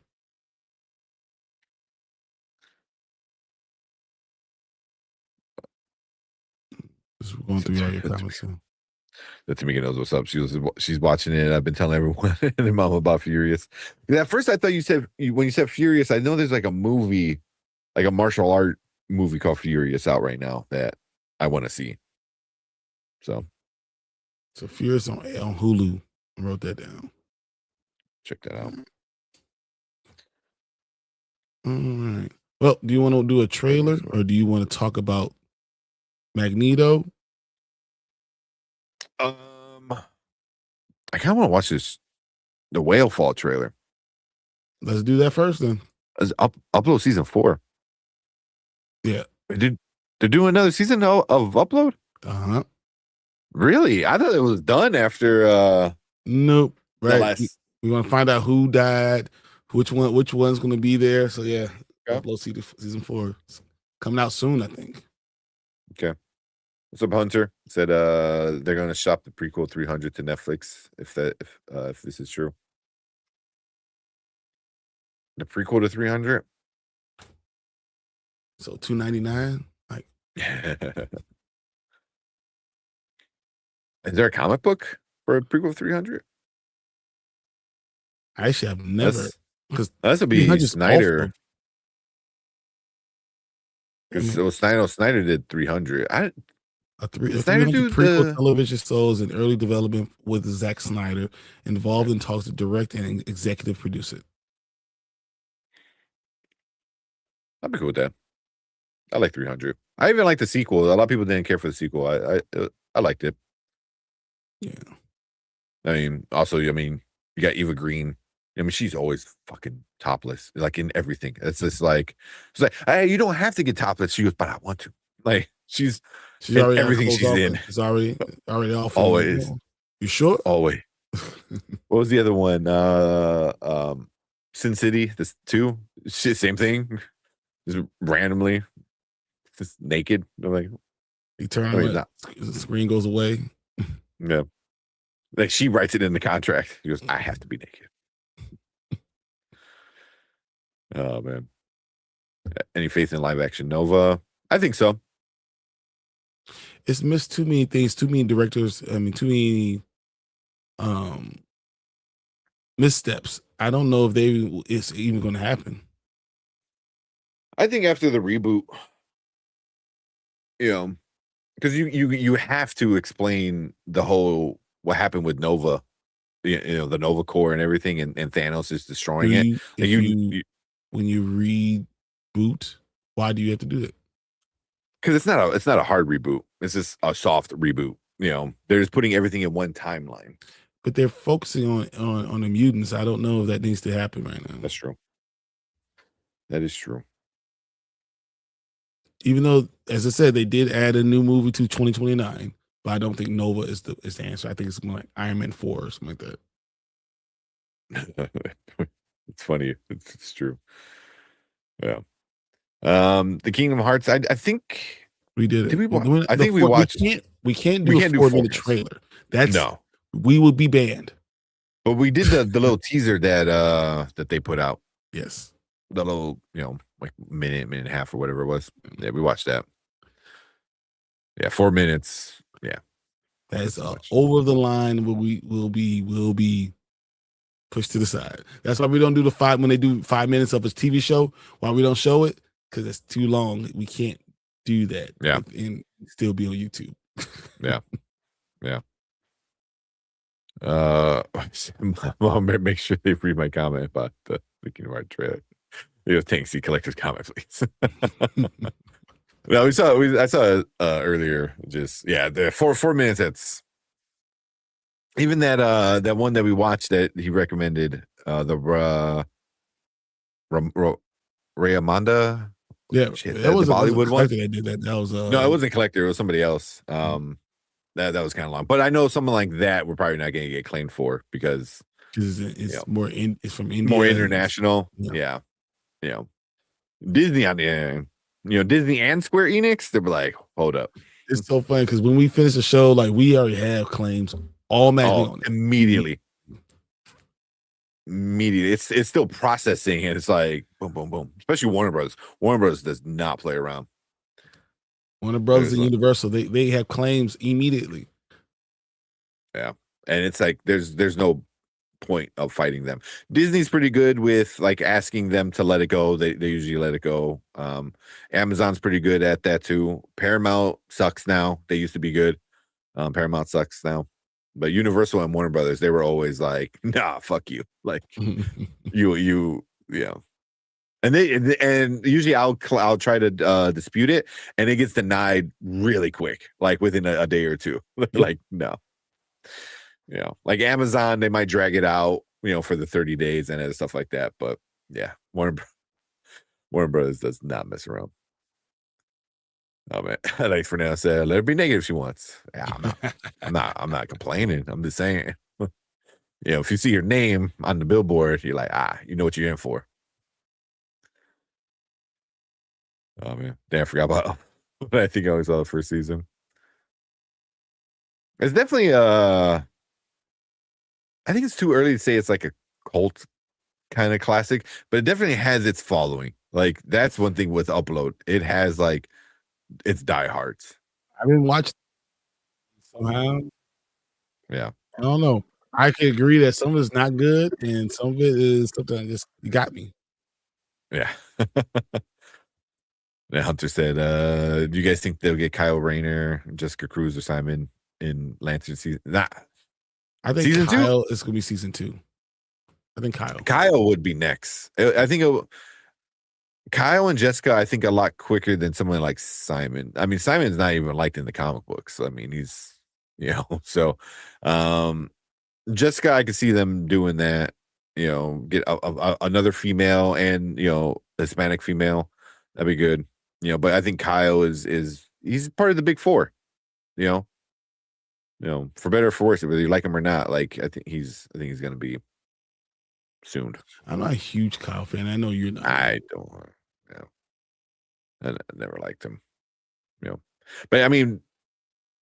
[SPEAKER 2] Just going through all your comments.
[SPEAKER 1] That Tamika knows what's up. She's watching it. I've been telling everyone and their mom about Furious. At first, I thought when you said Furious, I know there's like a movie, like a martial art movie called Furious out right now that I want to see. So
[SPEAKER 2] Furious on Hulu. I wrote that down.
[SPEAKER 1] Check that out.
[SPEAKER 2] All right. Well, do you want to do a trailer or do you want to talk about Magneto?
[SPEAKER 1] I kind of want to watch the Whale Fall trailer.
[SPEAKER 2] Let's do that first then.
[SPEAKER 1] Upload season 4.
[SPEAKER 2] Yeah.
[SPEAKER 1] They're doing another season of Upload?
[SPEAKER 2] Uh-huh.
[SPEAKER 1] Really? I thought it was done after
[SPEAKER 2] Nope. Right. We want to find out who died, which one's going to be there. So yeah, Upload season 4. It's coming out soon, I think.
[SPEAKER 1] Okay. What's up, Hunter? Said they're going to shop the prequel 300 to Netflix if this is true. The prequel to 300.
[SPEAKER 2] So $2.99. Like,
[SPEAKER 1] is there a comic book for a prequel 300?
[SPEAKER 2] Actually, I've never, because
[SPEAKER 1] that would be Snyder. Because Snyder did 300.
[SPEAKER 2] Snyder do prequel television shows in early development with Zack Snyder, involved in talks to direct and executive produce it.
[SPEAKER 1] I'd be cool with that. I like 300. I even like the sequel. A lot of people didn't care for the sequel. I liked it.
[SPEAKER 2] Yeah.
[SPEAKER 1] I mean, also, you got Eva Green. I mean, she's always fucking topless, like in everything. It's just like, hey, you don't have to get topless. She goes, but I want to. Like, she's already everything she's in.
[SPEAKER 2] It's already off.
[SPEAKER 1] Always.
[SPEAKER 2] You sure?
[SPEAKER 1] Always. What was the other one? Sin City. This 2. Shit, same thing. Just randomly, just naked. I'm like,
[SPEAKER 2] the screen goes away.
[SPEAKER 1] Yeah. Like she writes it in the contract. She goes, I have to be naked. Oh man. Any faith in live action Nova? I think so.
[SPEAKER 2] It's missed too many things, too many directors. I mean, too many missteps. I don't know if it's even going to happen.
[SPEAKER 1] I think after the reboot, because you have to explain the whole what happened with Nova, the Nova Core and everything, and Thanos is destroying it.
[SPEAKER 2] When you reboot, why do you have to do it?
[SPEAKER 1] Because it's not a hard reboot. It's just a soft reboot. They're just putting everything in one timeline.
[SPEAKER 2] But they're focusing on the mutants. I don't know if that needs to happen right now.
[SPEAKER 1] That's true. That is true.
[SPEAKER 2] Even though, as I said, they did add a new movie to 2029, but I don't think Nova is the answer. I think it's more like Iron Man 4 or something like
[SPEAKER 1] that. It's funny. It's true. Yeah. The Kingdom Hearts. I think
[SPEAKER 2] we did it.
[SPEAKER 1] Did we? I think we watched.
[SPEAKER 2] We can't do a 4-minute trailer.
[SPEAKER 1] No.
[SPEAKER 2] We would be banned.
[SPEAKER 1] But we did the little teaser that they put out.
[SPEAKER 2] Yes.
[SPEAKER 1] The little, like minute and a half or whatever it was. Yeah, we watched that. Yeah, 4 minutes. Yeah.
[SPEAKER 2] That's over the line. Will be pushed to the side. That's why we don't do when they do 5 minutes of a TV show. Why we don't show it? Because it's too long. We can't do that.
[SPEAKER 1] Yeah.
[SPEAKER 2] And still be on YouTube.
[SPEAKER 1] Yeah. Yeah. Well, make sure they read my comment about the Kingdom Hearts trailer. Thanks, he collector's comment, please. No, I saw earlier. Just the 4 minutes. That's even that one that we watched that he recommended. The Rayamanda.
[SPEAKER 2] Yeah,
[SPEAKER 1] that was the Bollywood one.
[SPEAKER 2] That did that. That was
[SPEAKER 1] no, it wasn't Collector. It was somebody else. That was kind of long, but I know someone like that we're probably not going to get claimed for because
[SPEAKER 2] it's more it's from India,
[SPEAKER 1] more international. Yeah. Disney on Disney and Square Enix, they're like, hold up.
[SPEAKER 2] It's so funny because when we finish the show, like we already have claims automatically on it.
[SPEAKER 1] Immediately. It's still processing, and it's like boom, boom, boom. Especially Warner Brothers. Warner Brothers does not play around.
[SPEAKER 2] Warner Brothers and Universal, they have claims immediately.
[SPEAKER 1] Yeah, and it's like there's no point of fighting them. Disney's pretty good with like asking them to let it go. They usually let it go. Amazon's pretty good at that too. Paramount sucks now. They used to be good. Paramount sucks now. But Universal and Warner Brothers, they were always like, nah, fuck you. Like you. And usually I'll try to dispute it, and it gets denied really quick, like within a day or two. Like, no. Like Amazon, they might drag it out, for the 30 days and stuff like that. But yeah, Warner Brothers does not mess around. Oh man, like Fernando said, let her be negative if she wants. Yeah, I'm not complaining. I'm just saying, if you see your name on the billboard, you're like, you know what you're in for. Oh man, damn, I forgot about what I think I always saw the first season. It's definitely I think it's too early to say it's like a cult kind of classic, but it definitely has its following. Like that's one thing with Upload. It has like it's diehards.
[SPEAKER 2] I didn't watch somehow.
[SPEAKER 1] Yeah.
[SPEAKER 2] I don't know. I can agree that some of it's not good and some of it is something that just got me.
[SPEAKER 1] Yeah. The Hunter said, do you guys think they'll get Kyle Rayner, Jessica Cruz, or Simon in Lantern season? Nah.
[SPEAKER 2] I think
[SPEAKER 1] season
[SPEAKER 2] Kyle
[SPEAKER 1] 2?
[SPEAKER 2] is going to be season 2. I think
[SPEAKER 1] Kyle would be next. I think Kyle and Jessica, I think a lot quicker than someone like Simon. I mean, Simon's not even liked in the comic books. I mean, he's, so Jessica, I could see them doing that, get another female and, Hispanic female. That'd be good. But I think Kyle is he's part of the big four, for better or for worse, whether you like him or not. Like I think he's gonna be soon.
[SPEAKER 2] I'm not a huge Kyle fan. I know you're not.
[SPEAKER 1] I don't. I never liked him. But I mean,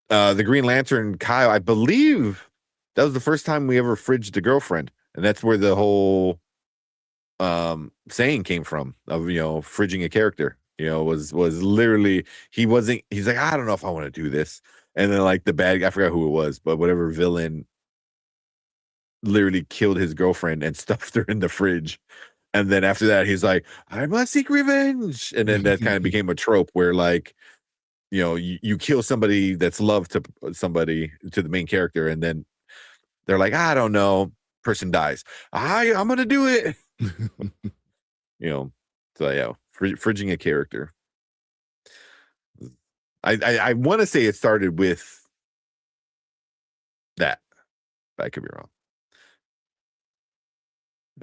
[SPEAKER 1] the Green Lantern Kyle, I believe that was the first time we ever fridged a girlfriend, and that's where the whole saying came from of fridging a character. Was literally he's like, I don't know if I want to do this, and then like the bad guy, I forgot who it was, but whatever villain literally killed his girlfriend and stuffed her in the fridge. And then after that, he's like, I must seek revenge. And then that kind of became a trope where, like, you know, you kill somebody that's loved to somebody, to the main character, and then they're like, I don't know, person dies. I'm gonna do it. You know, so yeah, fridging a character. I want to say it started with that, but I could be wrong.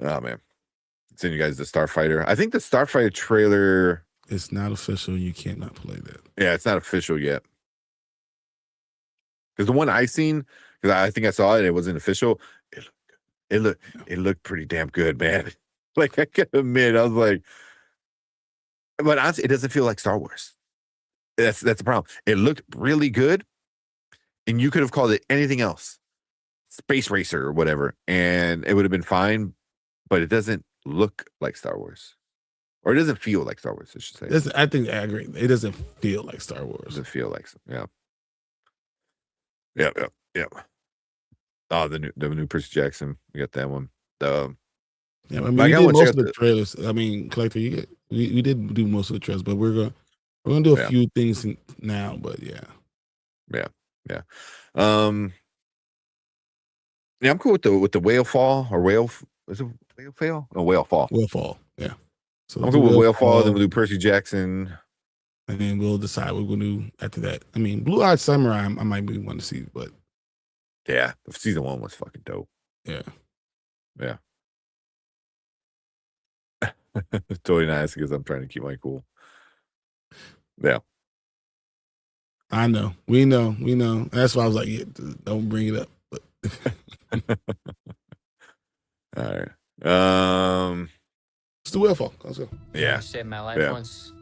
[SPEAKER 1] Oh man, send you guys the Starfighter. I think the Starfighter trailer.
[SPEAKER 2] It's not official. You cannot play that.
[SPEAKER 1] Yeah, it's not official yet. Because the one I seen, because I think I saw it, it wasn't official. It looked pretty damn good, man. Like, I can admit, I was like, but honestly, it doesn't feel like Star Wars. That's the problem. It looked really good, and you could have called it anything else, Space Racer or whatever, and it would have been fine. But it doesn't look like Star Wars, or it doesn't feel like Star Wars, I should say.
[SPEAKER 2] I think I agree. It doesn't feel like Star Wars.
[SPEAKER 1] It doesn't feel like, yeah. Oh, the new Percy Jackson. We got that one.
[SPEAKER 2] Yeah, I mean, we did most of the trailers. I mean, Collector, we did do most of the trailers, but we're gonna do a few things now. But yeah.
[SPEAKER 1] I'm cool with the whale fall or whale. Is it whale fall? No, whale fall.
[SPEAKER 2] Whale fall. Yeah.
[SPEAKER 1] So I'm cool with whale fall. Then we'll do Percy Jackson,
[SPEAKER 2] and then we'll decide what we'll do after that. I mean, Blue Eyed Samurai, I might be one to see, but
[SPEAKER 1] yeah, season 1 was fucking dope.
[SPEAKER 2] Yeah.
[SPEAKER 1] Totally nice because I'm trying to keep my cool. Yeah.
[SPEAKER 2] I know. We know. That's why I was like, yeah, don't bring it up. But
[SPEAKER 1] all right.
[SPEAKER 2] It's the whale fall. Let's go.
[SPEAKER 1] Yeah.
[SPEAKER 4] Saved my life once.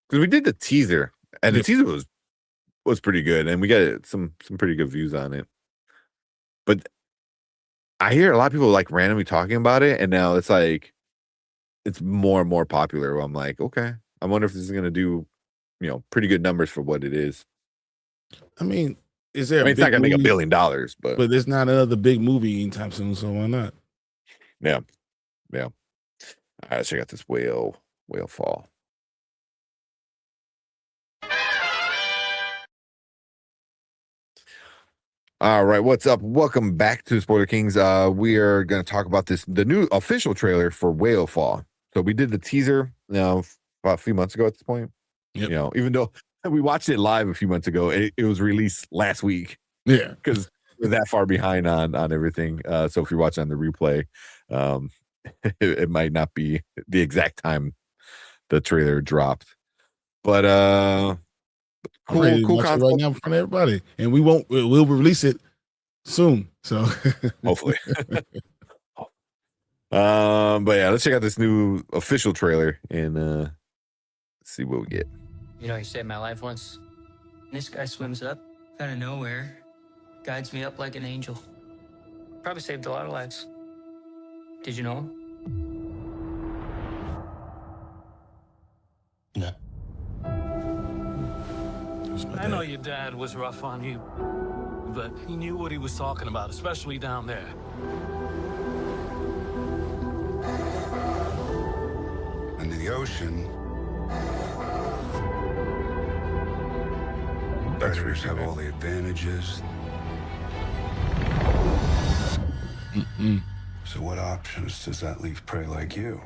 [SPEAKER 1] Because we did the teaser, and the teaser was pretty good, and we got some pretty good views on it. But I hear a lot of people like randomly talking about it, and now it's like it's more and more popular. Where I'm like, okay, I wonder if this is gonna do, pretty good numbers for what it is.
[SPEAKER 2] I mean, is there?
[SPEAKER 1] It's not gonna make $1 billion, but
[SPEAKER 2] there's not another big movie anytime soon, so why not?
[SPEAKER 1] Yeah. All right, let's check out this whale fall. All right, what's up? Welcome back to Spoiler Kings. We are going to talk about the new official trailer for Whale Fall. So we did the teaser about a few months ago at this point.
[SPEAKER 2] Yep.
[SPEAKER 1] Even though we watched it live a few months ago, it was released last week.
[SPEAKER 2] Yeah,
[SPEAKER 1] because we're that far behind on everything. So if you're watching on the replay, it might not be the exact time the trailer dropped. But cool concept
[SPEAKER 2] right now in front of everybody, and we'll release it soon. So
[SPEAKER 1] hopefully. But yeah, let's check out this new official trailer and see what we get.
[SPEAKER 4] You saved my life once. This guy swims up out of nowhere, guides me up like an angel. Probably saved a lot of lives. Did you know him? No.
[SPEAKER 5] I know your dad was rough on you, but he knew what he was talking about, especially down there.
[SPEAKER 6] Under the ocean, predators have all the advantages. So what options does that leave prey like you?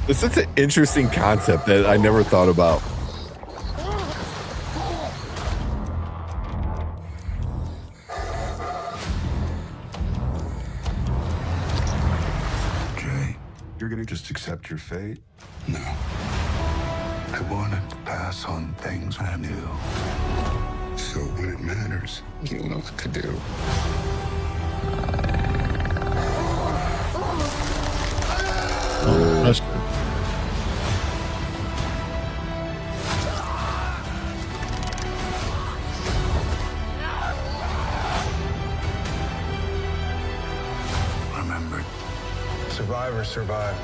[SPEAKER 1] It's such an interesting concept that I never thought about.
[SPEAKER 6] Jay, you're gonna just accept your fate? No. I wanted to pass on things I knew. yours. You know what to do.
[SPEAKER 2] Oh, pressure.
[SPEAKER 6] Remember, survivors survive.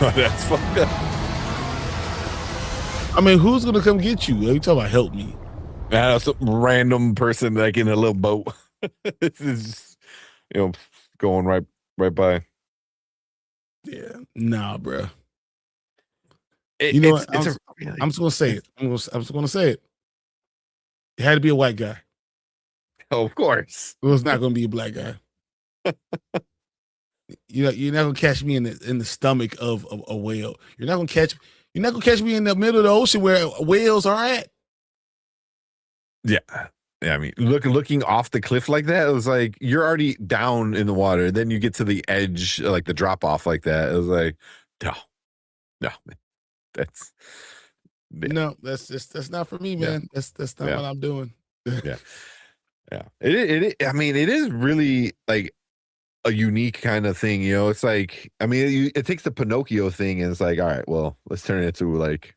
[SPEAKER 1] That's fucked up.
[SPEAKER 2] I mean, who's gonna come get you? You talking about help me?
[SPEAKER 1] Some random person like in a little boat. This is, going right by.
[SPEAKER 2] Yeah, nah, bro.
[SPEAKER 1] It,
[SPEAKER 2] You know
[SPEAKER 1] it's
[SPEAKER 2] what?
[SPEAKER 1] it's a
[SPEAKER 2] I'm just gonna say it. I'm just gonna say it. It had to be a white guy.
[SPEAKER 1] oh, of course.
[SPEAKER 2] It was not gonna be a black guy. You're not gonna catch me in the stomach of a whale. You're not gonna catch me in the middle of the ocean where whales are at.
[SPEAKER 1] Yeah. I mean, looking off the cliff like that, it was like you're already down in the water. Then you get to the edge, like the drop off like that. It was like, no, that's yeah,
[SPEAKER 2] No, that's not for me, man. That's not
[SPEAKER 1] Yeah.
[SPEAKER 2] what I'm doing.
[SPEAKER 1] yeah. I mean, it is really like a unique kind of thing. It's like, I mean, it takes the Pinocchio thing and it's like, all right, well, let's turn it into like,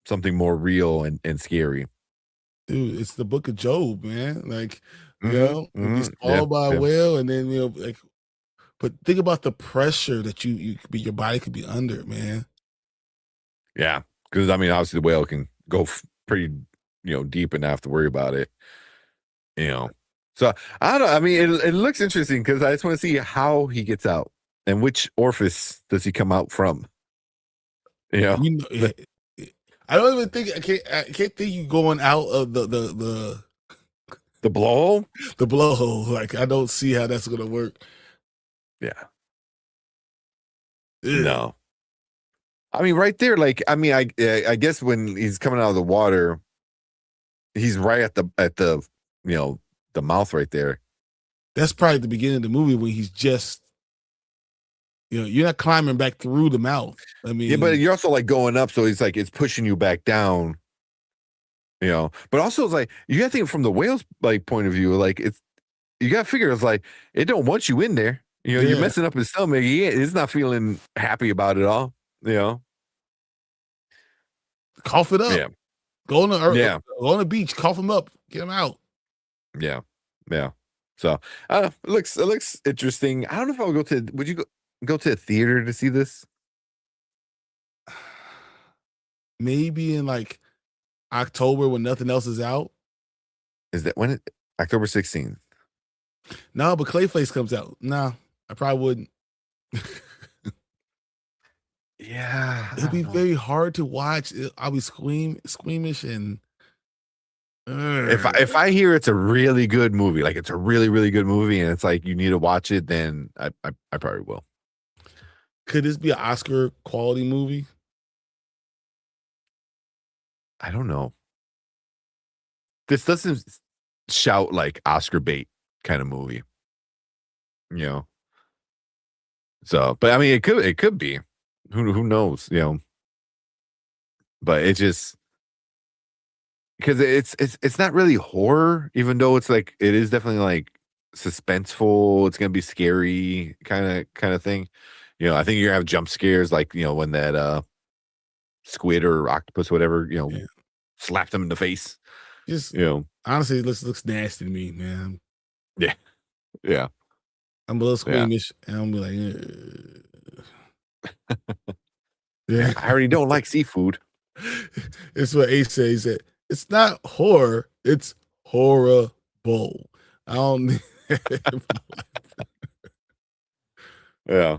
[SPEAKER 1] something more real and scary.
[SPEAKER 2] Dude, it's the book of Job, man. Like, be
[SPEAKER 1] Yeah,
[SPEAKER 2] swallowed by a
[SPEAKER 1] yeah.
[SPEAKER 2] whale, and then like, but think about the pressure that your body could be under, man.
[SPEAKER 1] Yeah, because I mean, obviously the whale can go pretty, deep and not have to worry about it. So I don't know. I mean, it looks interesting because I just want to see how he gets out and which orifice does he come out from.
[SPEAKER 2] I don't even think I can't think you going out of the
[SPEAKER 1] blowhole.
[SPEAKER 2] The blowhole. Like, I don't see how that's gonna work.
[SPEAKER 1] Yeah.
[SPEAKER 2] Ugh.
[SPEAKER 1] No. I mean, right there. Like, I mean, I guess when he's coming out of the water, he's right at the the mouth right there.
[SPEAKER 2] That's probably the beginning of the movie when he's just, you're not climbing back through the mouth. I mean,
[SPEAKER 1] Yeah, but you're also like going up, so it's pushing you back down. But also it's like you gotta think from the whale's like point of view, like you gotta figure it's like it don't want you in there. You're messing up his stomach. He's not feeling happy about it all.
[SPEAKER 2] Cough it up.
[SPEAKER 1] Yeah.
[SPEAKER 2] Go on the beach, cough him up, get him out.
[SPEAKER 1] Yeah. So it looks interesting. I don't know if I would you go to a theater to see this?
[SPEAKER 2] Maybe in like October when nothing else is out.
[SPEAKER 1] Is that when October 16th?
[SPEAKER 2] No, but Clayface comes out. No, I probably wouldn't.
[SPEAKER 1] Yeah.
[SPEAKER 2] It'll be very hard to watch. I'll be squeamish and
[SPEAKER 1] if I hear it's a really good movie, like it's a really, really good movie, and it's like you need to watch it, then I probably will.
[SPEAKER 2] Could this be an Oscar quality movie?
[SPEAKER 1] I don't know. This doesn't shout like Oscar bait kind of movie. So, but I mean, it could be. Who knows? But it just because it's not really horror, even though it's like it is definitely like suspenseful. It's gonna be scary kind of thing. I think you're gonna have jump scares, like when that squid or octopus, whatever, slapped them in the face.
[SPEAKER 2] Just honestly, it looks nasty to me, man.
[SPEAKER 1] Yeah.
[SPEAKER 2] I'm a little squeamish, and I'm like, yeah.
[SPEAKER 1] I already don't like seafood.
[SPEAKER 2] It's what Ace said. He said, it's not horror, it's horrible. I don't need
[SPEAKER 1] Yeah.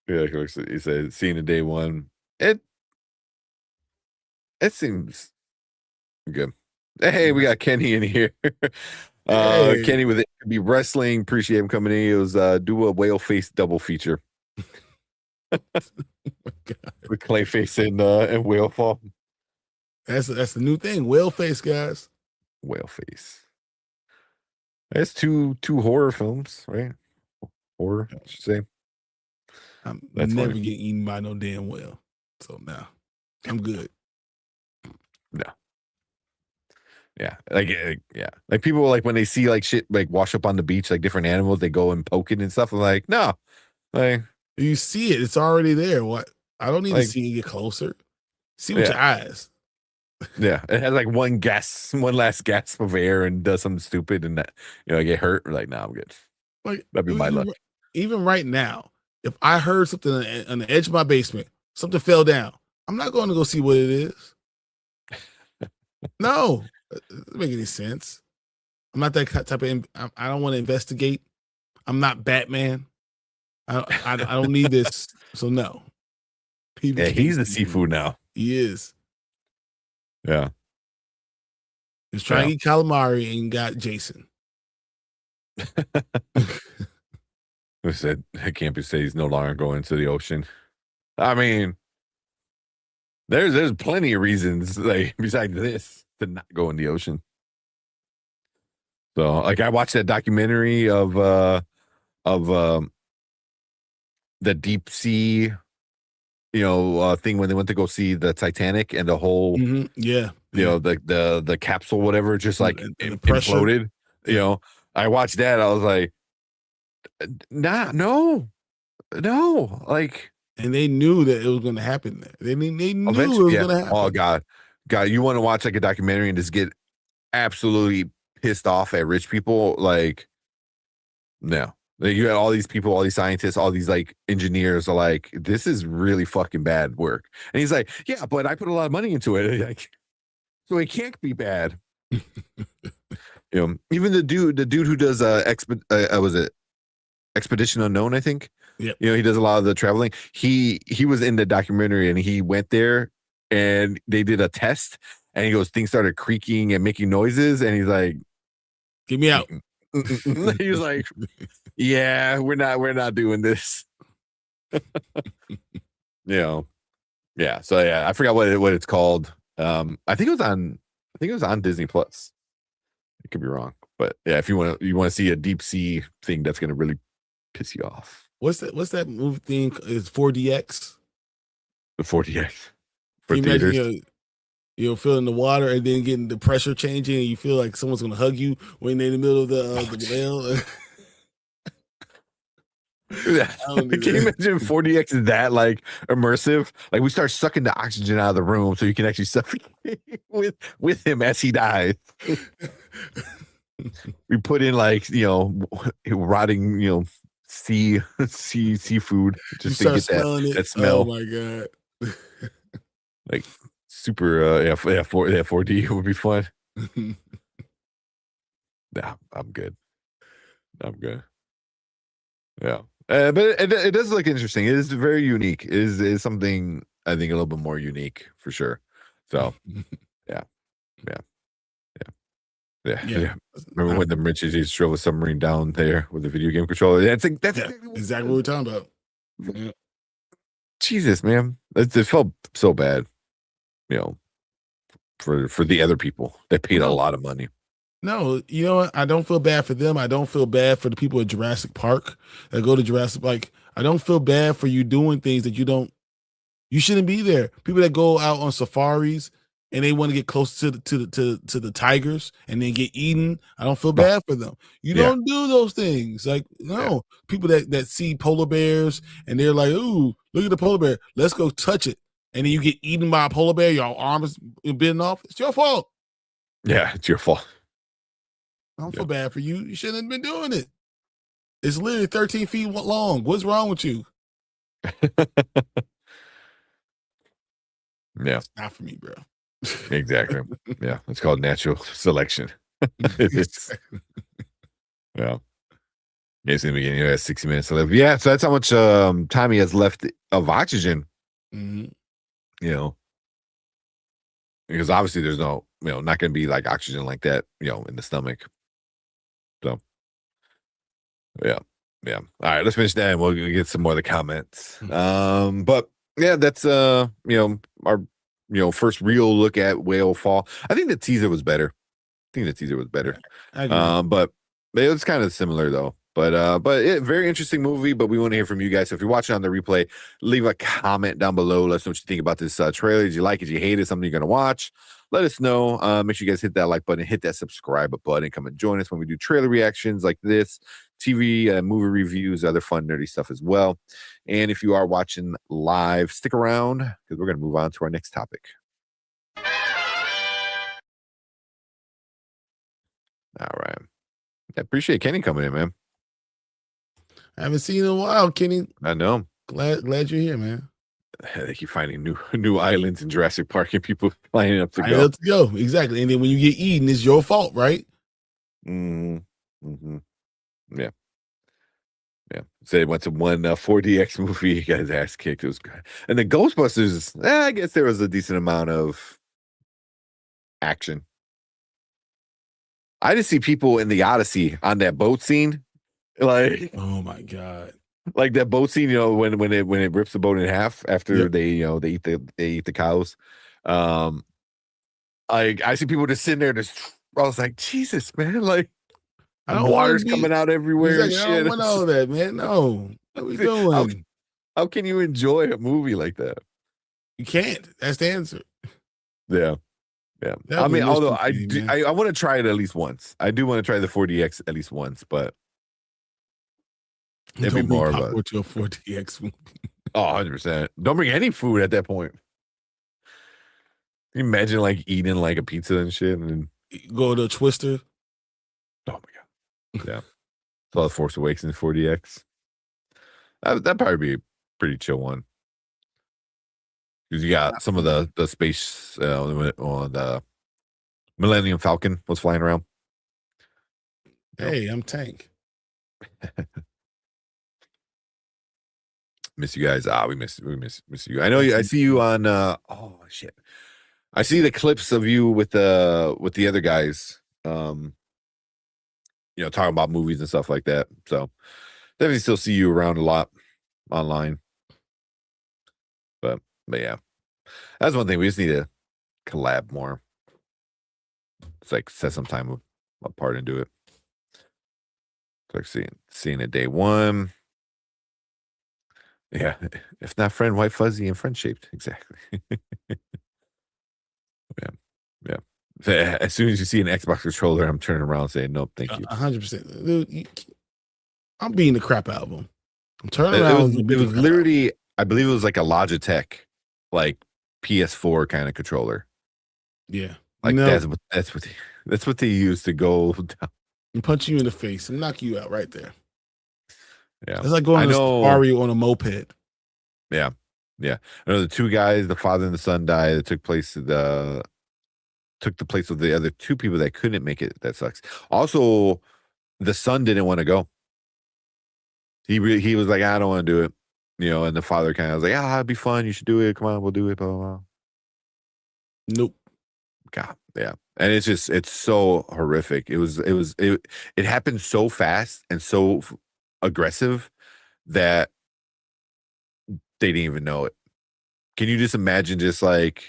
[SPEAKER 1] He said, "Seen in day one." It seems good. Hey, we got Kenny in here.
[SPEAKER 2] Hey.
[SPEAKER 1] Kenny with it could be wrestling. Appreciate him coming in. It was do a whale face double feature. With Clayface and whale fall.
[SPEAKER 2] That's the new thing. Whale face, guys.
[SPEAKER 1] Whale face. That's two horror films, right? Horror, I should say.
[SPEAKER 2] I'm
[SPEAKER 1] That's
[SPEAKER 2] never
[SPEAKER 1] funny.
[SPEAKER 2] getting eaten by no damn whale. So now I'm good.
[SPEAKER 1] No. Yeah, like people like when they see like shit like wash up on the beach, like different animals, they go and poke it and stuff. I'm like, no, like
[SPEAKER 2] You see it; it's already there. What? I don't need to
[SPEAKER 1] Like-
[SPEAKER 2] see it get closer. See with
[SPEAKER 1] Yeah.
[SPEAKER 2] your eyes.
[SPEAKER 1] yeah, it has like one last gasp of air and does something stupid and that I get hurt. Like, nah, I'm good.
[SPEAKER 2] Like
[SPEAKER 1] That'd be my luck.
[SPEAKER 2] Even right now, if I heard something on the edge of my basement, something fell down, I'm not going to go see what it is. No, it doesn't make any sense. I'm not that type of. I don't want to investigate. I'm not Batman. I don't need this. So no.
[SPEAKER 1] Yeah, he's the seafood now.
[SPEAKER 2] He is.
[SPEAKER 1] Yeah.
[SPEAKER 2] He's trying to get calamari and got Jason.
[SPEAKER 1] Who said Campy said he's no longer going to the ocean? I mean, there's plenty of reasons like besides this to not go in the ocean. So like I watched that documentary of the deep sea thing when they went to go see the Titanic and the whole the capsule whatever just like
[SPEAKER 2] and the pressure.
[SPEAKER 1] imploded. I watched that. I was like, no, like,
[SPEAKER 2] and they knew that it was going to happen there. They knew it was going to happen.
[SPEAKER 1] Oh God, you want to watch like a documentary and just get absolutely pissed off at rich people? Like, no. Like, you had all these people, all these scientists, all these like engineers are like, this is really fucking bad work. And he's like, yeah, but I put a lot of money into it. Like, so it can't be bad. Even the dude who does was it Expedition Unknown, I think.
[SPEAKER 2] Yeah.
[SPEAKER 1] He does a lot of the traveling. He was in the documentary and he went there and they did a test and he goes, things started creaking and making noises, and he's like,
[SPEAKER 2] get me out.
[SPEAKER 1] He was like, yeah, we're not doing this. Yeah. So yeah, I forgot what it's called. I think it was on Disney Plus. It could be wrong, but yeah, if you want to see a deep sea thing that's gonna really piss you off.
[SPEAKER 2] What's that movie thing? Is 4DX?
[SPEAKER 1] The 4DX for
[SPEAKER 2] Can you
[SPEAKER 1] theaters.
[SPEAKER 2] imagine, you're feeling the water and then getting the pressure changing, and you feel like someone's gonna hug you when they're in the middle of the whale.
[SPEAKER 1] Can you imagine 4DX is that like immersive? Like we start sucking the oxygen out of the room so you can actually suffocate with him as he dies. We put in like rotting seafood just to get that smell.
[SPEAKER 2] Oh my God.
[SPEAKER 1] Like super 4D would be fun. Nah, I'm good. Yeah. But it does look interesting. It is very unique. It is something I think a little bit more unique for sure. So yeah. Remember when the Riches just drove a submarine down there with the video game controller? That's
[SPEAKER 2] exactly what we're talking about. Yeah.
[SPEAKER 1] Jesus, man, it felt so bad, for the other people that paid a lot of money.
[SPEAKER 2] No, you know what? I don't feel bad for them. I don't feel bad for the people at Jurassic Park that go to Jurassic. Like, I don't feel bad for you doing things that you shouldn't be there. People that go out on safaris and they want to get close to the tigers and then get eaten. I don't feel bad for them. You don't do those things. Like, no, people that see polar bears and they're like, ooh, look at the polar bear. Let's go touch it. And then you get eaten by a polar bear. Your arm is bitten off. It's your fault.
[SPEAKER 1] Yeah, it's your fault.
[SPEAKER 2] I don't feel bad for you. You shouldn't have been doing it. It's literally 13 feet long. What's wrong with you?
[SPEAKER 1] Yeah.
[SPEAKER 2] It's not for me, bro.
[SPEAKER 1] Exactly. Yeah. It's called natural selection. It's, yeah. It's in the beginning. It has 60 minutes to live. Yeah. So that's how much time he has left of oxygen.
[SPEAKER 2] Mm-hmm.
[SPEAKER 1] Because obviously there's no, not going to be like oxygen like that, in the stomach. So, yeah. All right, let's finish that and we'll get some more of the comments. But yeah, that's our first real look at Whale Fall. I think the teaser was better.
[SPEAKER 2] I agree.
[SPEAKER 1] But it was kind of similar though. But very interesting movie. But we want to hear from you guys. So if you're watching on the replay, leave a comment down below. Let us know what you think about this trailer. Did you like it? Did you hate it? Something you're gonna watch? Let us know. Make sure you guys hit that like button, hit that subscribe button. Come and join us when we do trailer reactions like this, TV, movie reviews, other fun nerdy stuff as well. And if you are watching live, stick around because we're gonna move on to our next topic. All right. I appreciate Kenny coming in, man.
[SPEAKER 2] I haven't seen you in a while, Kenny.
[SPEAKER 1] I know.
[SPEAKER 2] Glad you're here, man.
[SPEAKER 1] They keep finding new islands in Jurassic Park and people lining up to
[SPEAKER 2] I
[SPEAKER 1] go.
[SPEAKER 2] have to go. Exactly. And then when you get eaten, it's your fault, right?
[SPEAKER 1] Mm-hmm. Yeah. Yeah. So they went to one 4DX movie. He got his ass kicked. It was good. And the Ghostbusters, I guess there was a decent amount of action. I just see people in the Odyssey on that boat scene. Like,
[SPEAKER 2] oh my God.
[SPEAKER 1] Like that boat scene, when it rips the boat in half after they eat the cows. I see people just sitting there I was like, Jesus, man, like water's coming out everywhere and shit.
[SPEAKER 2] I don't want all that, man. No. What are we doing?
[SPEAKER 1] How can you enjoy a movie like that?
[SPEAKER 2] You can't. That's the answer.
[SPEAKER 1] Yeah. Yeah. I mean, although I want to try it at least once. I do want to try the 4DX at least once, but it'd be more of a
[SPEAKER 2] 4DX movie.
[SPEAKER 1] Oh, 100%. Don't bring any food at that point. Can you imagine like eating like a pizza and shit and
[SPEAKER 2] go to a Twister.
[SPEAKER 1] Oh my God. Yeah. Saw the Force Awakens 4DX. That'd probably be a pretty chill one. Because you got some of the space on the Millennium Falcon was flying around.
[SPEAKER 2] Hey, I'm Tank.
[SPEAKER 1] Miss you guys. We miss you. I know you. I see you on. Oh shit! I see the clips of you with the other guys. Talking about movies and stuff like that. So definitely still see you around a lot online. But yeah, that's one thing we just need to collab more. It's like set some time apart and do it. It's like seeing it day one. Yeah, if not friend, white fuzzy and friend shaped. Exactly. Yeah. As soon as you see an Xbox controller, I'm turning around and saying, nope, thank you.
[SPEAKER 2] 100%. Dude, I'm beating the crap out of them. I'm turning around.
[SPEAKER 1] It was literally, I believe it was like a Logitech, like PS4 kind of controller.
[SPEAKER 2] Yeah.
[SPEAKER 1] Like that's what they use to go down.
[SPEAKER 2] And punch you in the face and knock you out right there.
[SPEAKER 1] Yeah.
[SPEAKER 2] It's like going to safari on a moped.
[SPEAKER 1] Yeah. Yeah. I know the two guys, the father and the son died. It took the place of the other two people that couldn't make it. That sucks. Also, the son didn't want to go. He was like, I don't want to do it. And the father kind of was like, it'd be fun. You should do it. Come on, we'll do it. Blah, blah, blah.
[SPEAKER 2] Nope.
[SPEAKER 1] God, yeah. And it's so horrific. It happened so fast and so aggressive that they didn't even know it. Can you just imagine just like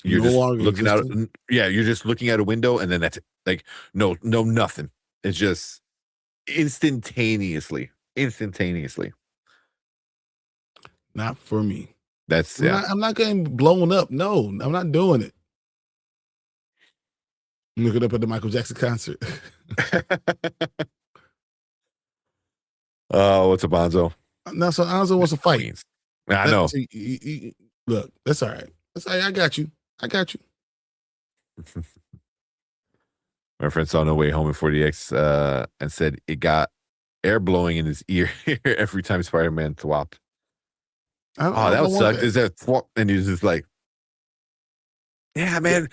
[SPEAKER 1] you're just looking out? Yeah, you're just looking out a window and then that's it. Like no, nothing. It's just instantaneously.
[SPEAKER 2] Not for me.
[SPEAKER 1] I'm
[SPEAKER 2] not getting blown up. No, I'm not doing it. Look it up at the Michael Jackson concert.
[SPEAKER 1] What's a Bonzo?
[SPEAKER 2] No, so Bonzo wants to fight.
[SPEAKER 1] I know.
[SPEAKER 2] Look, that's all right. That's all right. I got you.
[SPEAKER 1] My friend saw No Way Home in 4DX and said it got air blowing in his ear every time Spider-Man swapped. That would suck. Is that and he's just like, yeah, man.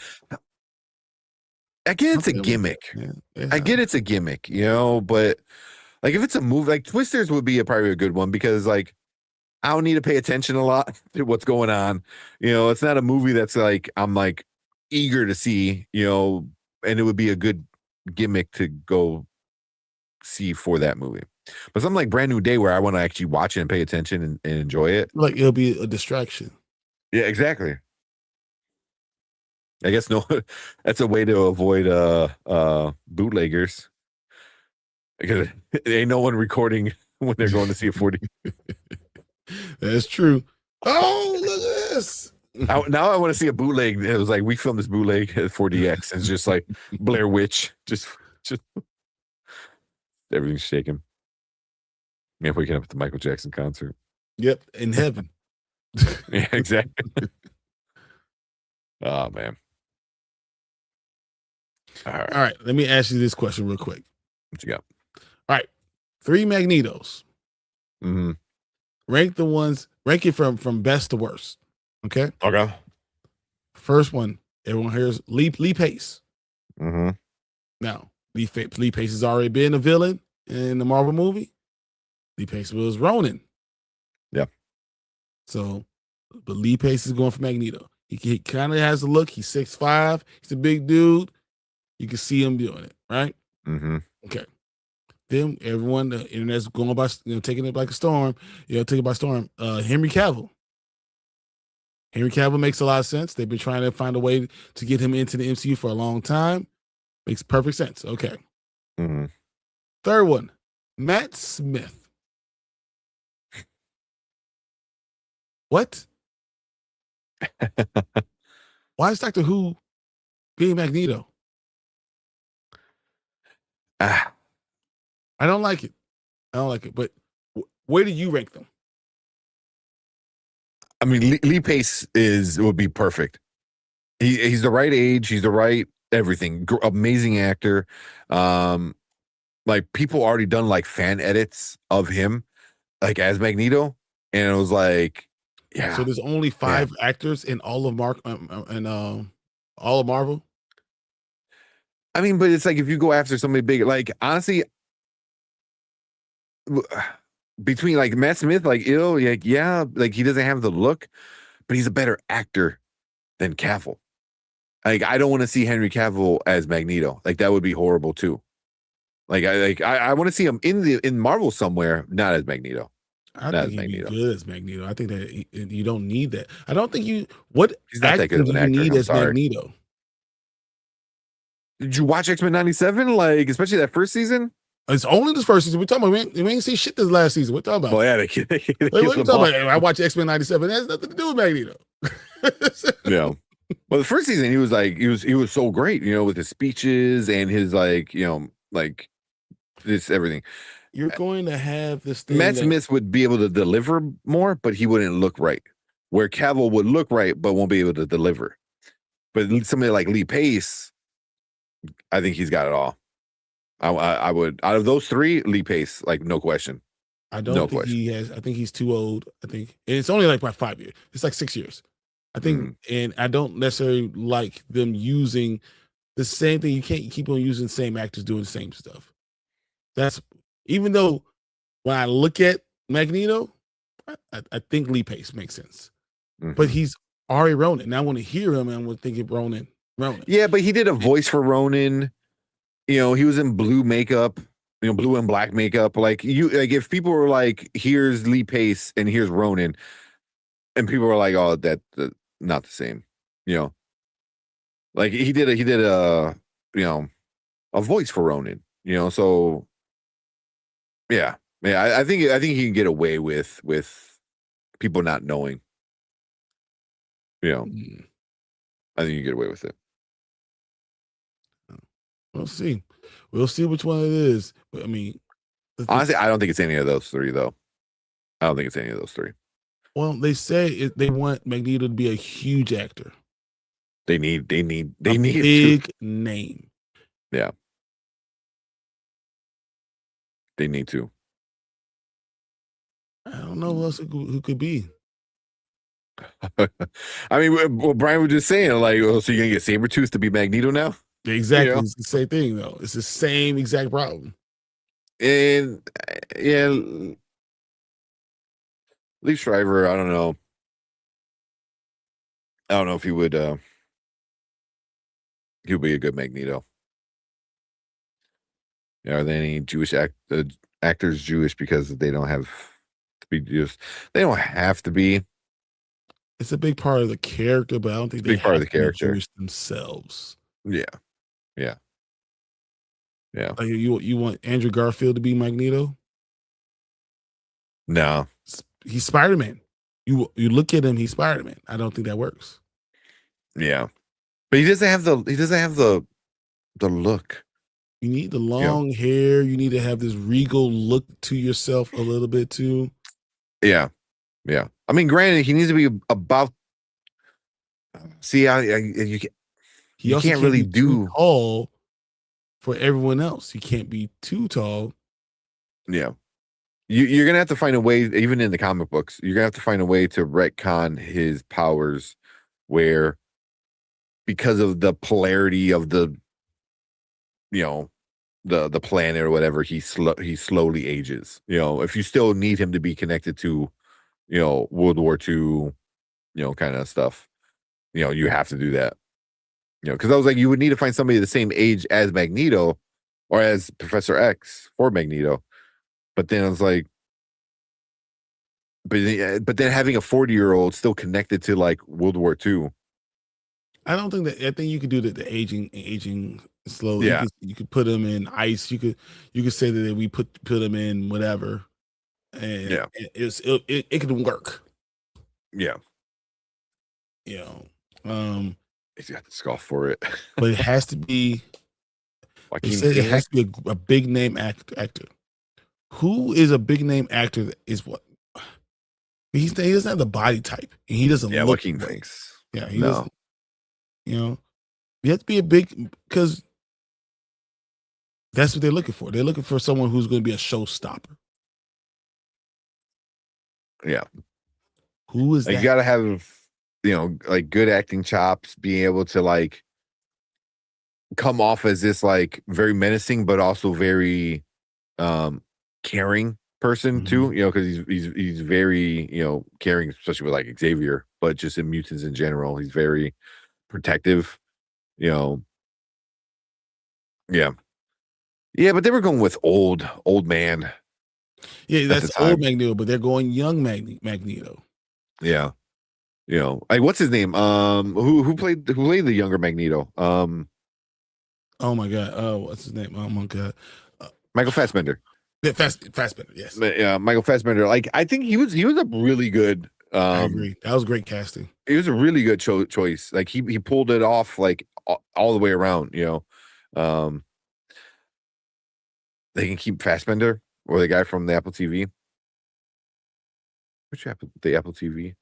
[SPEAKER 1] I get it's a gimmick.
[SPEAKER 2] Yeah.
[SPEAKER 1] I get it's a gimmick, but like if it's a movie, like Twisters would be probably a good one because like I don't need to pay attention a lot to what's going on. It's not a movie that's like I'm like eager to see, and it would be a good gimmick to go see for that movie. But something like Brand New Day where I want to actually watch it and pay attention and enjoy it.
[SPEAKER 2] Like it'll be a distraction.
[SPEAKER 1] Yeah, exactly. I guess that's a way to avoid bootleggers. Because ain't no one recording when they're going to see a 40.
[SPEAKER 2] That's true. Oh, look at this.
[SPEAKER 1] Now I want to see a bootleg. It was like we filmed this bootleg at 4DX. It's just like Blair Witch, just everything's shaking. Yeah, waking up at the Michael Jackson concert.
[SPEAKER 2] Yep, in heaven.
[SPEAKER 1] Yeah, exactly. Oh man. All right,
[SPEAKER 2] let me ask you this question real quick.
[SPEAKER 1] what you got?
[SPEAKER 2] All right, 3 Magnetos.
[SPEAKER 1] Mm-hmm.
[SPEAKER 2] Rank it from best to worst. Okay.
[SPEAKER 1] Okay.
[SPEAKER 2] First one, everyone hears Lee Pace.
[SPEAKER 1] Mm-hmm.
[SPEAKER 2] Now, Lee Pace has already been a villain in the Marvel movie. Lee Pace was Ronin.
[SPEAKER 1] Yeah.
[SPEAKER 2] So, but Lee Pace is going for Magneto. He kind of has a look. He's 6'5". He's a big dude. You can see him doing it, right?
[SPEAKER 1] Mm-hmm.
[SPEAKER 2] Okay. Then everyone, the internet's going by, taking it like a storm. Take it by storm. Henry Cavill. Henry Cavill makes a lot of sense. They've been trying to find a way to get him into the MCU for a long time. Makes perfect sense. Okay.
[SPEAKER 1] Mm-hmm.
[SPEAKER 2] Third one, Matt Smith. What? Why is Doctor Who being Magneto? I don't like it. But where do you rank them?
[SPEAKER 1] I mean, Lee Pace would be perfect. He's the right age. He's the right everything. Amazing actor. Like people already done like fan edits of him, like as Magneto, and it was like, yeah.
[SPEAKER 2] So there's only 5 actors in all of all of Marvel.
[SPEAKER 1] I mean, but it's like if you go after somebody big, like honestly, between like Matt Smith, like like he doesn't have the look, but he's a better actor than Cavill. Like I don't want to see Henry Cavill as Magneto. Like that would be horrible too. Like I want to see him in Marvel somewhere, not as Magneto.
[SPEAKER 2] I think he'd be good as Magneto. I think that you don't need that. I don't think you. What
[SPEAKER 1] he's not that good of an actor.
[SPEAKER 2] Need as Magneto?
[SPEAKER 1] Did you watch X-Men '97? Like especially that first season.
[SPEAKER 2] It's only this first season. We're talking about. We ain't see shit this last season. We're talking about.
[SPEAKER 1] Oh yeah,
[SPEAKER 2] what are you talking about? I watched X-Men '97. That has nothing to do with Magneto.
[SPEAKER 1] Yeah. Well, the first season he was so great, with his speeches and his like this everything.
[SPEAKER 2] You're going to have this thing.
[SPEAKER 1] Matt Smith would be able to deliver more, but he wouldn't look right. Where Cavill would look right, but won't be able to deliver. But somebody like Lee Pace, I think he's got it all. I would, out of those 3, Lee Pace, like no question.
[SPEAKER 2] I don't think he has. I think he's too old. I think and it's only like by 5 years. It's like 6 years. I think, and I don't necessarily like them using the same thing. You can't keep on using the same actors doing the same stuff. That's even though when I look at Magneto, I think Lee Pace makes sense. But he's already Ronin. Now I want to hear him and I would think of Ronin.
[SPEAKER 1] Yeah, but he did a voice for Ronin. He was in blue makeup, blue and black makeup. Like if people were like, here's Lee Pace and here's Ronin, and people were like, oh, that's not the same. Like he did a voice for Ronin. So yeah. I think he can get away with people not knowing. I think you get away with it.
[SPEAKER 2] We'll see. We'll see which one it is. But, I mean,
[SPEAKER 1] honestly, I don't think it's any of those 3, though. I don't think it's any of those 3.
[SPEAKER 2] Well, they say they want Magneto to be a huge actor.
[SPEAKER 1] They need a
[SPEAKER 2] big name.
[SPEAKER 1] Yeah. They need to.
[SPEAKER 2] I don't know who else who could be.
[SPEAKER 1] I mean, what Brian was just saying, like, so you're gonna get Sabretooth to be Magneto now?
[SPEAKER 2] Exactly. It's the same thing, though. It's the same exact problem.
[SPEAKER 1] And yeah, Lee Shriver, I don't know. I don't know if he would. He'll be a good Magneto. Are there any Jewish actors Jewish because they don't have to be Jewish? They don't have to be.
[SPEAKER 2] It's a big part of the character, but I don't think
[SPEAKER 1] big part of the character
[SPEAKER 2] Jewish themselves.
[SPEAKER 1] Yeah. Yeah.
[SPEAKER 2] Like you want Andrew Garfield to be Magneto?
[SPEAKER 1] No.
[SPEAKER 2] He's Spider-Man. You look at him, he's Spider-Man. I don't think that works.
[SPEAKER 1] Yeah. But he doesn't have the look.
[SPEAKER 2] You need the long hair. You need to have this regal look to yourself a little bit too.
[SPEAKER 1] Yeah. Yeah. I mean, granted, he needs to be about. See, you
[SPEAKER 2] He also
[SPEAKER 1] can't really
[SPEAKER 2] be too
[SPEAKER 1] do.
[SPEAKER 2] tall for everyone else. He can't be too tall.
[SPEAKER 1] Yeah. You're gonna have to find a way, even in the comic books, you're gonna have to find a way to retcon his powers where, because of the polarity of the, the planet or whatever, he slowly ages. If you still need him to be connected to, World War II, kind of stuff, you have to do that. Because I was like, you would need to find somebody the same age as Magneto or as Professor X for Magneto. But then I was like, but then having a 40-year-old still connected to like World War II.
[SPEAKER 2] I don't think that. I think you could do the aging slowly.
[SPEAKER 1] Yeah.
[SPEAKER 2] You could put them in ice. You could say that we put them in whatever, and
[SPEAKER 1] Yeah.
[SPEAKER 2] it could work.
[SPEAKER 1] Yeah.
[SPEAKER 2] He's
[SPEAKER 1] got the scoff for it.
[SPEAKER 2] But it has to be. They said it has to be a big name actor. Who is a big name actor? That is what he doesn't have the body type, and he doesn't.
[SPEAKER 1] Yeah,
[SPEAKER 2] look
[SPEAKER 1] Joaquin Phoenix.
[SPEAKER 2] Yeah, he doesn't. You have to be a big, because that's what they're looking for. They're looking for someone who's going to be a showstopper.
[SPEAKER 1] Yeah.
[SPEAKER 2] Who is that?
[SPEAKER 1] You got to have, like good acting chops, being able to like come off as this like very menacing, but also very caring person too, because he's very, caring, especially with like Xavier, but just in mutants in general, he's very protective, Yeah. But they were going with old man.
[SPEAKER 2] Yeah, that's old Magneto, but they're going young Magneto.
[SPEAKER 1] Yeah. Like what's his name? Who played the younger Magneto?
[SPEAKER 2] Oh my god. Oh, what's his name? Oh my god.
[SPEAKER 1] Michael Fassbender.
[SPEAKER 2] Yeah, Fassbender, yes.
[SPEAKER 1] Yeah, Michael Fassbender. Like I think he was a really good.
[SPEAKER 2] I agree. That was great casting.
[SPEAKER 1] It was a really good choice. Like he pulled it off like all the way around. They can keep Fassbender or the guy from the Apple TV. The Apple TV.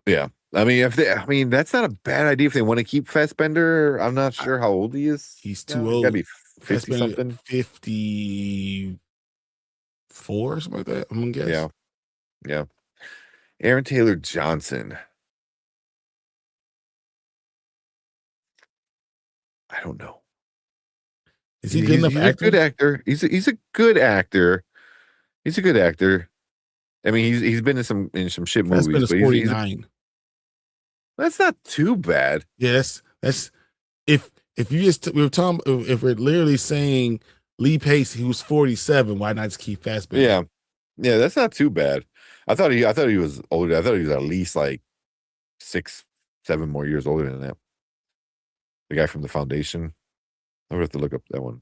[SPEAKER 1] Yeah, I mean that's not a bad idea if they want to keep Fassbender. I'm not sure how old he is.
[SPEAKER 2] He's too old.
[SPEAKER 1] Gotta be 50 something.
[SPEAKER 2] 54 or something like that. I'm gonna guess.
[SPEAKER 1] Yeah. Aaron Taylor Johnson. I don't know.
[SPEAKER 2] Is he good enough actor?
[SPEAKER 1] A good actor. He's a good actor. He's a good actor. I mean, he's been in some shit movies.
[SPEAKER 2] But 49.
[SPEAKER 1] That's not too bad.
[SPEAKER 2] Yes, that's if you just we were talking, if we're literally saying Lee Pace, he was 47. Why not just keep Fassbender?
[SPEAKER 1] Yeah, that's not too bad. I thought he was older. I thought he was at least like 6, 7 more years older than that. The guy from The Foundation. I would have to look up that one.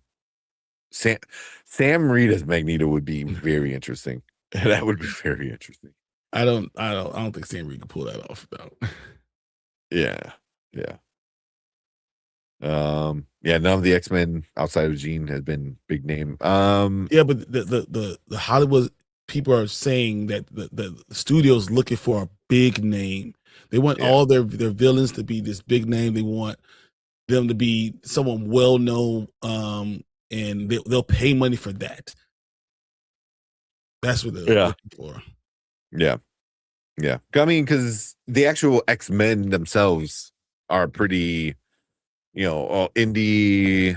[SPEAKER 1] Sam Reed as Magneto would be very interesting. That would be very interesting.
[SPEAKER 2] I don't think Sam Reed could pull that off though.
[SPEAKER 1] Yeah. None of the X-Men outside of Jean has been big name.
[SPEAKER 2] Yeah, but the Hollywood people are saying that the studio's looking for a big name. They want all their villains to be this big name. They want them to be someone well known, and they'll pay money for that. That's what they're looking for.
[SPEAKER 1] Yeah. I mean, because the actual X-Men themselves are pretty, Indy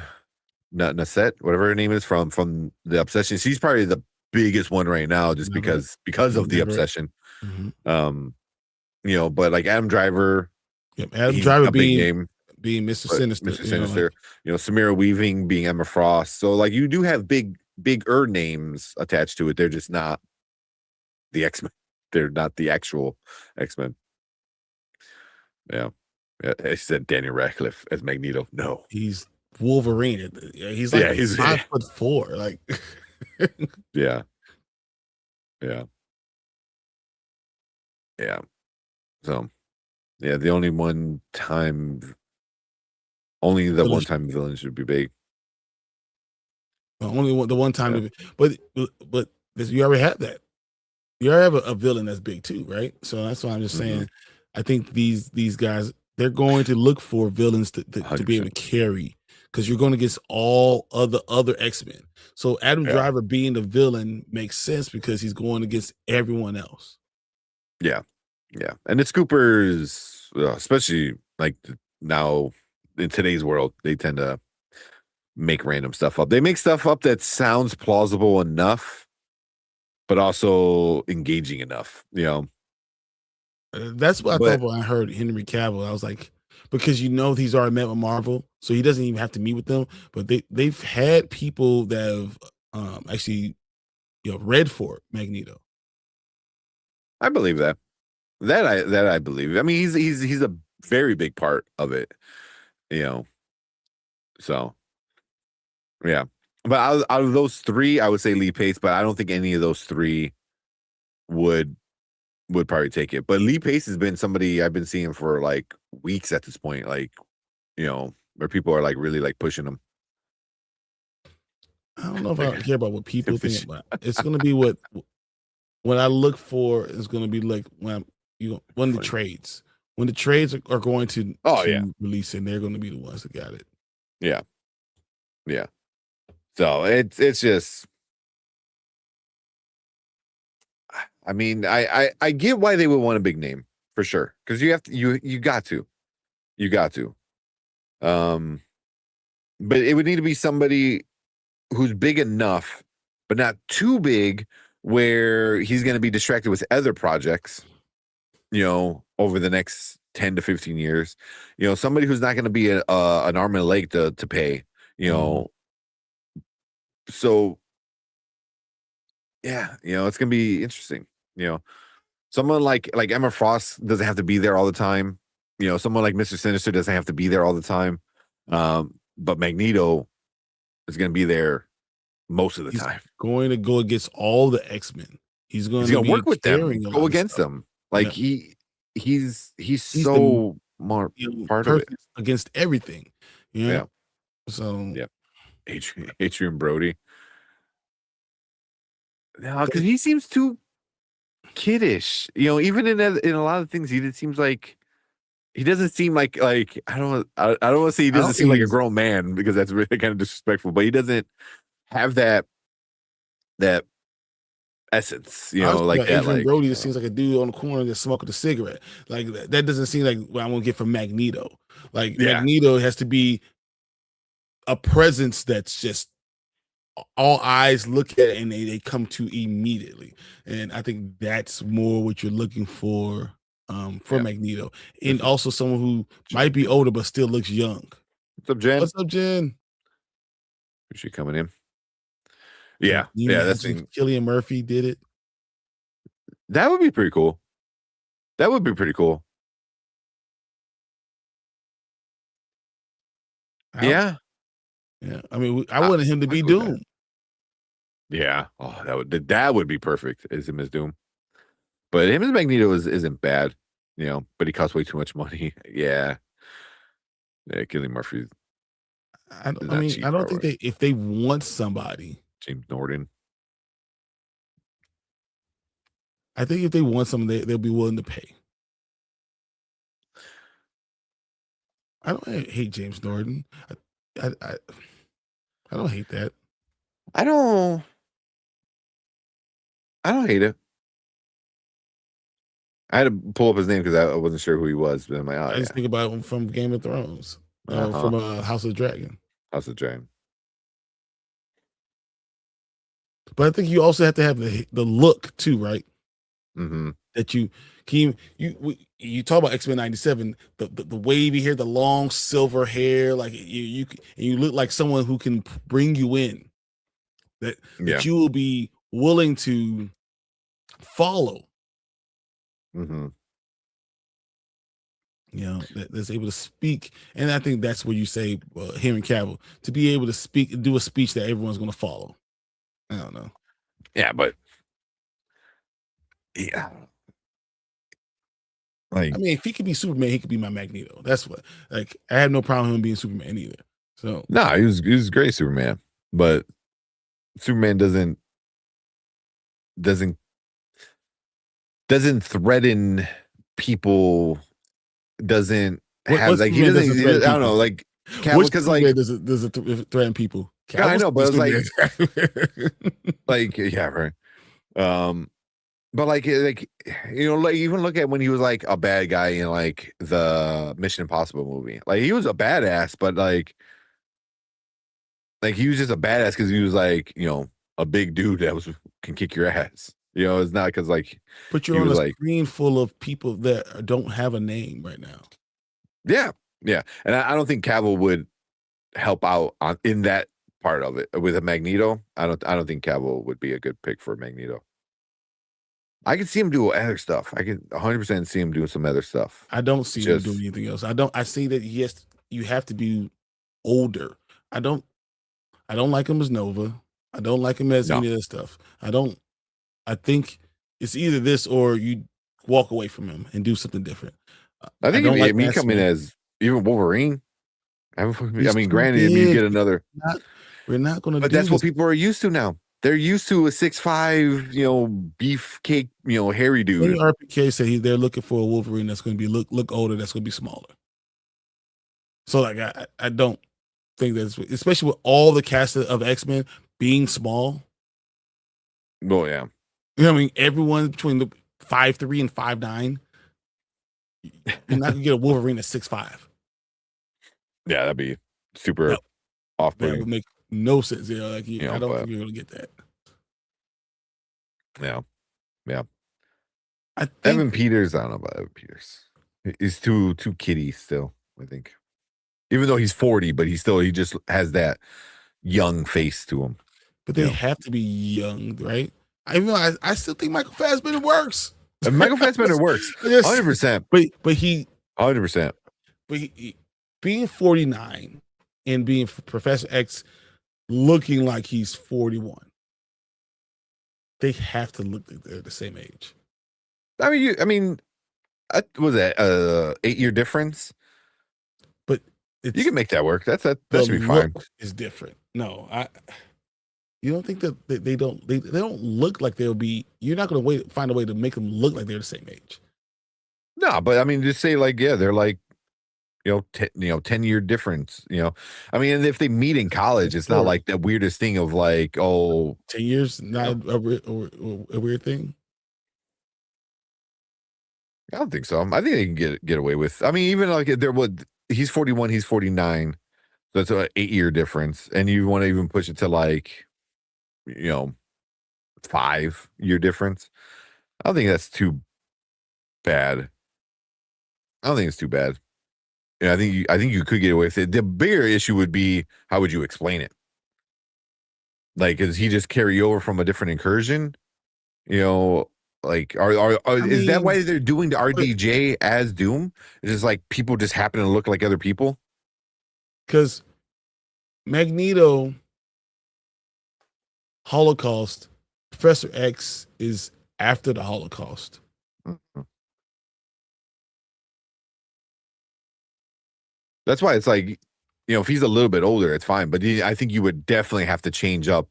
[SPEAKER 1] Nassette, whatever her name is, from the Obsession. She's probably the biggest one right now, just because of the Obsession.
[SPEAKER 2] Mm-hmm.
[SPEAKER 1] But like Adam Driver,
[SPEAKER 2] Adam Driver
[SPEAKER 1] being
[SPEAKER 2] Mr. Sinister,
[SPEAKER 1] Mr. Sinister, Samira Weaving being Emma Frost. So like you do have bigger names attached to it. They're just not the X-Men. They're not the actual X-Men. Yeah. I said Daniel Radcliffe as Magneto. No.
[SPEAKER 2] He's Wolverine. He's like
[SPEAKER 1] he's
[SPEAKER 2] 5'4". Like,
[SPEAKER 1] yeah, yeah, yeah. So yeah, the only
[SPEAKER 2] Villain.
[SPEAKER 1] time villain should be big.
[SPEAKER 2] The one time,
[SPEAKER 1] Yeah.
[SPEAKER 2] but you already have that. You already have a villain that's big too, right? So that's why I'm just
[SPEAKER 1] Mhm.
[SPEAKER 2] saying. I think these guys, they're going to look for villains to be able
[SPEAKER 1] 100%.
[SPEAKER 2] to carry, because you're going to get all other X-Men. So Adam
[SPEAKER 1] Yeah.
[SPEAKER 2] Driver being the villain makes sense because he's going against everyone else.
[SPEAKER 1] Yeah, yeah, and the Scoopers, especially like now in today's world, they tend to make random stuff up. They make stuff up that sounds plausible enough, but also engaging enough.
[SPEAKER 2] That's what I
[SPEAKER 1] But
[SPEAKER 2] thought when I heard Henry Cavill. I was like, because he's already met with Marvel, so he doesn't even have to meet with them. But they've had people that have actually read for Magneto.
[SPEAKER 1] I believe that. That I believe. I mean, he's a very big part of it. So yeah. But out of those three, I would say Lee Pace, but I don't think any of those three would probably take it. But Lee Pace has been somebody I've been seeing for like weeks at this point, like, where people are like really like pushing him.
[SPEAKER 2] I don't know if I care about what people think about. It's going to be what I look for is going to be like when the trades. When the trades are going to release, and they're going to be the ones that got it.
[SPEAKER 1] Yeah. Yeah. So it's just, I mean, I get why they would want a big name for sure. Cause you have to, you got to, but it would need to be somebody who's big enough, but not too big where he's going to be distracted with other projects, over the next 10 to 15 years, somebody who's not going to be an arm and a leg to pay, so yeah, it's going to be interesting, someone like Emma Frost doesn't have to be there all the time, someone like Mr. Sinister doesn't have to be there all the time, but Magneto is going to be there most of the time.
[SPEAKER 2] Going to go against all the X-Men. He's going to
[SPEAKER 1] work with them, go against
[SPEAKER 2] stuff.
[SPEAKER 1] them. Like he's so more part of it
[SPEAKER 2] against everything.
[SPEAKER 1] Yeah.
[SPEAKER 2] So
[SPEAKER 1] yeah, Adrian Brody. No, because he seems too kiddish. Even in a lot of things, he seems like he doesn't seem like I don't want to say he doesn't seem like a grown man, because that's really kind of disrespectful. But he doesn't have that essence, like that.
[SPEAKER 2] Adrian Brody just seems like a dude on the corner that's smoking a cigarette. Like that doesn't seem like what I'm gonna get from Magneto. Like Magneto has to be a presence that's just all eyes look at it and they come to immediately. And I think that's more what you're looking for Magneto. And also someone who might be older but still looks young.
[SPEAKER 1] What's up, Jen?
[SPEAKER 2] What's up, Jen?
[SPEAKER 1] Is she coming in? Yeah. Yeah, that's
[SPEAKER 2] Cillian Murphy did it.
[SPEAKER 1] That would be pretty cool. That would be pretty cool. Yeah.
[SPEAKER 2] Yeah. I mean, I wanted him to be Doom.
[SPEAKER 1] Yeah. Oh, that would be perfect as him as Doom. But him as Magneto isn't bad, but he costs way too much money. Yeah. Yeah, Cillian Murphy.
[SPEAKER 2] I don't think if they want somebody,
[SPEAKER 1] James Norton.
[SPEAKER 2] I think if they want someone, they'll be willing to pay. I don't hate James Norton. I don't hate that.
[SPEAKER 1] I don't hate it. I had to pull up his name because I wasn't sure who he was. But I'm like,
[SPEAKER 2] I just think about him from Game of Thrones, from House of Dragon.
[SPEAKER 1] House of Dragon.
[SPEAKER 2] But I think you also have to have the look too, right?
[SPEAKER 1] Mm-hmm.
[SPEAKER 2] That you talk about X-Men 97, the wavy hair, the long silver hair, like you look like someone who can bring you in. That you will be willing to follow.
[SPEAKER 1] Mm-hmm.
[SPEAKER 2] that's able to speak. And I think that's where you say Henry Cavill, to be able to speak, do a speech that everyone's going to follow. I don't know.
[SPEAKER 1] Yeah, but yeah, like
[SPEAKER 2] I mean, if he could be Superman, he could be my Magneto. That's what. Like, I have no problem with him being Superman either. So
[SPEAKER 1] no, he was great Superman, but Superman doesn't threaten people. Doesn't have like he doesn't. I don't know, like Cavill, because like
[SPEAKER 2] does it threaten people?
[SPEAKER 1] Yeah, I know, but it's like
[SPEAKER 2] Superman.
[SPEAKER 1] like yeah, right. But like like even look at when he was like a bad guy in like the Mission Impossible movie. Like he was a badass, but like he was just a badass because he was like a big dude that can kick your ass. It's not because like
[SPEAKER 2] But you're on a screen full of people that don't have a name right now.
[SPEAKER 1] Yeah, and I don't think Cavill would help out in that part of it with a Magneto. I don't think Cavill would be a good pick for Magneto. I can see him do other stuff. I can 100% see him doing some other stuff.
[SPEAKER 2] I don't see him doing anything else. I see that yes, you have to be older. I don't like him as Nova. I don't like him as any of that stuff. I think it's either this or you walk away from him and do something different.
[SPEAKER 1] I think if he come in as even Wolverine, I mean, granted, if you get another,
[SPEAKER 2] we're not going to.
[SPEAKER 1] But that's what people are used to now. They're used to a 6'5", beefcake, hairy dude.
[SPEAKER 2] RPK said they're looking for a Wolverine that's going to be look older, that's going to be smaller. So like, I don't think that's, especially with all the cast of X-Men being small.
[SPEAKER 1] Well, yeah.
[SPEAKER 2] I mean, everyone between the 5'3" and 5'9", you're not gonna get a Wolverine at 6'5".
[SPEAKER 1] Yeah, that'd be super off-putting.
[SPEAKER 2] That would make no sense. I don't think you're gonna get that.
[SPEAKER 1] Yeah.
[SPEAKER 2] I think
[SPEAKER 1] Evan Peters. I don't know about Evan Peters. He's too kiddie still. I think, even though he's 40, but he just has that young face to him.
[SPEAKER 2] But they have to be young, right? I still think Michael Fassbender works.
[SPEAKER 1] Michael Fassbender works 100%.
[SPEAKER 2] But he
[SPEAKER 1] 100%.
[SPEAKER 2] But he being 49 and being Professor X looking like he's 41, they have to look like they're the same age.
[SPEAKER 1] I mean, was that 8-year difference?
[SPEAKER 2] But
[SPEAKER 1] you can make that work. That should be fine.
[SPEAKER 2] It's different. No, you don't think that they don't look like they'll be. You're not going to find a way to make them look like they're the same age.
[SPEAKER 1] No, but I mean, just say like, yeah, they're like, 10-year difference. I mean, and if they meet in college, it's not like the weirdest thing of like,
[SPEAKER 2] 10 years, not a weird thing.
[SPEAKER 1] I don't think so. I think they can get away with. I mean, even like he's 41, he's 49. So it's an 8-year difference, and you want to even push it to like, 5-year difference. I don't think that's too bad. I don't think it's too bad. I think you could get away with it. The bigger issue would be, how would you explain it? Like, does he just carry over from a different incursion? Like, is that why they're doing the RDJ as Doom? It's just like people just happen to look like other people?
[SPEAKER 2] Because Magneto, Holocaust, Professor X is after the Holocaust.
[SPEAKER 1] Mm-hmm. That's why it's like, if he's a little bit older, it's fine. But I think you would definitely have to change up,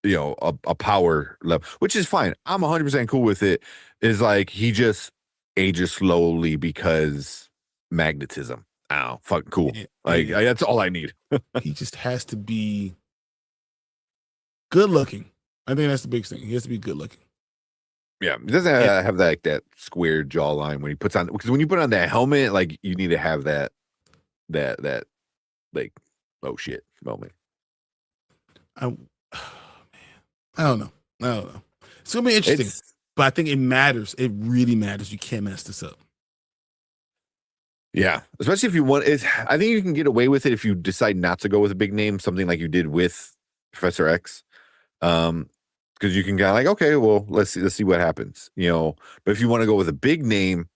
[SPEAKER 1] a power level, which is fine. I'm 100% cool with it. Is like he just ages slowly because magnetism. Oh, fucking cool. Like that's all I need.
[SPEAKER 2] He just has to be good looking. I think that's the biggest thing. He has to be good looking.
[SPEAKER 1] Yeah, he doesn't have that square jawline when he puts on, because when you put on that helmet, like you need to have that like, oh shit moment.
[SPEAKER 2] I don't know. It's gonna be interesting, but I think it matters. It really matters. You can't mess this up.
[SPEAKER 1] Yeah, especially if you want it. I think you can get away with it if you decide not to go with a big name, something like you did with Professor X. Because you can kind of like, okay, well, let's see what happens, But if you want to go with a big name,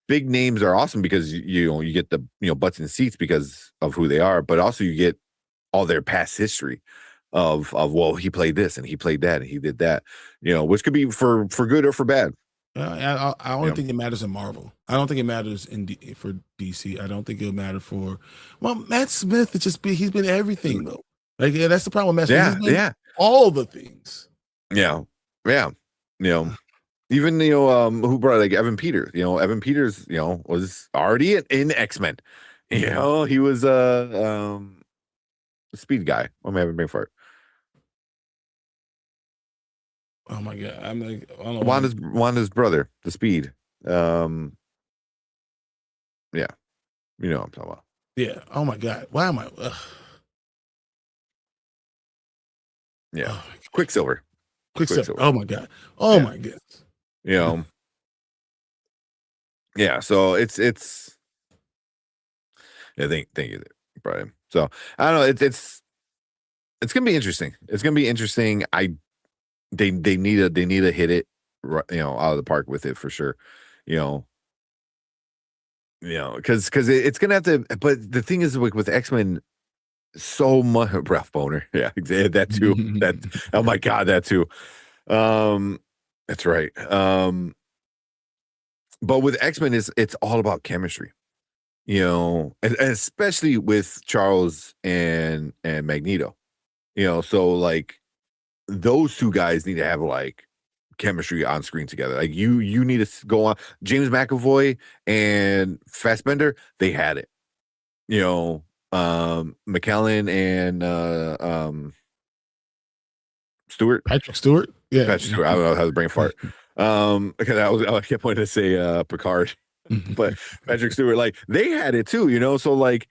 [SPEAKER 1] big names are awesome because you get the butts in seats because of who they are, but also you get all their past history of well, he played this and he played that and he did that, which could be for good or for bad.
[SPEAKER 2] I only think it matters in Marvel. I don't think it matters for DC. I don't think it'll matter for Matt Smith. He's been everything though. Like that's the problem with Matt Smith. He's been all the things.
[SPEAKER 1] Yeah. Even who brought like Evan Peters. Evan Peters was already in X-Men. He was a speed guy. What am I having brain fart?
[SPEAKER 2] Oh my god! I'm like, I don't know.
[SPEAKER 1] Wanda's brother, the Speed. Yeah, you know what I'm talking about.
[SPEAKER 2] Yeah. Oh my god! Why am I?
[SPEAKER 1] Yeah. Oh, Quicksilver.
[SPEAKER 2] Oh my god! Oh my god!
[SPEAKER 1] Yeah. So it's. Yeah. Thank you, Brian. So I don't know. It's gonna be interesting. It's gonna be interesting. They need to hit it, out of the park with it for sure, because it's gonna have to. But the thing is, like with X-Men, so much Ralph Boner, that too. That oh my god, that too. That's right. But with X-Men, it's all about chemistry, and especially with Charles and Magneto, so like. Those two guys need to have like chemistry on screen together. Like you need to go on. James McAvoy and Fassbender, they had it. McKellen and
[SPEAKER 2] Patrick Stewart. Yeah,
[SPEAKER 1] Patrick Stewart. I don't know how to brain fart. Because I kept wanting to say Picard, but Patrick Stewart, like they had it too. So like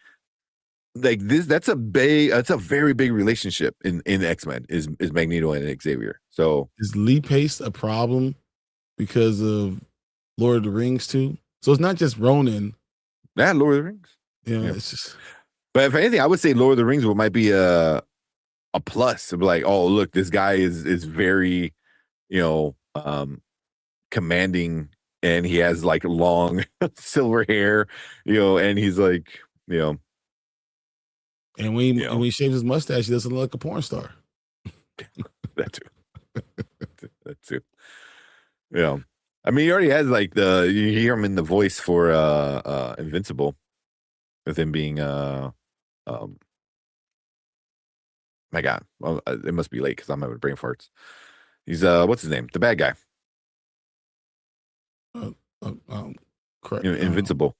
[SPEAKER 1] this, that's a very big relationship in X-Men is Magneto and Xavier. So
[SPEAKER 2] is Lee Pace a problem because of Lord of the Rings too? So it's not just Ronan.
[SPEAKER 1] Yeah, Lord of the Rings.
[SPEAKER 2] Yeah, it's just.
[SPEAKER 1] But if anything, I would say Lord of the Rings might be a plus. To be like, oh look, this guy is very, commanding, and he has like long silver hair, and he's like,
[SPEAKER 2] And when he shaves his mustache, he doesn't look like a porn star.
[SPEAKER 1] That too. Yeah. I mean, he already has like you hear him in the voice for Invincible, with him being my God. Well, it must be late because I'm having brain farts. He's what's his name? The bad guy. Invincible.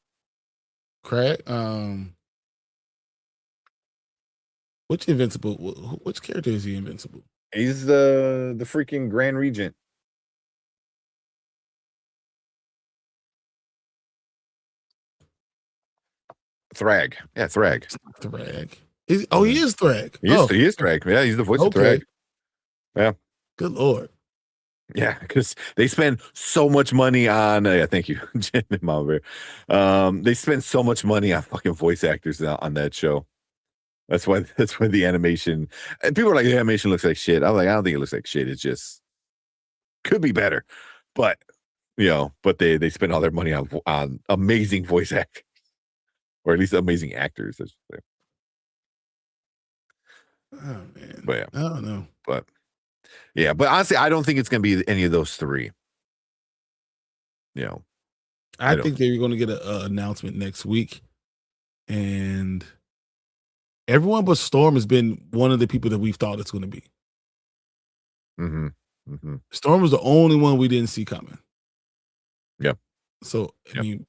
[SPEAKER 2] Craig. Which Invincible? Which character is he Invincible?
[SPEAKER 1] He's the freaking Grand Regent. Thrag. Yeah, Thrag.
[SPEAKER 2] Thrag. He is Thrag.
[SPEAKER 1] He is Thrag. Yeah, he's the voice of Thrag. Yeah.
[SPEAKER 2] Good Lord.
[SPEAKER 1] Yeah, because they spend so much money on. Thank you, Jen and Mama Bear. They spend so much money on fucking voice actors on that show. That's why the animation. And people are like, the animation looks like shit. I'm like, I don't think it looks like shit. It just could be better, but but they spend all their money on amazing voice actors, or at least amazing actors, I should say.
[SPEAKER 2] Oh man,
[SPEAKER 1] but yeah,
[SPEAKER 2] I don't know,
[SPEAKER 1] but yeah, but honestly, I don't think it's gonna be any of those three.
[SPEAKER 2] I think they're going to get an announcement next week, and everyone but Storm has been one of the people that we've thought it's going to be.
[SPEAKER 1] Mm-hmm. Mm-hmm.
[SPEAKER 2] Storm was the only one we didn't see coming.
[SPEAKER 1] Yep.
[SPEAKER 2] So I mean,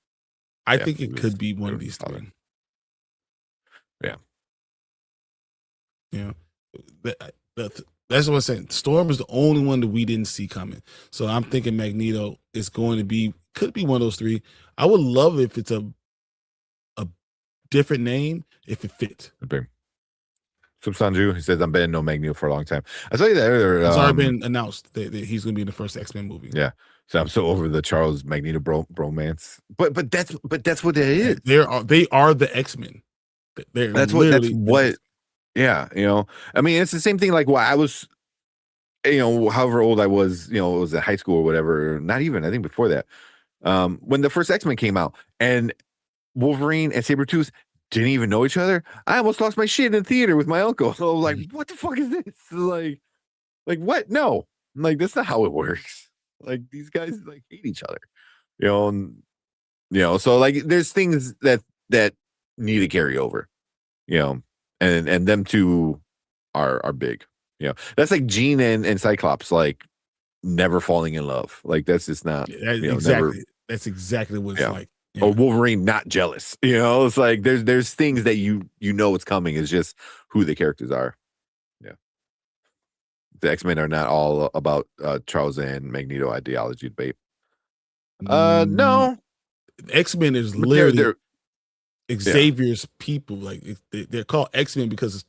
[SPEAKER 2] I think it could be one of these three.
[SPEAKER 1] Yeah.
[SPEAKER 2] That's what I'm saying. Storm is the only one that we didn't see coming. So I'm thinking Magneto is could be one of those three. I would love if it's a different name if it fits.
[SPEAKER 1] Subsanju, he says, I'm betting no Magneto for a long time. I tell you that earlier.
[SPEAKER 2] It's already been announced that he's going to be in the first X-Men movie.
[SPEAKER 1] Yeah. So I'm so over the Charles Magneto bromance. But that's what it is.
[SPEAKER 2] They are the X-Men.
[SPEAKER 1] That's what. Yeah. I mean, it's the same thing. Like why I was, however old I was, it was in high school or whatever. Not even, I think before that. When the first X-Men came out and Wolverine and Sabretooth didn't even know each other, I almost lost my shit in the theater with my uncle. So I was like, what the fuck is this? Like what? No, like that's not how it works. Like these guys like hate each other, and so like there's things that need to carry over, and them two are big. That's like Jean and Cyclops like never falling in love. Like that's just not
[SPEAKER 2] exactly.
[SPEAKER 1] never.
[SPEAKER 2] That's exactly what it's like.
[SPEAKER 1] Or Wolverine not jealous. It's like there's things that you know what's coming. It's just who the characters are. Yeah. The X-Men are not all about Charles and Magneto ideology debate. No.
[SPEAKER 2] X-Men is
[SPEAKER 1] But
[SPEAKER 2] literally Xavier's people. Like they're called X-Men because it's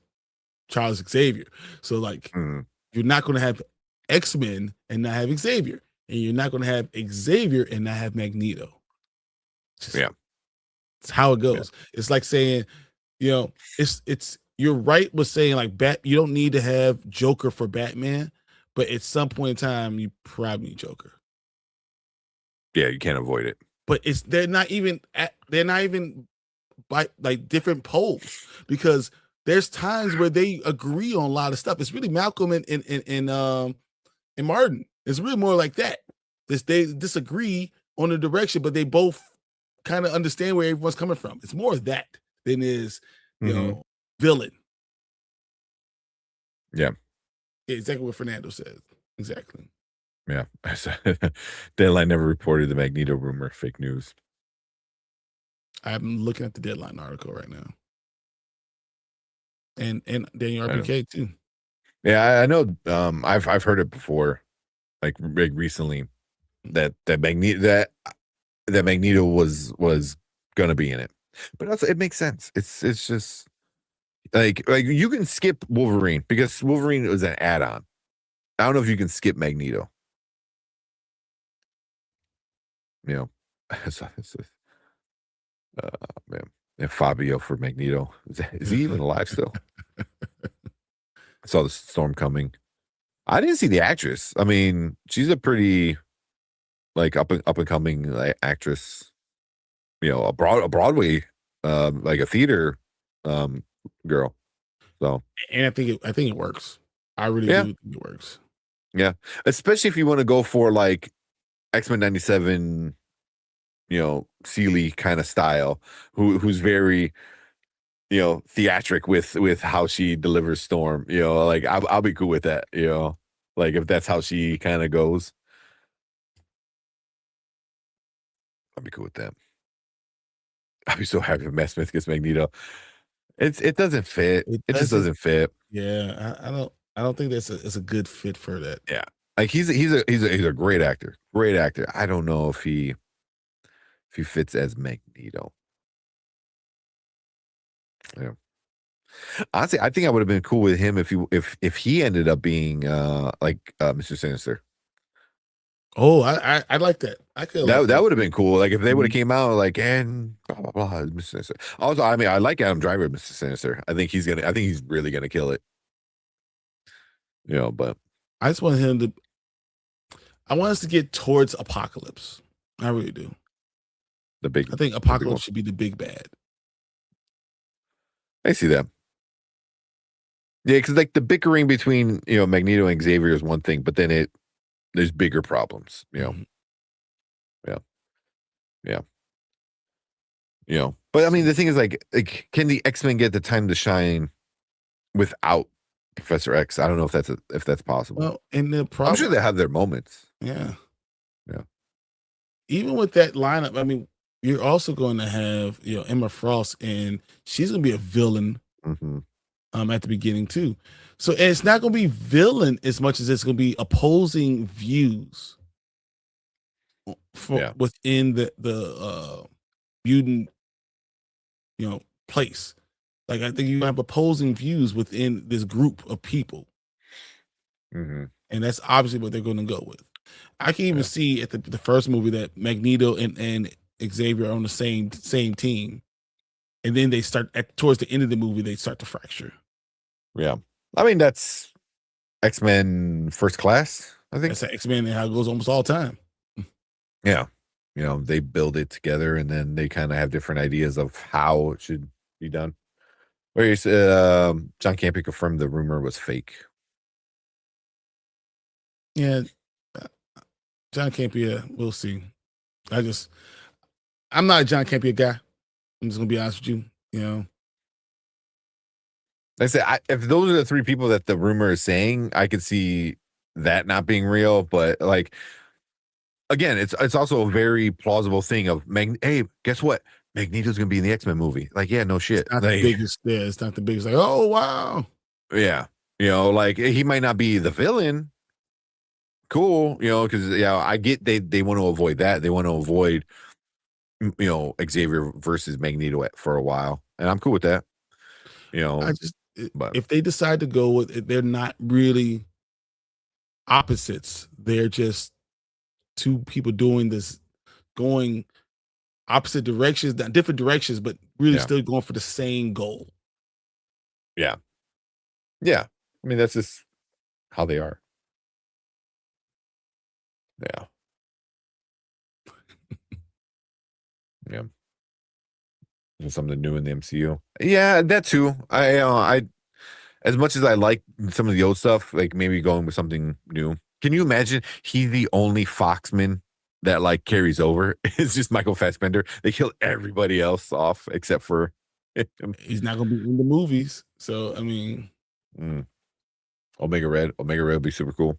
[SPEAKER 2] Charles Xavier. So like you're not going to have X-Men and not have Xavier, and you're not going to have Xavier and not have Magneto. It's how it goes. It's like saying, it's you're right with saying like you don't need to have Joker for Batman, but at some point in time you probably need Joker.
[SPEAKER 1] Yeah, you can't avoid it.
[SPEAKER 2] But they're not even by like different poles, because there's times where they agree on a lot of stuff. It's really Malcolm and Martin. It's really more like that. They disagree on the direction, but they both kind of understand where everyone's coming from. It's more of that than is villain.
[SPEAKER 1] Yeah,
[SPEAKER 2] exactly what Fernando said. Exactly.
[SPEAKER 1] Yeah. Deadline never reported the Magneto rumor. Fake news.
[SPEAKER 2] I'm looking at the Deadline article right now. And Daniel RPK too.
[SPEAKER 1] Yeah, I know. I've heard it before, like recently, that Magneto was gonna be in it, but also it makes sense. It's just like you can skip Wolverine because Wolverine was an add-on. I don't know if you can skip Magneto. Man, and Fabio for Magneto. Is he even alive still? I saw the storm coming. I didn't see the actress. I mean, she's a pretty like up and coming actress. A Broadway, like a theater girl. So,
[SPEAKER 2] and I think it works. I really do think it works.
[SPEAKER 1] Yeah, especially if you want to go for like X-Men 97, Seeley kind of style, who's very, theatric with how she delivers Storm. Like I'll be cool with that. Like if that's how she kind of goes, I'll be cool with that. I'll be so happy if Matt Smith gets Magneto. It doesn't fit. It just doesn't fit.
[SPEAKER 2] Yeah, I don't think it's a good fit for that.
[SPEAKER 1] Yeah, like he's a great actor. Great actor. I don't know if he fits as Magneto. Yeah. Honestly, I think I would have been cool with him if he ended up being like Mr. Sinister.
[SPEAKER 2] Oh, I like that. I could
[SPEAKER 1] that would have been cool. Like if they would have came out like and blah blah blah, Mr. Sinister. Also, I mean, I like Adam Driver, Mr. Sinister. I think he's really gonna kill it. But
[SPEAKER 2] I just want him to. I want us to get towards Apocalypse. I really do. I think Apocalypse should be the big bad.
[SPEAKER 1] I see that. Yeah, because like the bickering between Magneto and Xavier is one thing, but then there's bigger problems. Yeah. But I mean, the thing is like can the X-Men get the time to shine without Professor X? I don't know if that's possible.
[SPEAKER 2] Well, and the problem,
[SPEAKER 1] I'm sure they have their moments.
[SPEAKER 2] Yeah. Even with that lineup, I mean, you're also going to have Emma Frost, and she's going to be a villain at the beginning too. So and it's not going to be villain as much as it's going to be opposing views within the mutant place. Like I think you have opposing views within this group of people, and that's obviously what they're going to go with. I can even see at the first movie that Magneto and Xavier are on the same team, and then they start towards the end of the movie they start to fracture.
[SPEAKER 1] Yeah, I mean that's X-Men First Class. I think
[SPEAKER 2] that's X-Men and how it goes almost all the time.
[SPEAKER 1] Yeah, they build it together, and then they kind of have different ideas of how it should be done. Where you said John Campea confirmed the rumor was fake.
[SPEAKER 2] Yeah, John Campea, we'll see. I'm not a John Campea guy. I'm just gonna be honest with you.
[SPEAKER 1] Like I said, if those are the three people that the rumor is saying, I could see that not being real. But like, again, it's also a very plausible thing of hey, guess what? Magneto's gonna be in the X-Men movie. Like, yeah, no shit.
[SPEAKER 2] It's not
[SPEAKER 1] like,
[SPEAKER 2] the biggest. Yeah, it's not the biggest. Like, oh wow.
[SPEAKER 1] Yeah, like he might not be the villain. Cool, because I get they want to avoid that. They want to avoid Xavier versus Magneto for a while, and I'm cool with that. But
[SPEAKER 2] if they decide to go with it, they're not really opposites. They're just two people going opposite directions, not different directions, but really still going for the same goal.
[SPEAKER 1] Yeah. I mean, that's just how they are. Yeah. Yeah. There's something new in the MCU. Yeah, that too. I as much as I like some of the old stuff, like maybe going with something new. Can you imagine he's the only Foxman that like carries over? It's just Michael Fassbender. They kill everybody else off except for him.
[SPEAKER 2] He's not gonna be in the movies. So I mean
[SPEAKER 1] Omega Red would be super cool.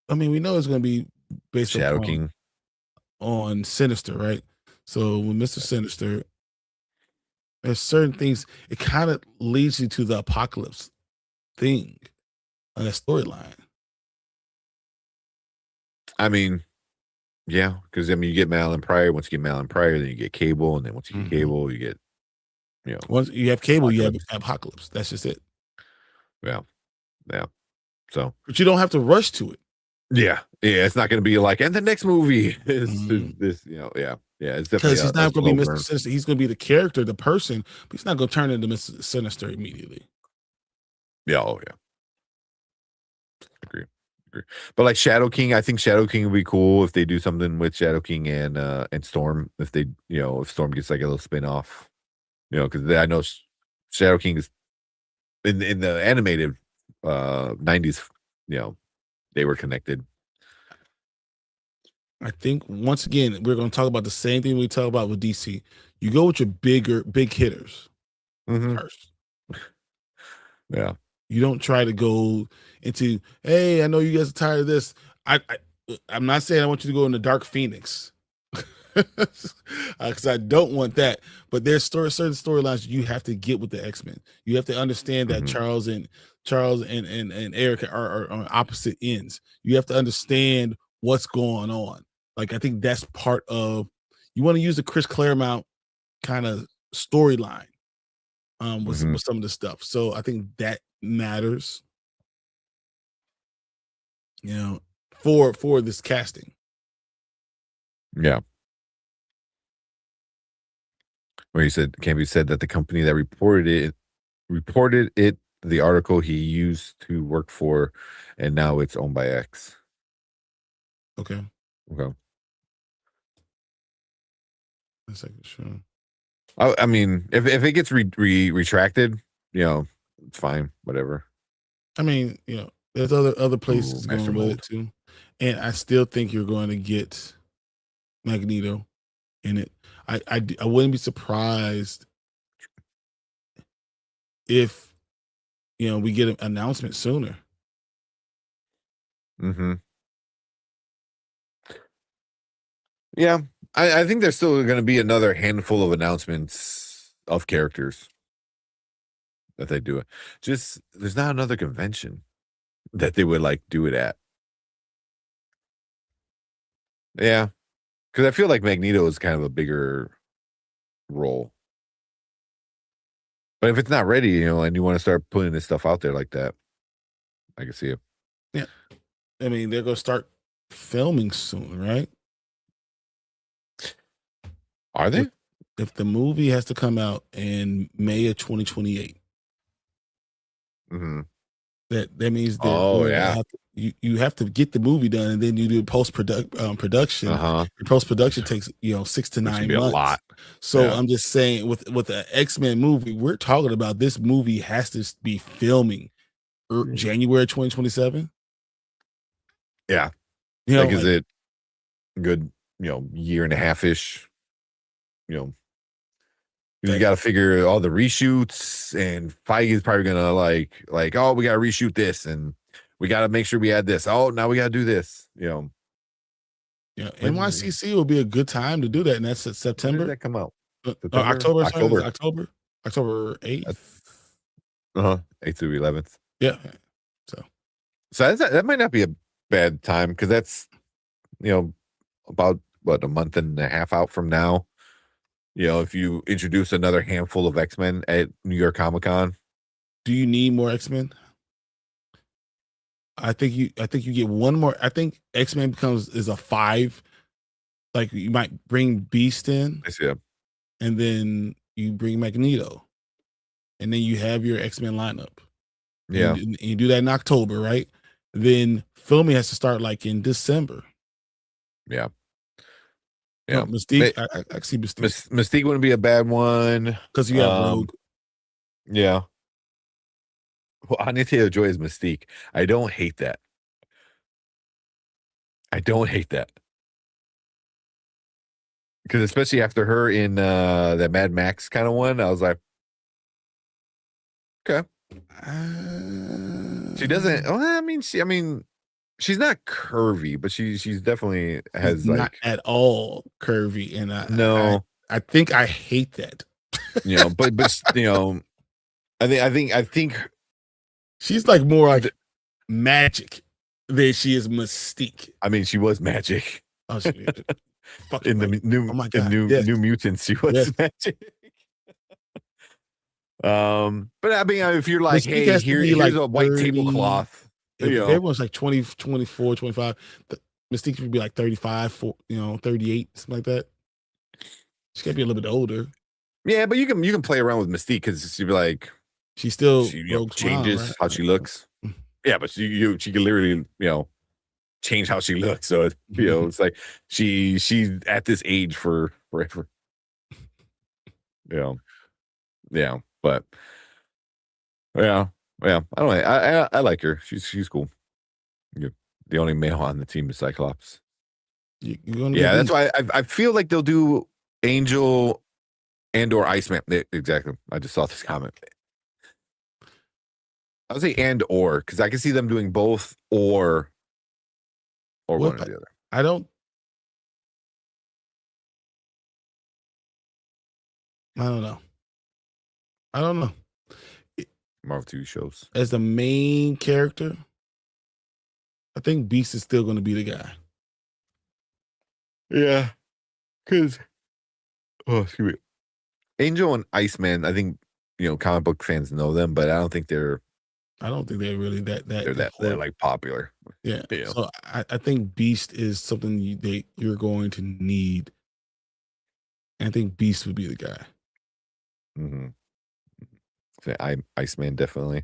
[SPEAKER 2] I mean, we know it's gonna be based
[SPEAKER 1] Shadow King
[SPEAKER 2] on Sinister, right? So with Mr. Sinister, there's certain things, it kind of leads you to the Apocalypse thing on that storyline.
[SPEAKER 1] I mean, yeah, because you get Malin Pryor. Once you get Malin Pryor, then you get Cable, and then once you get Cable, you get
[SPEAKER 2] once you have Cable, you have Apocalypse. That's just it.
[SPEAKER 1] Yeah. So,
[SPEAKER 2] but you don't have to rush to it.
[SPEAKER 1] Yeah. It's not going to be like, and the next movie is this. Yeah. It's definitely
[SPEAKER 2] because he's not going to be Mr. Sinister. He's going to be the character, the person, but he's not going to turn into Mr. Sinister immediately.
[SPEAKER 1] Yeah. Oh yeah. Agree. But like Shadow King, I think Shadow King would be cool if they do something with Shadow King and Storm. If they, if Storm gets like a little spin off, because I know Shadow King is in the animated 90s, they were connected.
[SPEAKER 2] I think once again we're going to talk about the same thing we talk about with DC. You go with your big hitters first.
[SPEAKER 1] Yeah.
[SPEAKER 2] You don't try to go into, hey, I know you guys are tired of this. I'm not saying I want you to go into Dark Phoenix because I don't want that. But there's certain storylines you have to get with the X-Men. You have to understand that Charles and Eric are on opposite ends. You have to understand what's going on. Like I think that's part of, you want to use the Chris Claremont kind of storyline with some of the stuff. So I think that matters, for this casting.
[SPEAKER 1] Yeah. Where Campbell said that the company that reported it, the article he used to work for, and now it's owned by X.
[SPEAKER 2] Okay.
[SPEAKER 1] That's like sure. I mean, if it gets retracted, it's fine, whatever.
[SPEAKER 2] I mean, there's other places going with it too, and I still think you're going to get Magneto in it. I wouldn't be surprised if we get an announcement sooner.
[SPEAKER 1] Yeah, I think there's still going to be another handful of announcements of characters that they do it. Just there's not another convention that they would like do it at. Yeah, because I feel like Magneto is kind of a bigger role. But if it's not ready, and you want to start putting this stuff out there like that, I can see it.
[SPEAKER 2] Yeah, I mean they're going to start filming soon, right?
[SPEAKER 1] Are they?
[SPEAKER 2] If the movie has to come out in May of 2028, that means they're you have to get the movie done, and then you do production.
[SPEAKER 1] Uh-huh.
[SPEAKER 2] Post production takes 6 to
[SPEAKER 1] Which
[SPEAKER 2] 9
[SPEAKER 1] would be a
[SPEAKER 2] months.
[SPEAKER 1] lot.
[SPEAKER 2] So
[SPEAKER 1] Yeah.
[SPEAKER 2] I'm just saying, with the X-Men movie, we're talking about this movie has to be filming January 2027.
[SPEAKER 1] Yeah. Like, is it good, year and a half-ish? You got to figure all the reshoots, and Feige's probably gonna like, oh, we got to reshoot this, and we got to make sure we add this. Oh, now we got to do this.
[SPEAKER 2] Yeah, NYCC will be a good time to do that, and that's at September.
[SPEAKER 1] When did that come out?
[SPEAKER 2] October.
[SPEAKER 1] October.
[SPEAKER 2] October 8th.
[SPEAKER 1] 8th through 11th.
[SPEAKER 2] Yeah.
[SPEAKER 1] So that might not be a bad time, because that's about a month and a half out from now. If you introduce another handful of X-Men at New York Comic-Con.
[SPEAKER 2] Do you need more X-Men? I think you get one more. I think X-Men is a 5. Like, you might bring Beast in.
[SPEAKER 1] I see him.
[SPEAKER 2] And then you bring Magneto. And then you have your X-Men lineup.
[SPEAKER 1] Yeah.
[SPEAKER 2] And you do that in October, right? Then filming has to start like in December.
[SPEAKER 1] Yeah.
[SPEAKER 2] No, Mystique. I see Mystique.
[SPEAKER 1] Mystique wouldn't be a bad one.
[SPEAKER 2] Because you have Rogue.
[SPEAKER 1] Yeah. Well, Anya Taylor-Joy is Mystique. I don't hate that. Because especially after her in that Mad Max kind of one, I was like, okay. She doesn't. Well, I mean, she's not curvy, but she's definitely has
[SPEAKER 2] not at all curvy, and I think I hate that.
[SPEAKER 1] But I think
[SPEAKER 2] she's like more like magic than she is Mystique.
[SPEAKER 1] I mean, she was magic.
[SPEAKER 2] Oh, she
[SPEAKER 1] in the New Mutants, she was magic. But I mean, if you're like,
[SPEAKER 2] Mystique
[SPEAKER 1] hey, here's
[SPEAKER 2] like
[SPEAKER 1] a white
[SPEAKER 2] 30,
[SPEAKER 1] tablecloth.
[SPEAKER 2] If everyone's like 20, 24, 25, Mystique would be like 35, 38, something like that. She gotta be a little bit older.
[SPEAKER 1] Yeah, but you can play around with Mystique, because she'd be like,
[SPEAKER 2] she still
[SPEAKER 1] changes
[SPEAKER 2] right?
[SPEAKER 1] how she looks. Yeah, but she can literally change how she looks. So it's like she's at this age for forever. Yeah, but yeah. I don't know. I like her. She's cool. The only male on the team is Cyclops. Yeah, that's why I feel like they'll do Angel and/or Iceman. Exactly. I just saw this comment. I would say and/or, because I can see them doing both or one or the other.
[SPEAKER 2] I don't know.
[SPEAKER 1] Marvel TV shows.
[SPEAKER 2] As the main character, I think Beast is still going to be the guy.
[SPEAKER 1] Yeah, because excuse me, Angel and Iceman. I think comic book fans know them, but I don't think they're
[SPEAKER 2] really that
[SPEAKER 1] they're like popular.
[SPEAKER 2] Yeah. So I think Beast is something you're going to need. And I think Beast would be the guy.
[SPEAKER 1] Mm-hmm. Iceman definitely.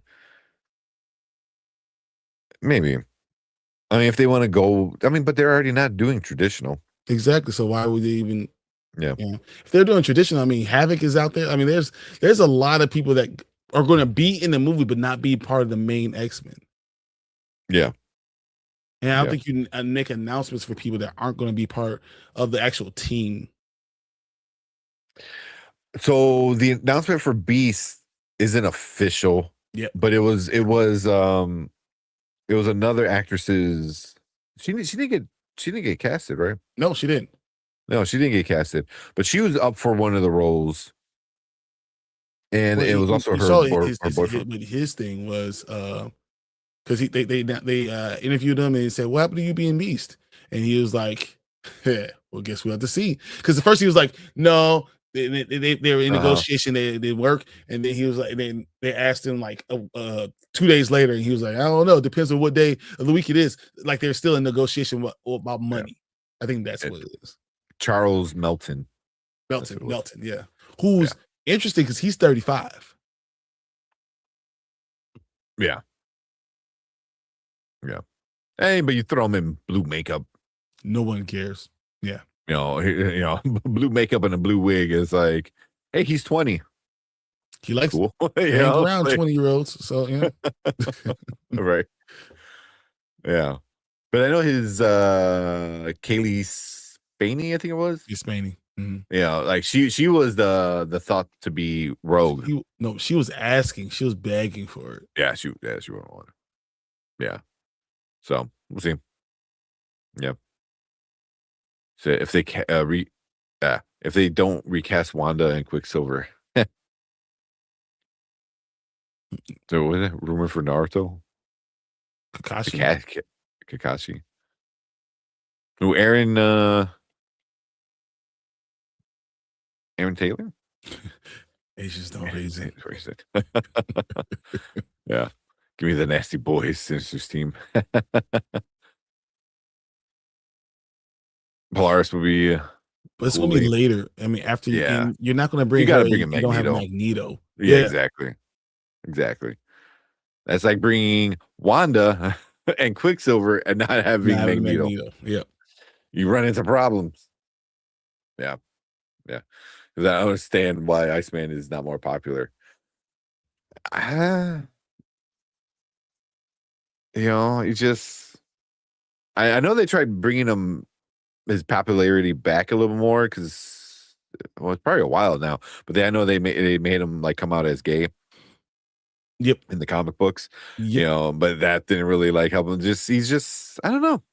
[SPEAKER 1] Maybe. I mean, if they want to go, but they're already not doing traditional.
[SPEAKER 2] Exactly. So why would they even?
[SPEAKER 1] Yeah.
[SPEAKER 2] If they're doing traditional, Havoc is out there. There's a lot of people that are going to be in the movie but not be part of the main X-Men.
[SPEAKER 1] Yeah.
[SPEAKER 2] And I don't think you make announcements for people that aren't going to be part of the actual team.
[SPEAKER 1] So the announcement for Beast isn't official.
[SPEAKER 2] Yeah.
[SPEAKER 1] But it was another actress's. She didn't get casted, right?
[SPEAKER 2] No, she didn't.
[SPEAKER 1] No, she didn't get casted, but she was up for one of the roles. And it was also her boyfriend.
[SPEAKER 2] But his thing was because they interviewed him and said, "What happened to you being Beast?" And he was like, "Yeah, well, guess we'll have to see." Because at first he was like, "No." They were in negotiation. They work, and then he was like, then they asked him like 2 days later, and he was like, "I don't know. It depends on what day of the week it is." Like they're still in negotiation about money. Yeah. I think that's what it is.
[SPEAKER 1] Charles Melton.
[SPEAKER 2] Melton, yeah. Who's interesting because he's 35.
[SPEAKER 1] Yeah. Hey, but you throw him in blue makeup.
[SPEAKER 2] No one cares. Yeah.
[SPEAKER 1] Blue makeup and a blue wig is like, hey, he's 20.
[SPEAKER 2] He likes
[SPEAKER 1] Cool.
[SPEAKER 2] hang around 20-year-olds. So yeah.
[SPEAKER 1] Right. Yeah. But I know his Kaylee Spaney, I think it was.
[SPEAKER 2] Hispanic. Mhm.
[SPEAKER 1] Yeah, like she was the thought to be Rogue.
[SPEAKER 2] She was asking. She was begging for it.
[SPEAKER 1] Yeah, she wouldn't want it. Yeah. So we'll see. Yeah. So if they if they don't recast Wanda and Quicksilver. So what is it? Rumor for Naruto?
[SPEAKER 2] Kakashi.
[SPEAKER 1] Kakashi. Who Aaron Taylor?
[SPEAKER 2] Asians don't raise it.
[SPEAKER 1] Yeah. Give me the nasty boys Sinister's team. Polaris will be
[SPEAKER 2] But it's gonna be later. I mean, after
[SPEAKER 1] Yeah.
[SPEAKER 2] you're not gonna bring
[SPEAKER 1] You gotta
[SPEAKER 2] her
[SPEAKER 1] bring
[SPEAKER 2] if
[SPEAKER 1] a
[SPEAKER 2] you don't have
[SPEAKER 1] Magneto.
[SPEAKER 2] Magneto.
[SPEAKER 1] Yeah, exactly. That's like bringing Wanda and Quicksilver and not having
[SPEAKER 2] Not having
[SPEAKER 1] Magneto.
[SPEAKER 2] Yeah.
[SPEAKER 1] You run into problems. Yeah. Because I understand why Iceman is not more popular. You just I know they tried bringing his popularity back a little more because it's probably a while now. But I know they made him like come out as gay.
[SPEAKER 2] Yep.
[SPEAKER 1] In the comic books,
[SPEAKER 2] Yep.
[SPEAKER 1] but that didn't really like help him. He's just I don't know.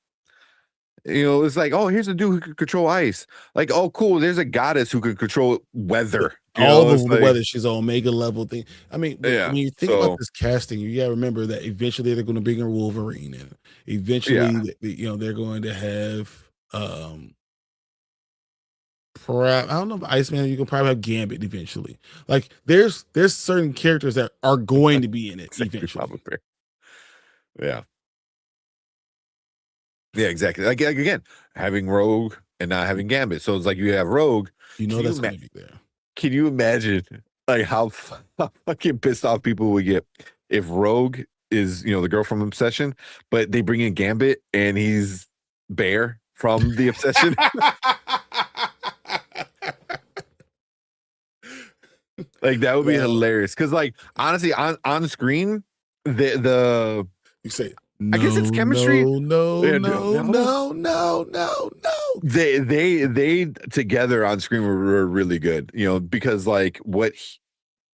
[SPEAKER 1] It's like, oh, here's a dude who could control ice. Like, oh, cool. There's a goddess who could control weather.
[SPEAKER 2] All the weather. She's an Omega level thing. I mean,
[SPEAKER 1] Yeah.
[SPEAKER 2] when you think about this casting, you gotta remember that eventually they're going to bring in Wolverine, and eventually, they're going to have I don't know if Iceman. You can probably have Gambit eventually. Like, there's certain characters that are going to be in it eventually.
[SPEAKER 1] Yeah. Yeah, exactly. Like again, having Rogue and not having Gambit. So it's like you have Rogue.
[SPEAKER 2] That's going to be there.
[SPEAKER 1] Can you imagine like how fucking pissed off people would get if Rogue is, the girl from Obsession, but they bring in Gambit and he's Bear from the Obsession? Like that would be hilarious. Because like honestly, on screen, the
[SPEAKER 2] you say
[SPEAKER 1] I guess it's chemistry.
[SPEAKER 2] No.
[SPEAKER 1] They together on screen were really good, because like the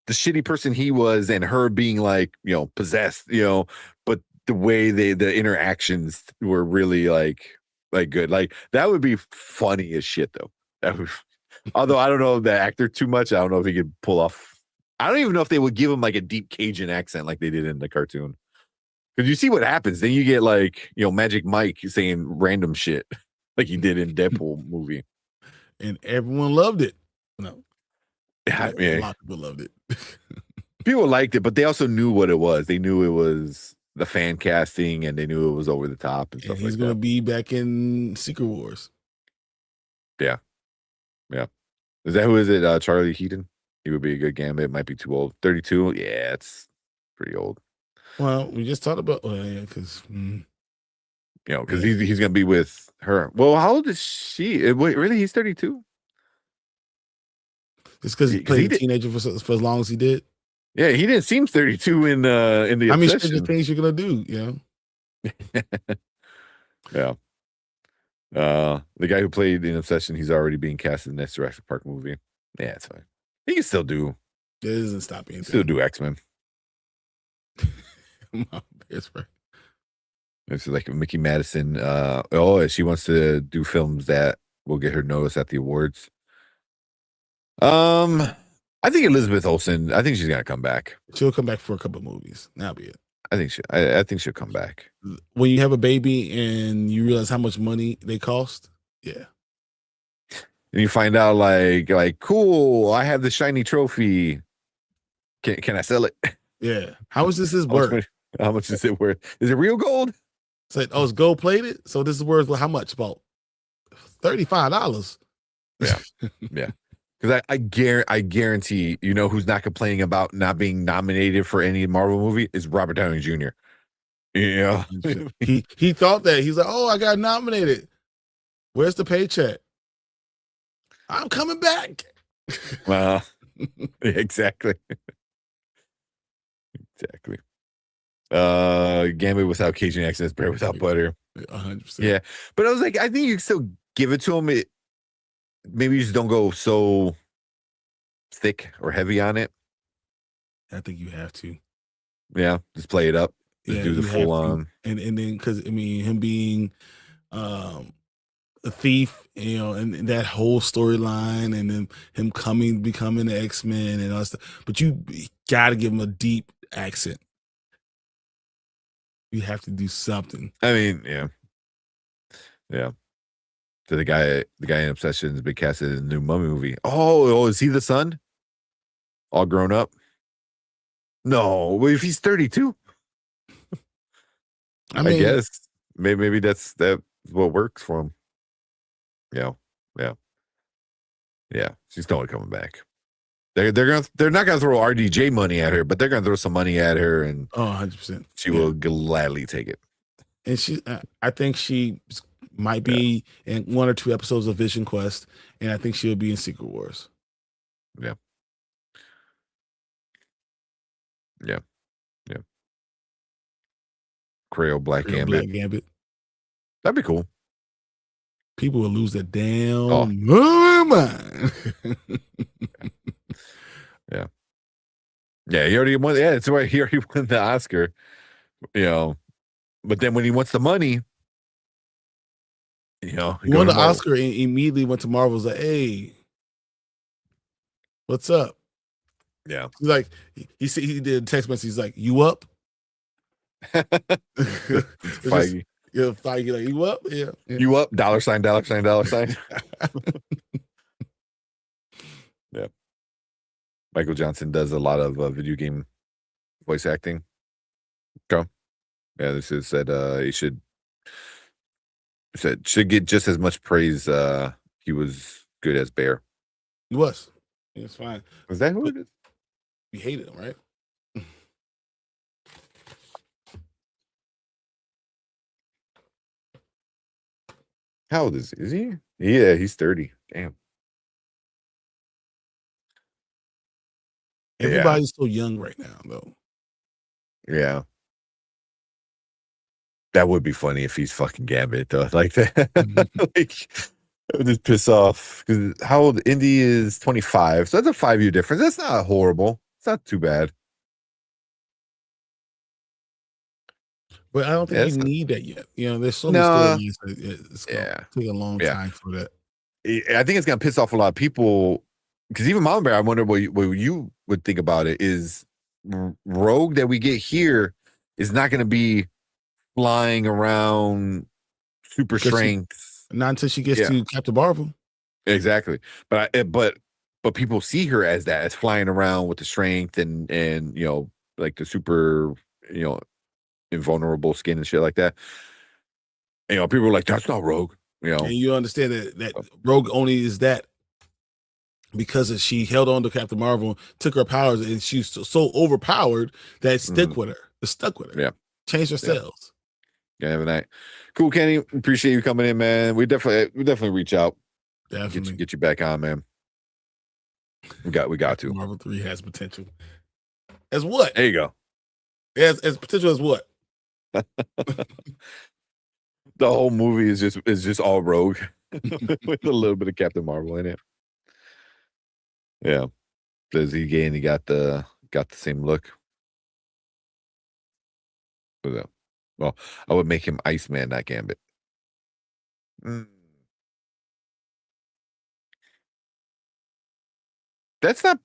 [SPEAKER 1] shitty person he was and her being like, possessed, but the way the interactions were really like good. Like that would be funny as shit though. That would, although I don't know the actor too much. I don't know if he could pull off. I don't even know if they would give him like a deep Cajun accent like they did in the cartoon. Because you see what happens. Then you get like, Magic Mike saying random shit like he did in Deadpool movie.
[SPEAKER 2] And everyone loved it. No.
[SPEAKER 1] Yeah,
[SPEAKER 2] a lot of people loved it.
[SPEAKER 1] People liked it, but they also knew what it was. They knew it was the fan casting and they knew it was over the top and stuff like that.
[SPEAKER 2] He's going to be back in Secret Wars.
[SPEAKER 1] Yeah. Is that who is it? Charlie Heaton? He would be a good Gambit. It might be too old. 32? Yeah, it's pretty old.
[SPEAKER 2] Well, we just talked about because
[SPEAKER 1] because he's gonna be with her. Well, how old is she? Wait, really? He's 32.
[SPEAKER 2] Just because he played a teenager for as long as he did.
[SPEAKER 1] Yeah, he didn't seem 32 in the.
[SPEAKER 2] I mean, the things you're gonna do,
[SPEAKER 1] Yeah. The guy who played in Obsession, he's already being cast in the next Jurassic Park movie. Yeah, it's fine. He can still do.
[SPEAKER 2] It doesn't stop anything.
[SPEAKER 1] Still do X-Men.
[SPEAKER 2] That's right.
[SPEAKER 1] It's like Mickey Madison. She wants to do films that will get her noticed at the awards. I think Elizabeth Olsen. I think she's gonna come back.
[SPEAKER 2] She'll come back for a couple of movies. That'll be it.
[SPEAKER 1] I think she'll come back.
[SPEAKER 2] When you have a baby and you realize how much money they cost, yeah.
[SPEAKER 1] And you find out like cool, I have the shiny trophy. Can I sell it?
[SPEAKER 2] Yeah. How much is this worth?
[SPEAKER 1] How much is it worth? Is it real gold?
[SPEAKER 2] It's like, it's gold plated. So this is worth how much? About $35.
[SPEAKER 1] Yeah. Because I guarantee, who's not complaining about not being nominated for any Marvel movie is Robert Downey Jr. Yeah.
[SPEAKER 2] he thought that. He's like, oh, I got nominated. Where's the paycheck? I'm coming back.
[SPEAKER 1] Exactly. Exactly. Gambit without Cajun accents, bread without butter.
[SPEAKER 2] 100%.
[SPEAKER 1] Yeah. But I was like, I think you can still give it to him. Maybe you just don't go so thick or heavy on it.
[SPEAKER 2] I think you have to.
[SPEAKER 1] Yeah. Just play it up. Just do the
[SPEAKER 2] you have
[SPEAKER 1] full
[SPEAKER 2] to.
[SPEAKER 1] on.
[SPEAKER 2] And then because I mean him being a thief, you know, and that whole storyline, and then him becoming the X-Men and all that stuff. But you gotta give him a deep accent. You have to do something.
[SPEAKER 1] I mean, yeah. Yeah. So the guy in Obsession has been casted in the new Mummy movie. Oh, is he the son? All grown up? No, well, if he's 32,
[SPEAKER 2] I mean,
[SPEAKER 1] guess maybe that's what works for him. Yeah. She's totally coming back. They're not gonna throw RDJ money at her, but they're gonna throw some money at her, and
[SPEAKER 2] 100%.
[SPEAKER 1] she will gladly take it.
[SPEAKER 2] And I think she might be in 1 or 2 episodes of Vision Quest, and I think she'll be in Secret Wars.
[SPEAKER 1] Yeah. Creole Black Gambit. That'd be cool.
[SPEAKER 2] People will lose their damn mind.
[SPEAKER 1] Yeah, he already won. Yeah, that's why he already won the Oscar. You know, but then when he wants the money, you know,
[SPEAKER 2] He won the Oscar and immediately went to Marvel. Was like, hey, what's up?
[SPEAKER 1] Yeah.
[SPEAKER 2] He's like, he did a text message. He's like, you up?
[SPEAKER 1] Feige.
[SPEAKER 2] Yeah, Feige, like, you up? Yeah.
[SPEAKER 1] You up? $sign. Yeah. Michael Johnson does a lot of video game voice acting. Okay. Yeah, this is said he should get just as much praise. He was good as Bear.
[SPEAKER 2] He was. It's fine.
[SPEAKER 1] Was that who it is?
[SPEAKER 2] We hated him, right?
[SPEAKER 1] How old is he? Is he? Yeah, he's 30. Damn.
[SPEAKER 2] Everybody's so young right now, though.
[SPEAKER 1] Yeah. That would be funny if he's fucking Gambit, though. Like that. Like, it would just piss off. Because how old? Indy is 25. So that's a 5-year difference. That's not horrible. It's not too bad.
[SPEAKER 2] But I don't think you need that yet. You know, there's so many stories. It's going to take a long time for that.
[SPEAKER 1] I think it's going to piss off a lot of people. Because even Mama Bear, I wonder what you would think about it. Is Rogue that we get here is not going to be flying around super strength.
[SPEAKER 2] Not until she gets to Captain Marvel.
[SPEAKER 1] Exactly. But people see her as that, as flying around with the strength and you know, like the super, you know, invulnerable skin and shit like that. You know, people are like, that's not Rogue. You know,
[SPEAKER 2] and you understand that Rogue only is that because she held on to Captain Marvel, took her powers, and she's so overpowered that it stuck with her. It stuck with her.
[SPEAKER 1] Yeah.
[SPEAKER 2] Changed her cells.
[SPEAKER 1] Yeah, have a night. Cool, Kenny. Appreciate you coming in, man. We definitely reach out.
[SPEAKER 2] Definitely
[SPEAKER 1] get you back on, man. We got to.
[SPEAKER 2] Marvel 3 has potential. As what?
[SPEAKER 1] There you go.
[SPEAKER 2] As potential as what?
[SPEAKER 1] The whole movie is just all Rogue with a little bit of Captain Marvel in it. Yeah. Does he gain? He got the same look. Well, I would make him Iceman, not Gambit. That's not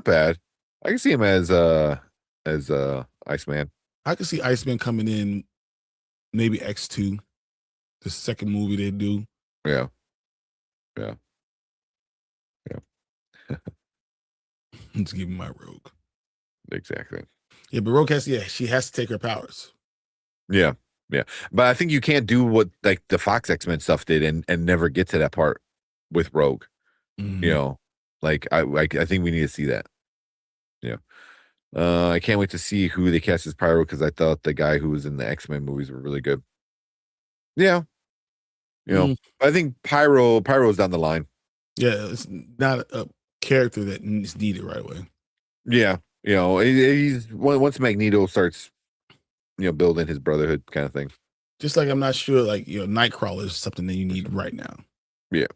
[SPEAKER 1] bad. I can see him as Iceman.
[SPEAKER 2] I can see Iceman coming in maybe X2, the second movie they do.
[SPEAKER 1] Yeah.
[SPEAKER 2] Let's give him my Rogue.
[SPEAKER 1] Exactly.
[SPEAKER 2] Yeah, but Rogue she has to take her powers.
[SPEAKER 1] Yeah. But I think you can't do what like the Fox X-Men stuff did and never get to that part with Rogue.
[SPEAKER 2] Mm-hmm.
[SPEAKER 1] You know, like I think we need to see that. Yeah. I can't wait to see who they cast as Pyro because I thought the guy who was in the X-Men movies were really good. Yeah, I think Pyro's down the line.
[SPEAKER 2] Yeah, it's not a character that is needed right away.
[SPEAKER 1] Yeah, he's once Magneto starts, building his Brotherhood kind of thing.
[SPEAKER 2] Just like I'm not sure, like Nightcrawler is something that you need right now.
[SPEAKER 1] Yeah,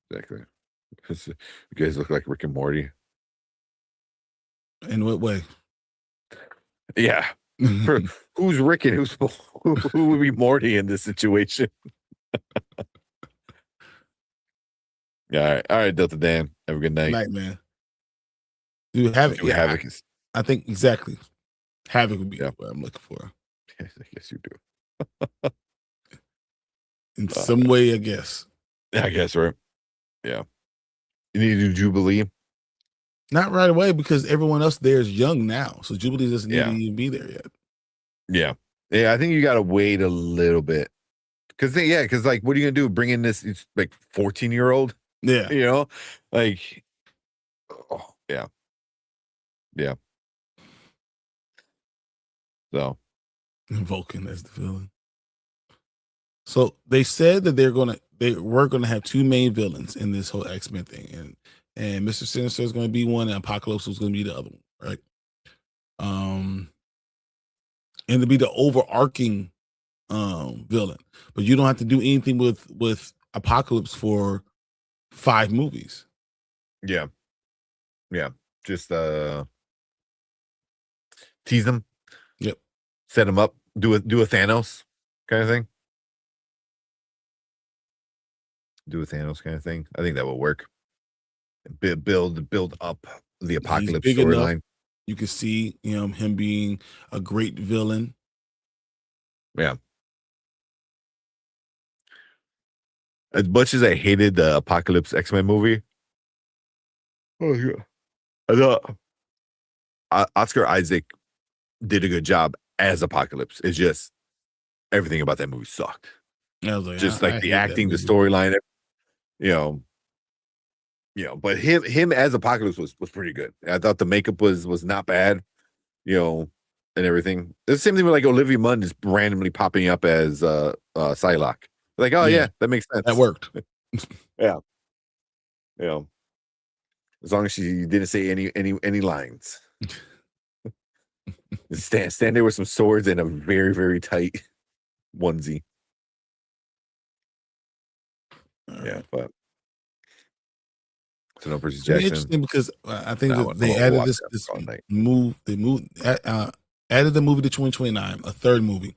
[SPEAKER 1] exactly. You guys look like Rick and Morty.
[SPEAKER 2] In what way?
[SPEAKER 1] Yeah. Who's Rick and who would be Morty in this situation? All right, Delta Dan. Have a good night.
[SPEAKER 2] Night, man. Do Havoc? Yeah,
[SPEAKER 1] Havoc
[SPEAKER 2] I think exactly. Havoc would be what I'm looking for.
[SPEAKER 1] Yes, I guess you do.
[SPEAKER 2] In some way, I guess.
[SPEAKER 1] I guess, right? Yeah. You need to do Jubilee.
[SPEAKER 2] Not right away because everyone else there is young now, so Jubilee doesn't need to even be there yet.
[SPEAKER 1] Yeah. I think you got to wait a little bit because like, what are you gonna do? Bring in this? It's like 14-year-old.
[SPEAKER 2] Yeah.
[SPEAKER 1] Like, oh, yeah. So,
[SPEAKER 2] Vulcan as the villain. So they said that they were gonna have two main villains in this whole X-Men thing, and Mr. Sinister is gonna be one, and Apocalypse was gonna be the other one, right? And to be the overarching villain, but you don't have to do anything with Apocalypse for 5 movies.
[SPEAKER 1] Yeah. Just tease them.
[SPEAKER 2] Yep.
[SPEAKER 1] Set them up. Do a Thanos kind of thing. I think that will work. Build up the Apocalypse storyline.
[SPEAKER 2] You can see him being a great villain.
[SPEAKER 1] Yeah. As much as I hated the Apocalypse X-Men movie, I thought Oscar Isaac did a good job as Apocalypse. It's just everything about that movie sucked.
[SPEAKER 2] I was like,
[SPEAKER 1] just
[SPEAKER 2] I
[SPEAKER 1] like the
[SPEAKER 2] hate
[SPEAKER 1] acting, the storyline, but him as Apocalypse was pretty good. I thought the makeup was not bad, and everything. It's the same thing with like Olivia Munn just randomly popping up as Psylocke. Like, oh yeah, that makes sense.
[SPEAKER 2] That worked.
[SPEAKER 1] Yeah. As long as she didn't say any lines. Stand there with some swords and a very, very tight onesie. Yeah, but so no Percy Jackson.
[SPEAKER 2] Interesting because I think that they added this move. They added the movie to 2029, a third movie.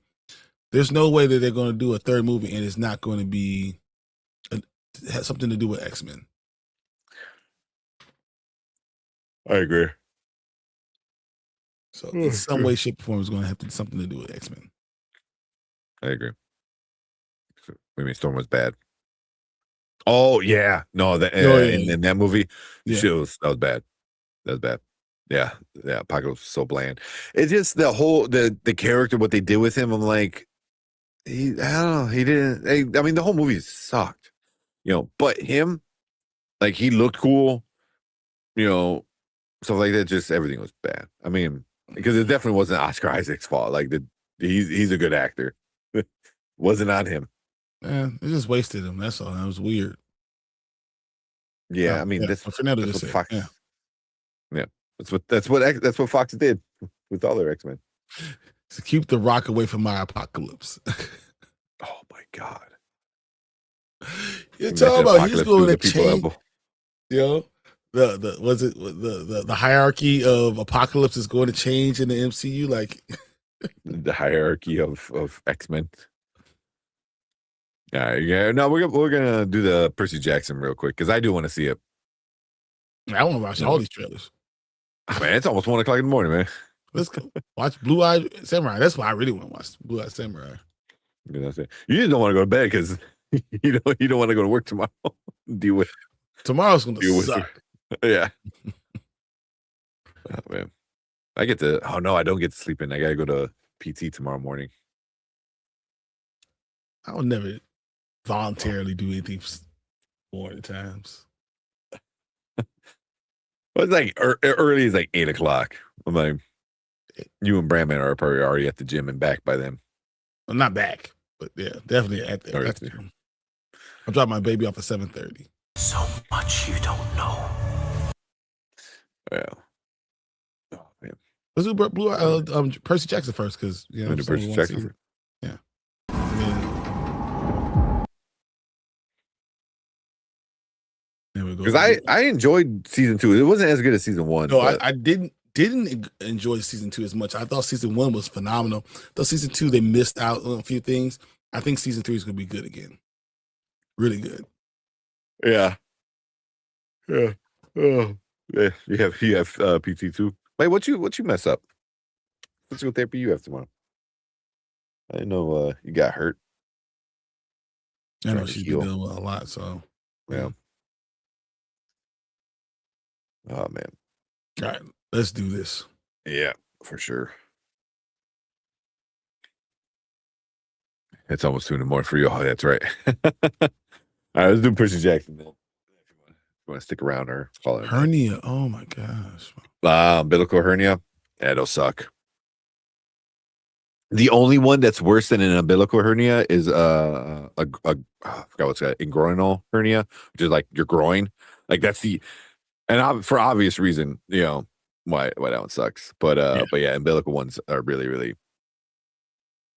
[SPEAKER 2] There's no way that they're going to do a third movie and it's not going to be has something to do with X-Men.
[SPEAKER 1] I agree.
[SPEAKER 2] So in some way, shape, or form, it's going to have something to do with X-Men.
[SPEAKER 1] I agree. I mean, Storm was bad. Oh yeah, no, in that movie, that was bad. That was bad. Yeah, Apocalypse was so bland. It's just the whole the character, what they did with him. I'm like, I don't know. He didn't. I mean, the whole movie sucked. But him, like, he looked cool. Stuff like that. Just everything was bad. I mean, because it definitely wasn't Oscar Isaac's fault. Like he's a good actor. Wasn't on him.
[SPEAKER 2] Yeah, they just wasted him. That's all. That was weird.
[SPEAKER 1] Yeah, I mean that's what Fox. Yeah, that's what Fox did with all their X-Men.
[SPEAKER 2] To keep The Rock away from my Apocalypse.
[SPEAKER 1] Oh my God!
[SPEAKER 2] You're talking about he's going to change. The hierarchy of Apocalypse is going to change in the MCU, like
[SPEAKER 1] the hierarchy of X-Men. Yeah, no, we're gonna do the Percy Jackson real quick because I do want to see it.
[SPEAKER 2] I want to watch all these trailers.
[SPEAKER 1] Man, it's almost 1:00 in the morning, man.
[SPEAKER 2] Let's go watch Blue Eye Samurai. That's why I really want to watch Blue Eye Samurai.
[SPEAKER 1] You just don't want to go to bed because you don't want to go to work tomorrow. Deal with
[SPEAKER 2] tomorrow's gonna suck.
[SPEAKER 1] Yeah. Oh man, I get to. Oh no, I don't get to sleep in. I gotta go to PT tomorrow morning.
[SPEAKER 2] I would never voluntarily do anything 4 at times.
[SPEAKER 1] Well, it's like early is like 8 o'clock. I'm like, you and Brandman are probably already at the gym and back by then.
[SPEAKER 2] Well, not back, but yeah, definitely at the gym. I'll drop my baby off at 7:30.
[SPEAKER 7] So much you don't know.
[SPEAKER 1] Yeah. Oh man.
[SPEAKER 2] Let's do Percy Jackson first, because
[SPEAKER 1] Percy Jackson.
[SPEAKER 2] Yeah. There we go.
[SPEAKER 1] Because I enjoyed season 2. It wasn't as good as season 1.
[SPEAKER 2] No, I didn't enjoy season 2 as much. I thought season 1 was phenomenal. Though season 2 they missed out on a few things. I think season 3 is gonna be good again. Really good.
[SPEAKER 1] Yeah. Yeah. Oh. Yeah. You have PT too. Wait, what you mess up? Physical therapy you have tomorrow. I didn't know you got hurt.
[SPEAKER 2] I know she's been dealing with a lot, so
[SPEAKER 1] yeah. Oh man.
[SPEAKER 2] All right, let's do this.
[SPEAKER 1] Yeah, for sure. It's almost 2 in the morning for you. Oh, that's right. All right, let's do Percy Jackson then. If you want to stick around or call it
[SPEAKER 2] hernia. Oh my gosh.
[SPEAKER 1] Umbilical hernia. Yeah, it'll suck. The only one that's worse than an umbilical hernia is I forgot what's that, ingroinal hernia, which is like your groin. Like that's for obvious reason, why that one sucks. But yeah, umbilical ones are really, really,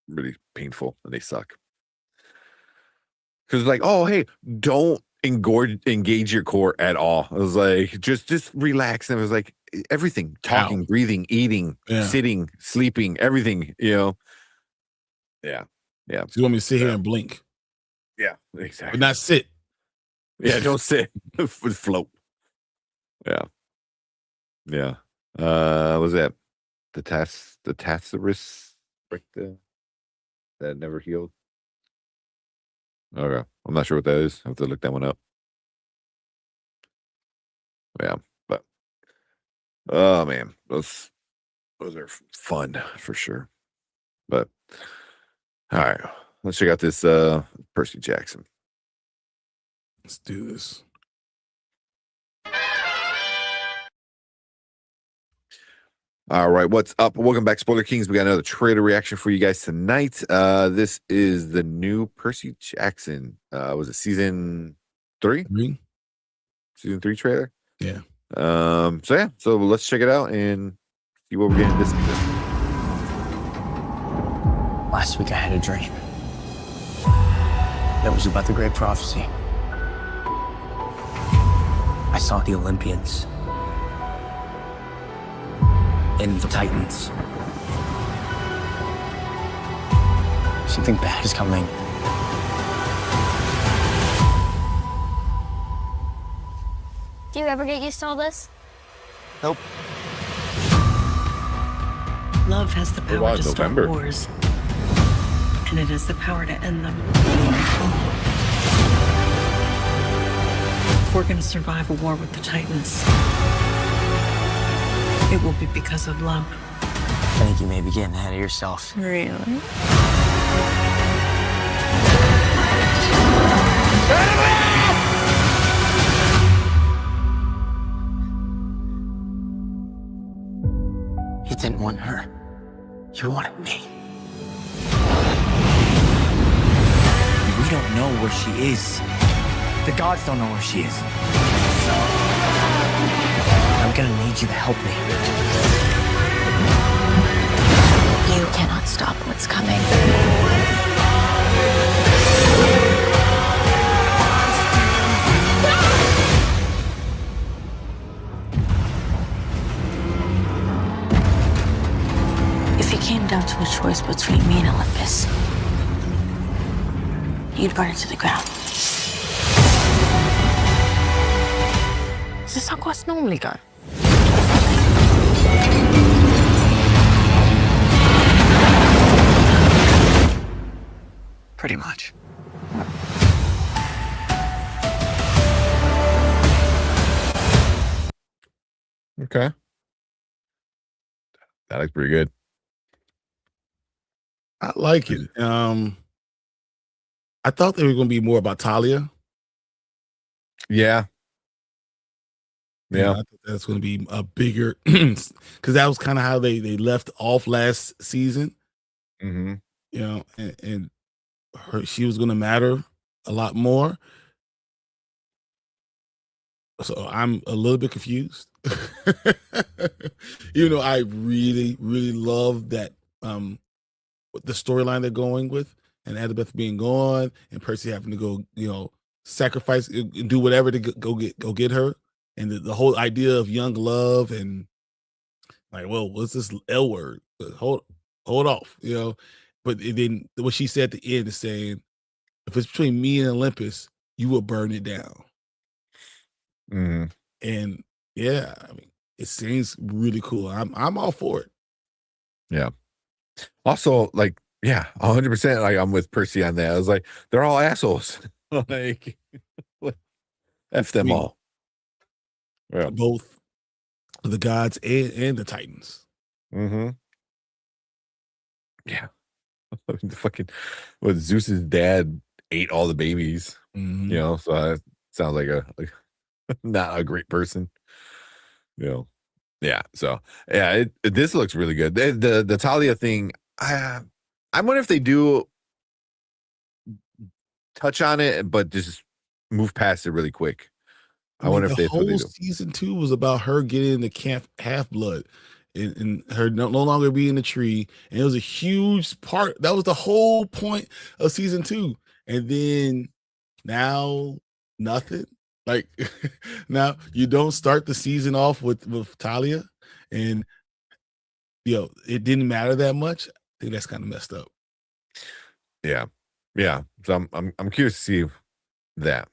[SPEAKER 1] really painful and they suck. Because like, oh hey, don't engage your core at all. I was like, just relax. And it was like everything, talking, breathing, eating, sitting, sleeping, everything, Yeah. Yeah.
[SPEAKER 2] You want me to sit here and blink?
[SPEAKER 1] Yeah, exactly.
[SPEAKER 2] But not sit.
[SPEAKER 1] Yeah, don't sit. Float. Yeah. Yeah. What was that? The Tacitus that never healed. Okay. I'm not sure what that is. I have to look that one up. Yeah, but oh man, those are fun for sure. But all right, let's check out this Percy Jackson.
[SPEAKER 2] Let's do this.
[SPEAKER 1] All right, what's up? Welcome back, Spoiler Kings. We got another trailer reaction for you guys tonight. This is the new Percy Jackson. Was it season 3? Season 3 trailer?
[SPEAKER 2] Yeah.
[SPEAKER 1] So let's check it out and see what we're getting this season.
[SPEAKER 7] Last week I had a dream. That was about the great prophecy. I saw the Olympians and the Titans. Something bad is coming.
[SPEAKER 8] Do you ever get used to all this?
[SPEAKER 7] Nope.
[SPEAKER 9] Love has the power to start wars, and it has the power to end them. If we're going to survive a war with the Titans, it will be because of love.
[SPEAKER 7] I think you may be getting ahead of yourself.
[SPEAKER 9] Really?
[SPEAKER 7] You didn't want her. You wanted me. We don't know where she is. The gods don't know where she is. I'm gonna need you to help me.
[SPEAKER 8] You cannot stop what's coming.
[SPEAKER 9] If it came down to a choice between me and Olympus, you'd burn it to the ground.
[SPEAKER 7] Is this how quests normally go? Pretty much.
[SPEAKER 1] Okay. That looks pretty good.
[SPEAKER 2] I like it. I thought they were going to be more about Talia.
[SPEAKER 1] Yeah. Yeah.
[SPEAKER 2] I thought that's going to be a bigger because that was kind of how they left off last season.
[SPEAKER 1] Mm-hmm.
[SPEAKER 2] And she was going to matter a lot more. So I'm a little bit confused. Even though I really, really love that the storyline they're going with, and Annabeth being gone, and Percy having to go, sacrifice, do whatever to go get her, and the whole idea of young love, and like, well, what's this L word? Hold off, But then what she said at the end is saying, if it's between me and Olympus, you will burn it down.
[SPEAKER 1] Mm-hmm.
[SPEAKER 2] And yeah, I mean, it seems really cool. I'm all for it.
[SPEAKER 1] Yeah. Also, like, yeah, 100%. Like, I'm with Percy on that. I was like, they're all assholes. Like, F them all. Yeah.
[SPEAKER 2] Both the gods and the Titans.
[SPEAKER 1] Mm-hmm. Yeah. The fucking Zeus's dad ate all the babies.
[SPEAKER 2] Mm-hmm.
[SPEAKER 1] So that sounds like not a great person. Yeah. So yeah, this looks really good. The Talia thing, I wonder if they do touch on it, but just move past it really quick. I wonder if
[SPEAKER 2] the
[SPEAKER 1] that's what they
[SPEAKER 2] whole
[SPEAKER 1] do.
[SPEAKER 2] season 2 was about her getting the Camp Half-Blood and her no longer being a tree. And it was a huge part. That was the whole point of season 2. And then now nothing. Like now you don't start the season off with Talia, and it didn't matter that much. I think that's kind of messed up.
[SPEAKER 1] Yeah. So I'm curious to see that.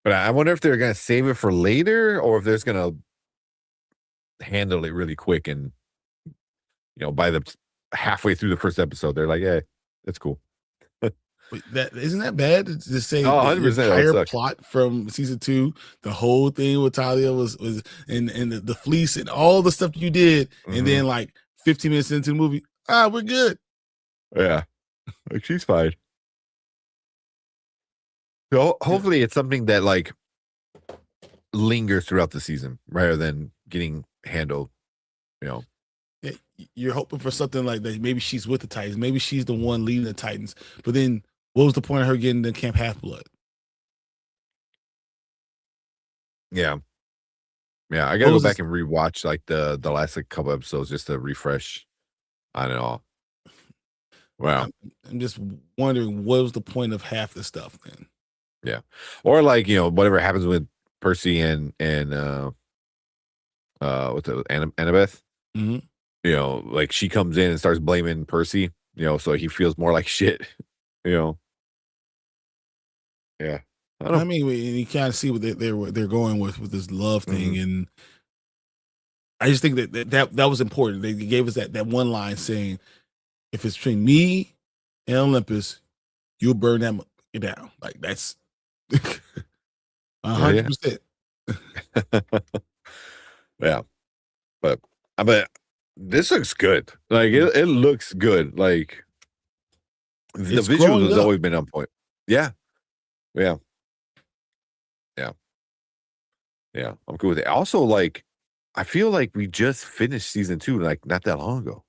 [SPEAKER 1] But I wonder if they're gonna save it for later, or if they're just gonna handle it really quick, and by the halfway through the first episode, they're like, "Hey, that's cool."
[SPEAKER 2] Wait, that isn't that bad to say?
[SPEAKER 1] Oh,
[SPEAKER 2] the
[SPEAKER 1] 100%, that would
[SPEAKER 2] entire
[SPEAKER 1] suck.
[SPEAKER 2] plot from season 2, the whole thing with Talia was and the fleece and all the stuff you did, and then like 15 minutes into the movie, we're good.
[SPEAKER 1] Yeah, like she's fine. So hopefully it's something that like lingers throughout the season rather than getting handled.
[SPEAKER 2] Yeah, you're hoping for something like that. Maybe she's with the Titans. Maybe she's the one leading the Titans. But then, what was the point of her getting the Camp Half-Blood?
[SPEAKER 1] Yeah, I gotta go back and rewatch like the last couple episodes just to refresh on it all. Wow.
[SPEAKER 2] I'm just wondering, what was the point of half the stuff then?
[SPEAKER 1] Yeah, or like whatever happens with Percy and what's it, Annabeth.
[SPEAKER 2] Mm-hmm.
[SPEAKER 1] Like she comes in and starts blaming Percy. So he feels more like shit. Yeah.
[SPEAKER 2] I mean, you kind of see what they're going with this love thing, and I just think that was important. They gave us that one line saying, "If it's between me and Olympus, you'll burn them down." Like that's 100%.
[SPEAKER 1] Yeah, but this looks good. Like it looks good. Like the visuals has always been on point. Yeah. I'm cool with it. Also, like I feel like we just finished season 2 like not that long ago.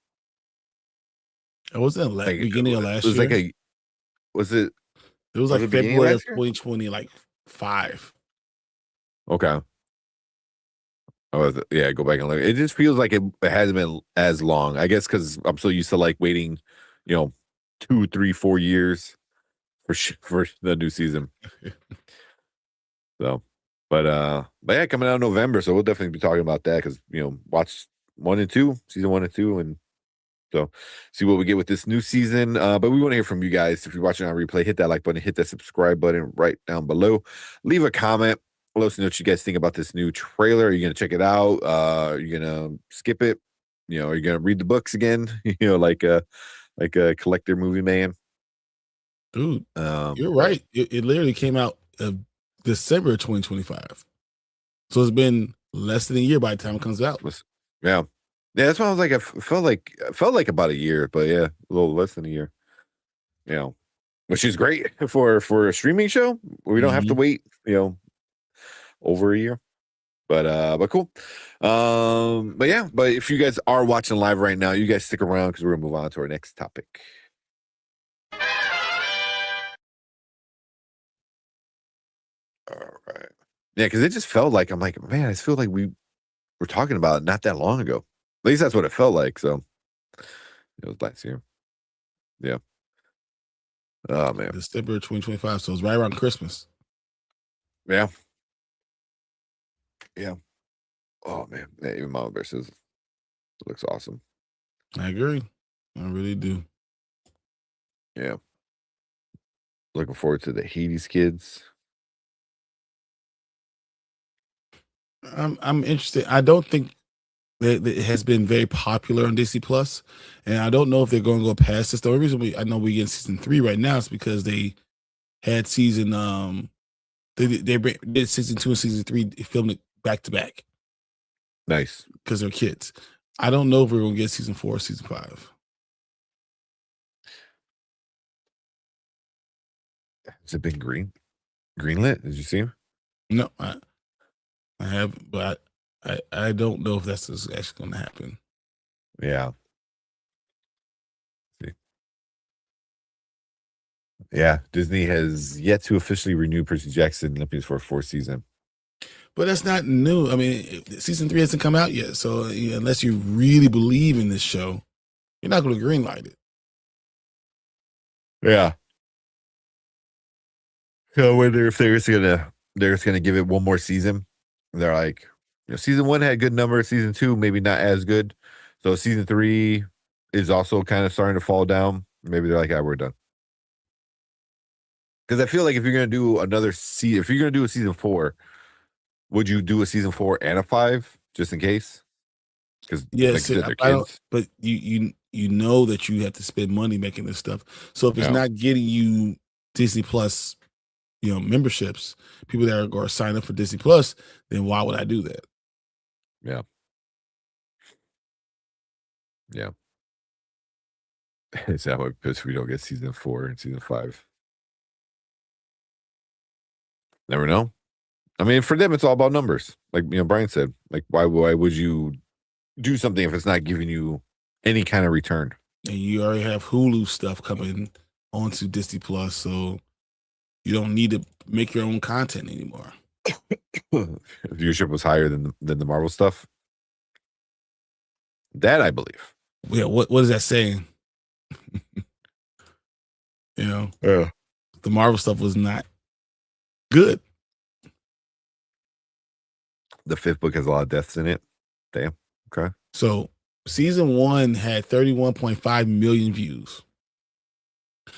[SPEAKER 2] It wasn't beginning of last year.
[SPEAKER 1] It was
[SPEAKER 2] like February of 2020, like 5.
[SPEAKER 1] Okay. Yeah, go back and look. It just feels like it hasn't been as long. I guess because I'm so used to like waiting, 2, 3, 4 years for the new season. So, but yeah, coming out in November, so we'll definitely be talking about that because watch season 1 and 2, and so see what we get with this new season. But we want to hear from you guys. If you're watching on replay, hit that like button, hit that subscribe button right down below. Leave a comment. Let us know what you guys think about this new trailer. Are you gonna check it out? Are you gonna skip it? Are you gonna read the books again? Like a collector movie man.
[SPEAKER 2] Dude, you're right. It literally came out December 2025. So it's been less than a year by the time it comes out.
[SPEAKER 1] Yeah. That's why I was like, I felt like about a year, but yeah, a little less than a year. Which is great for a streaming show. We don't have to wait, over a year. But cool. But yeah, but if you guys are watching live right now, you guys stick around because we're gonna move on to our next topic. All right. Yeah, because it just felt like I'm like, man, I just feel like we were talking about it not that long ago. At least that's what it felt like. So it was last year. Yeah. Oh man.
[SPEAKER 2] December 2025. So it's right around Christmas.
[SPEAKER 1] Yeah. Yeah. Oh man. Yeah, even Mama Bear says it looks awesome.
[SPEAKER 2] I agree. I really do.
[SPEAKER 1] Yeah. Looking forward to the Hades kids.
[SPEAKER 2] I'm interested. I don't think that it has been very popular on Disney Plus, and I don't know if they're going to go past this. The only reason I know we get season 3 right now is because they had season they did season 2 and season 3. They filmed it back to back.
[SPEAKER 1] Nice.
[SPEAKER 2] Because they're kids. I don't know if we're going to get season 4 or season 5.
[SPEAKER 1] Has it been greenlit? Did you see him?
[SPEAKER 2] No, I have, but I don't know if that's actually going to happen.
[SPEAKER 1] Yeah. See. Yeah, Disney has yet to officially renew Percy Jackson Olympians for a 4th season.
[SPEAKER 2] But that's not new. I mean, season 3 hasn't come out yet, so unless you really believe in this show, you're not going to greenlight it.
[SPEAKER 1] Yeah. So I wonder if they're just gonna give it one more season. They're like, season 1 had good numbers, season 2 maybe not as good. So season 3 is also kind of starting to fall down. Maybe they're like, we're done. Because I feel like if you're gonna do another season, if you're gonna do a season 4, would you do a season 4 and a 5 just in case? Because like you said, they're kids.
[SPEAKER 2] But you know that you have to spend money making this stuff. So if it's not getting you Disney Plus, memberships, people that are going to sign up for Disney Plus, then why would I do that?
[SPEAKER 1] Yeah. Yeah. Is that what pissed if we don't get season 4 and season 5? Never know. I mean, for them, it's all about numbers. Like Brian said, like why would you do something if it's not giving you any kind of return?
[SPEAKER 2] And you already have Hulu stuff coming onto Disney Plus, so you don't need to make your own content anymore.
[SPEAKER 1] Viewership was higher than the Marvel stuff. That I believe.
[SPEAKER 2] Yeah, what is that saying?
[SPEAKER 1] Yeah.
[SPEAKER 2] The Marvel stuff was not good.
[SPEAKER 1] The 5th book has a lot of deaths in it. Damn. Okay.
[SPEAKER 2] So season 1 had 31.5 million views.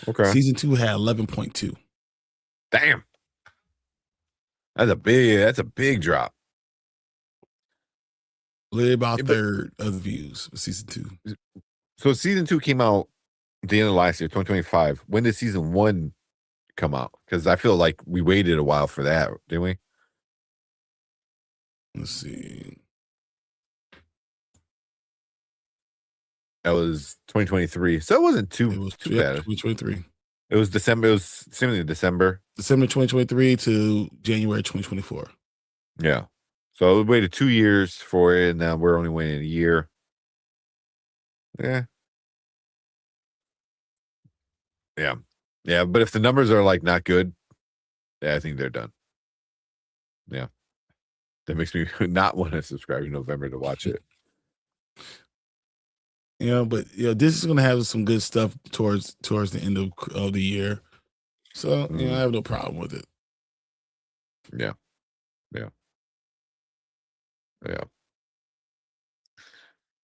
[SPEAKER 1] Okay.
[SPEAKER 2] Season 2 had 11.2.
[SPEAKER 1] Damn. That's a big drop.
[SPEAKER 2] Literally about a third of the views for season 2.
[SPEAKER 1] So season 2 came out at the end of last year, 2025. When did season 1 come out? Because I feel like we waited a while for that, didn't we?
[SPEAKER 2] Let's see.
[SPEAKER 1] That was 2023. So it wasn't too bad.
[SPEAKER 2] 2023.
[SPEAKER 1] It was December. It was similarly December
[SPEAKER 2] 2023 to January 2024.
[SPEAKER 1] Yeah. So we waited 2 years for it, and now we're only waiting a year. Yeah. Yeah. Yeah. But if the numbers are like not good, I think they're done. Yeah. That makes me not want to subscribe in November to watch it.
[SPEAKER 2] But this is gonna have some good stuff towards the end of the year. So I have no problem with it.
[SPEAKER 1] Yeah. Yeah. Yeah.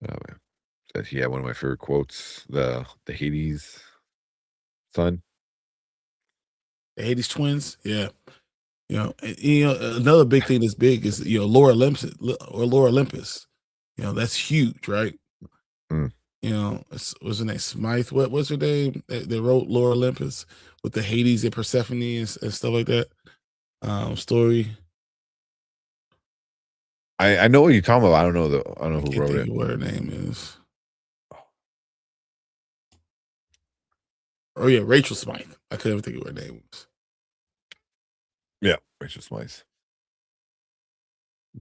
[SPEAKER 1] Oh man. That he had one of my favorite quotes, the Hades son.
[SPEAKER 2] The Hades twins, yeah. Another big thing that's big is Laura Olympus. That's huge, right? What's her name? Smythe. What's her name? They wrote Laura Olympus with the Hades and Persephone and stuff like that. Story.
[SPEAKER 1] I know what you're talking about. I don't know who wrote it.
[SPEAKER 2] What her name is? Oh yeah, Rachel Smythe. I couldn't even think of what her name was.
[SPEAKER 1] Yeah, Rachel Smythe.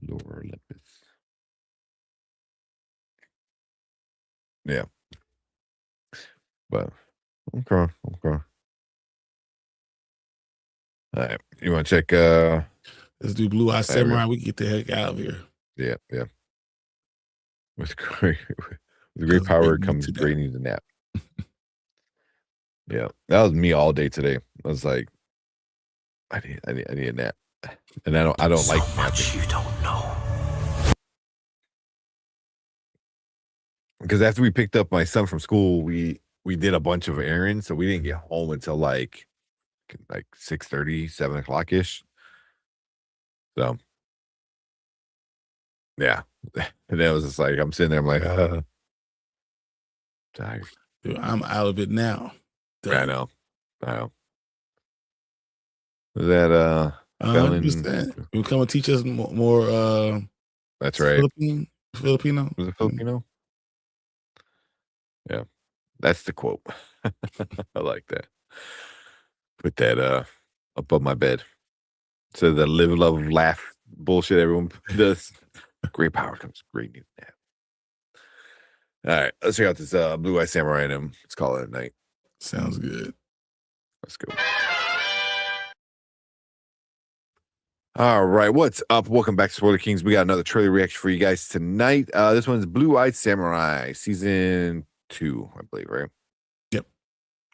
[SPEAKER 1] Lower Olympus. Yeah. But okay. All right. You want to check
[SPEAKER 2] Let's do Blue Eye Samurai. We can get the heck out of here.
[SPEAKER 1] Yeah. With great power comes great need to nap. Yeah. That was me all day today. I was like, I need a nap. And I don't
[SPEAKER 5] so
[SPEAKER 1] like
[SPEAKER 5] much
[SPEAKER 1] napping.
[SPEAKER 5] you don't know.
[SPEAKER 1] Because after we picked up my son from school, we did a bunch of errands, so we didn't get home until like 6:30, 7 o'clock ish. So yeah. And then it was just like I'm sitting there, I'm like, tired.
[SPEAKER 2] Dude, I'm out of it now.
[SPEAKER 1] I know. Is that
[SPEAKER 2] 100%. You come and teach us more
[SPEAKER 1] that's right.
[SPEAKER 2] Filipino.
[SPEAKER 1] Was it Filipino? Yeah. That's the quote. I like that. Put that above my bed. So the live, love, laugh bullshit everyone does. Great power comes great need to nap. All right, let's check out this Blue Eye Samurai and let's call it a night.
[SPEAKER 2] Sounds good.
[SPEAKER 1] Let's go. All right, what's up? Welcome back to Spoiler Kings. We got another trailer reaction for you guys tonight. This one's Blue Eye Samurai, season 2, I believe, right?
[SPEAKER 2] Yep.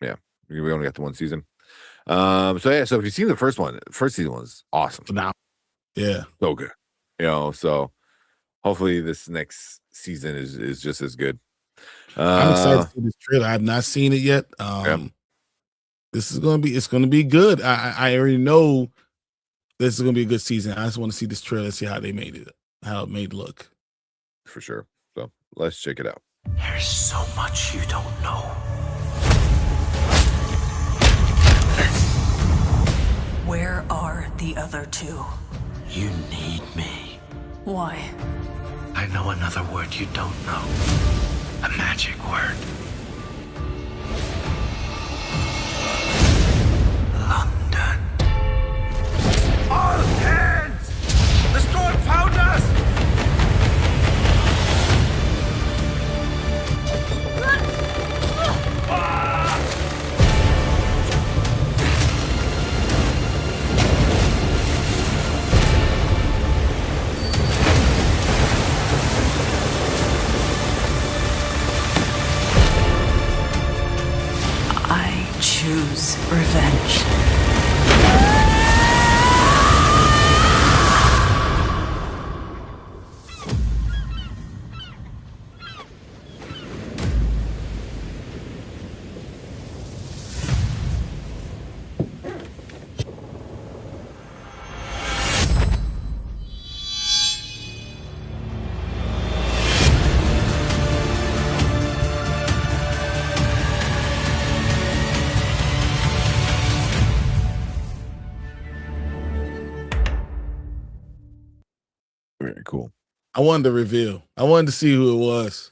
[SPEAKER 1] Yeah, we only got the one season. So if you've seen the first season was awesome.
[SPEAKER 2] Now, yeah,
[SPEAKER 1] so good. So hopefully this next season is just as good.
[SPEAKER 2] I'm excited to see this trailer. I have not seen it yet. This is gonna be good. I already know this is gonna be a good season. I just want to see this trailer, see how it made it look.
[SPEAKER 1] For sure. So let's check it out.
[SPEAKER 5] There's so much you don't know.
[SPEAKER 9] Where are the other two?
[SPEAKER 5] You need me.
[SPEAKER 9] Why?
[SPEAKER 5] I know another word you don't know. A magic word. London. All hands! The storm found us!
[SPEAKER 9] I choose revenge.
[SPEAKER 1] Very cool.
[SPEAKER 2] I wanted to reveal. I wanted to see who it was.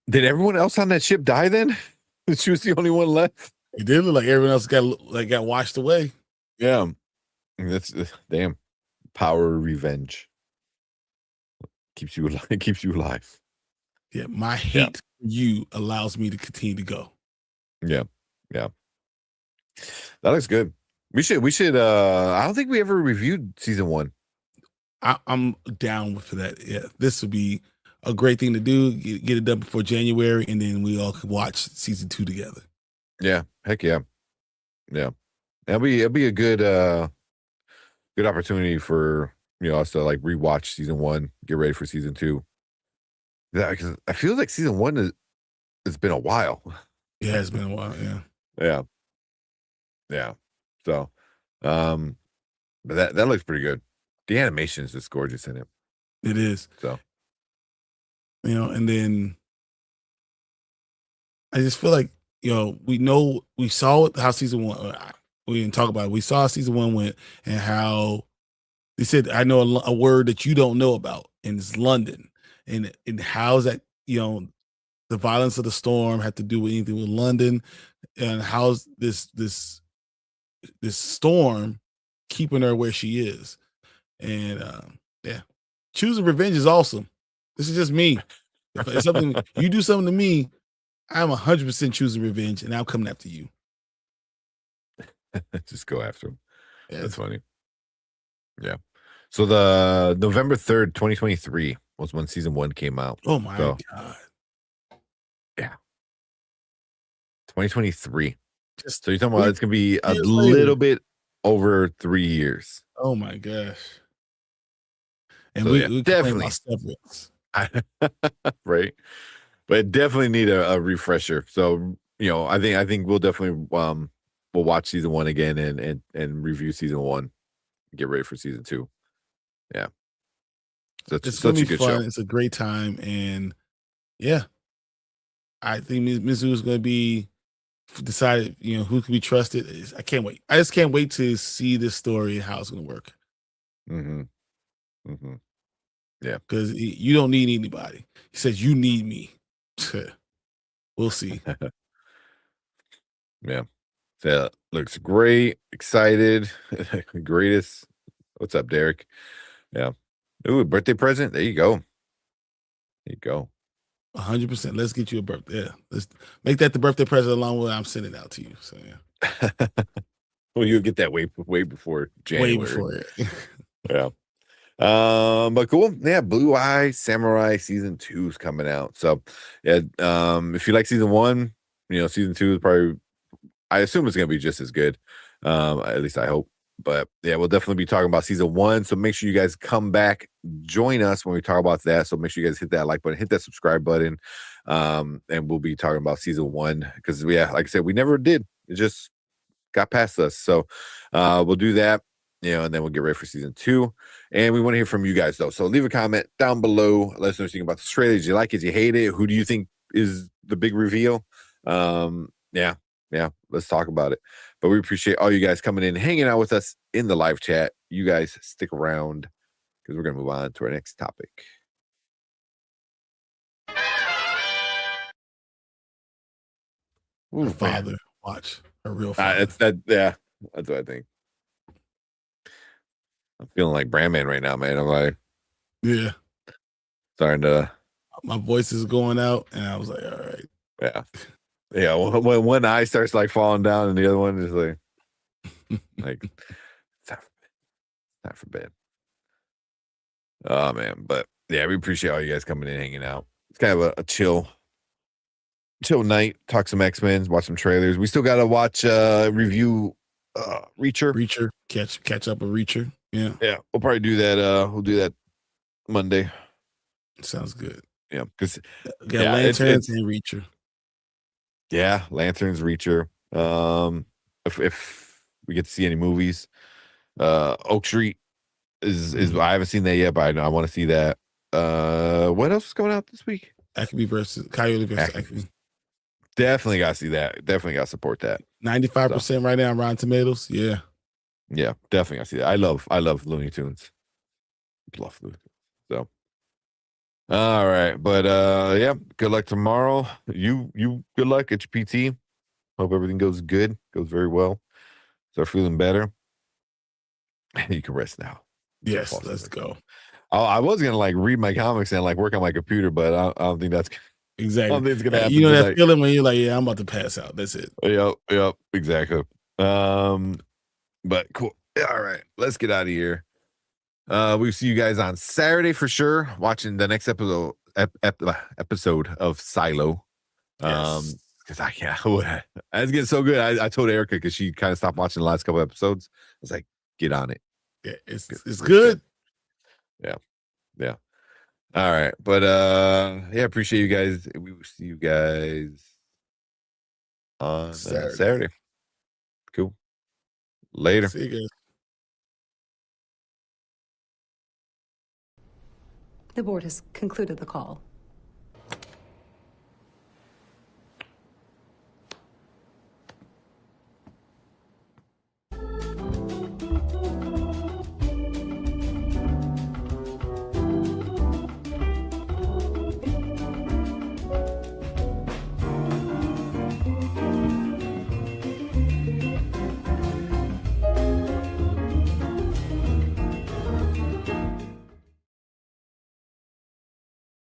[SPEAKER 1] Did everyone else on that ship die then? She was the only one left.
[SPEAKER 2] It did look like everyone else got washed away.
[SPEAKER 1] Yeah. That's damn power revenge. Keeps you alive. Keeps you alive.
[SPEAKER 2] Yeah, my hate for you allows me to continue to go.
[SPEAKER 1] Yeah. That looks good. We should I don't think we ever reviewed season 1.
[SPEAKER 2] I'm down for that. Yeah, this would be a great thing to do. Get it done before January, and then we all can watch season 2 together.
[SPEAKER 1] Yeah, heck yeah. It'll be a good opportunity for us to like rewatch season 1, get ready for season 2. Yeah, because I feel like season 1 it's been a while.
[SPEAKER 2] Yeah, it's been a while. Yeah.
[SPEAKER 1] Yeah. So, but that looks pretty good. The animation is just gorgeous in it.
[SPEAKER 2] It is.
[SPEAKER 1] So,
[SPEAKER 2] and then I just feel like, we saw how season 1, we didn't talk about it. We saw season 1 went and how they said, I know a word that you don't know about, and it's London. And how's that, the violence of the storm had to do with anything with London, and how's this storm keeping her where she is. And yeah, choosing revenge is awesome. This is just me. If it's something you do something to me, I'm 100% choosing revenge, and I'm coming after you.
[SPEAKER 1] Just go after him.
[SPEAKER 2] Yeah.
[SPEAKER 1] That's funny. Yeah. So the November 3rd, 2023 was when season 1 came out.
[SPEAKER 2] Oh my
[SPEAKER 1] So,
[SPEAKER 2] God.
[SPEAKER 1] yeah. 2023.
[SPEAKER 2] Just
[SPEAKER 1] So you're talking about it's gonna be a
[SPEAKER 2] years
[SPEAKER 1] little
[SPEAKER 2] later.
[SPEAKER 1] bit over 3 years.
[SPEAKER 2] Oh my gosh. And
[SPEAKER 1] So,
[SPEAKER 2] we
[SPEAKER 1] yeah,
[SPEAKER 2] complain
[SPEAKER 1] definitely.
[SPEAKER 2] about severance.
[SPEAKER 1] Right. But definitely need a refresher. So, I think we'll definitely we'll watch season 1 again and review season 1. Get ready for season 2. Yeah.
[SPEAKER 2] It's
[SPEAKER 1] Such
[SPEAKER 2] gonna
[SPEAKER 1] a
[SPEAKER 2] be
[SPEAKER 1] good
[SPEAKER 2] fun.
[SPEAKER 1] show.
[SPEAKER 2] It's a great time, and yeah, I think Mizzou is going to be decided. Who can be trusted. I can't wait. I just can't wait to see this story and how it's going to work.
[SPEAKER 1] Mm-hmm. Mm-hmm. Yeah.
[SPEAKER 2] Because you don't need anybody. He says you need me. We'll see.
[SPEAKER 1] Yeah. So looks great. Excited. Greatest. What's up, Derek? Yeah. Ooh, birthday present. There you go. There you go.
[SPEAKER 2] 100%. Let's get you a birthday. Yeah. Let's make that the birthday present along with I'm sending out to you. So yeah.
[SPEAKER 1] Well, you'll get that way before January.
[SPEAKER 2] Way before it.
[SPEAKER 1] Yeah. But cool. Yeah, Blue Eye Samurai season 2 is coming out. So yeah, if you like season 1, season 2 is probably, I assume it's gonna be just as good. At least I hope. But yeah, we'll definitely be talking about season 1. So make sure you guys come back, join us when we talk about that. So make sure you guys hit that like button, hit that subscribe button. And we'll be talking about season 1 because like I said, we never did. It just got past us. So we'll do that, and then we'll get ready for season 2. And we want to hear from you guys though. So leave a comment down below. Let us know what you think about the trailer. Did you like it? Did you hate it? Who do you think is the big reveal? Yeah, let's talk about it. But we appreciate all you guys coming in, hanging out with us in the live chat. You guys stick around because we're going to move on to our next topic.
[SPEAKER 2] Her father. Watch. Her real father.
[SPEAKER 1] Yeah, that's what I think. I'm feeling like Brandman right now, man. I'm like,
[SPEAKER 2] yeah.
[SPEAKER 1] Starting to.
[SPEAKER 2] My voice is going out, and I was like, all right.
[SPEAKER 1] Yeah. Yeah, when one eye starts like falling down and the other one is like it's not for bed. Oh man, but yeah, we appreciate all you guys coming in, hanging out. It's kind of a chill night. Talk some X-Men, watch some trailers. We still gotta watch review Reacher.
[SPEAKER 2] Catch up with Reacher. Yeah.
[SPEAKER 1] Yeah, we'll probably do that. We'll do that Monday.
[SPEAKER 2] Sounds good.
[SPEAKER 1] Yeah, because
[SPEAKER 2] Lanterns and Reacher.
[SPEAKER 1] Yeah, Lanterns, Reacher. If we get to see any movies, Oak Street is I haven't seen that yet, but I want to see that. What else is going out this week?
[SPEAKER 2] Acme versus Coyote versus Acme.
[SPEAKER 1] Definitely got to see that. Definitely got to support that.
[SPEAKER 2] 95% right now on Rotten Tomatoes. Yeah.
[SPEAKER 1] Yeah, definitely got to see that. I love Looney Tunes. Love Looney Tunes. So. All right, but yeah, good luck tomorrow. You good luck at your PT. Hope everything goes good, goes very well. Start feeling better. You can rest now.
[SPEAKER 2] Yes, let's go.
[SPEAKER 1] I was gonna like read my comics and like work on my computer, but I don't think that's
[SPEAKER 2] exactly.
[SPEAKER 1] I don't think it's gonna happen.
[SPEAKER 2] You know
[SPEAKER 1] tonight.
[SPEAKER 2] that feeling when you're like, yeah, I'm about to pass out. That's it.
[SPEAKER 1] Yep, exactly. But cool. All right, let's get out of here. We'll see you guys on Saturday for sure. Watching the next episode of Silo.
[SPEAKER 2] Yes.
[SPEAKER 1] Because I it's getting so good. I told Erica because she kind of stopped watching the last couple episodes. I was like, get on it.
[SPEAKER 2] Yeah, it's good.
[SPEAKER 1] Yeah. All right, but yeah, appreciate you guys. We will see you guys on Saturday. Cool. Later.
[SPEAKER 2] See you guys.
[SPEAKER 9] The board has concluded the call.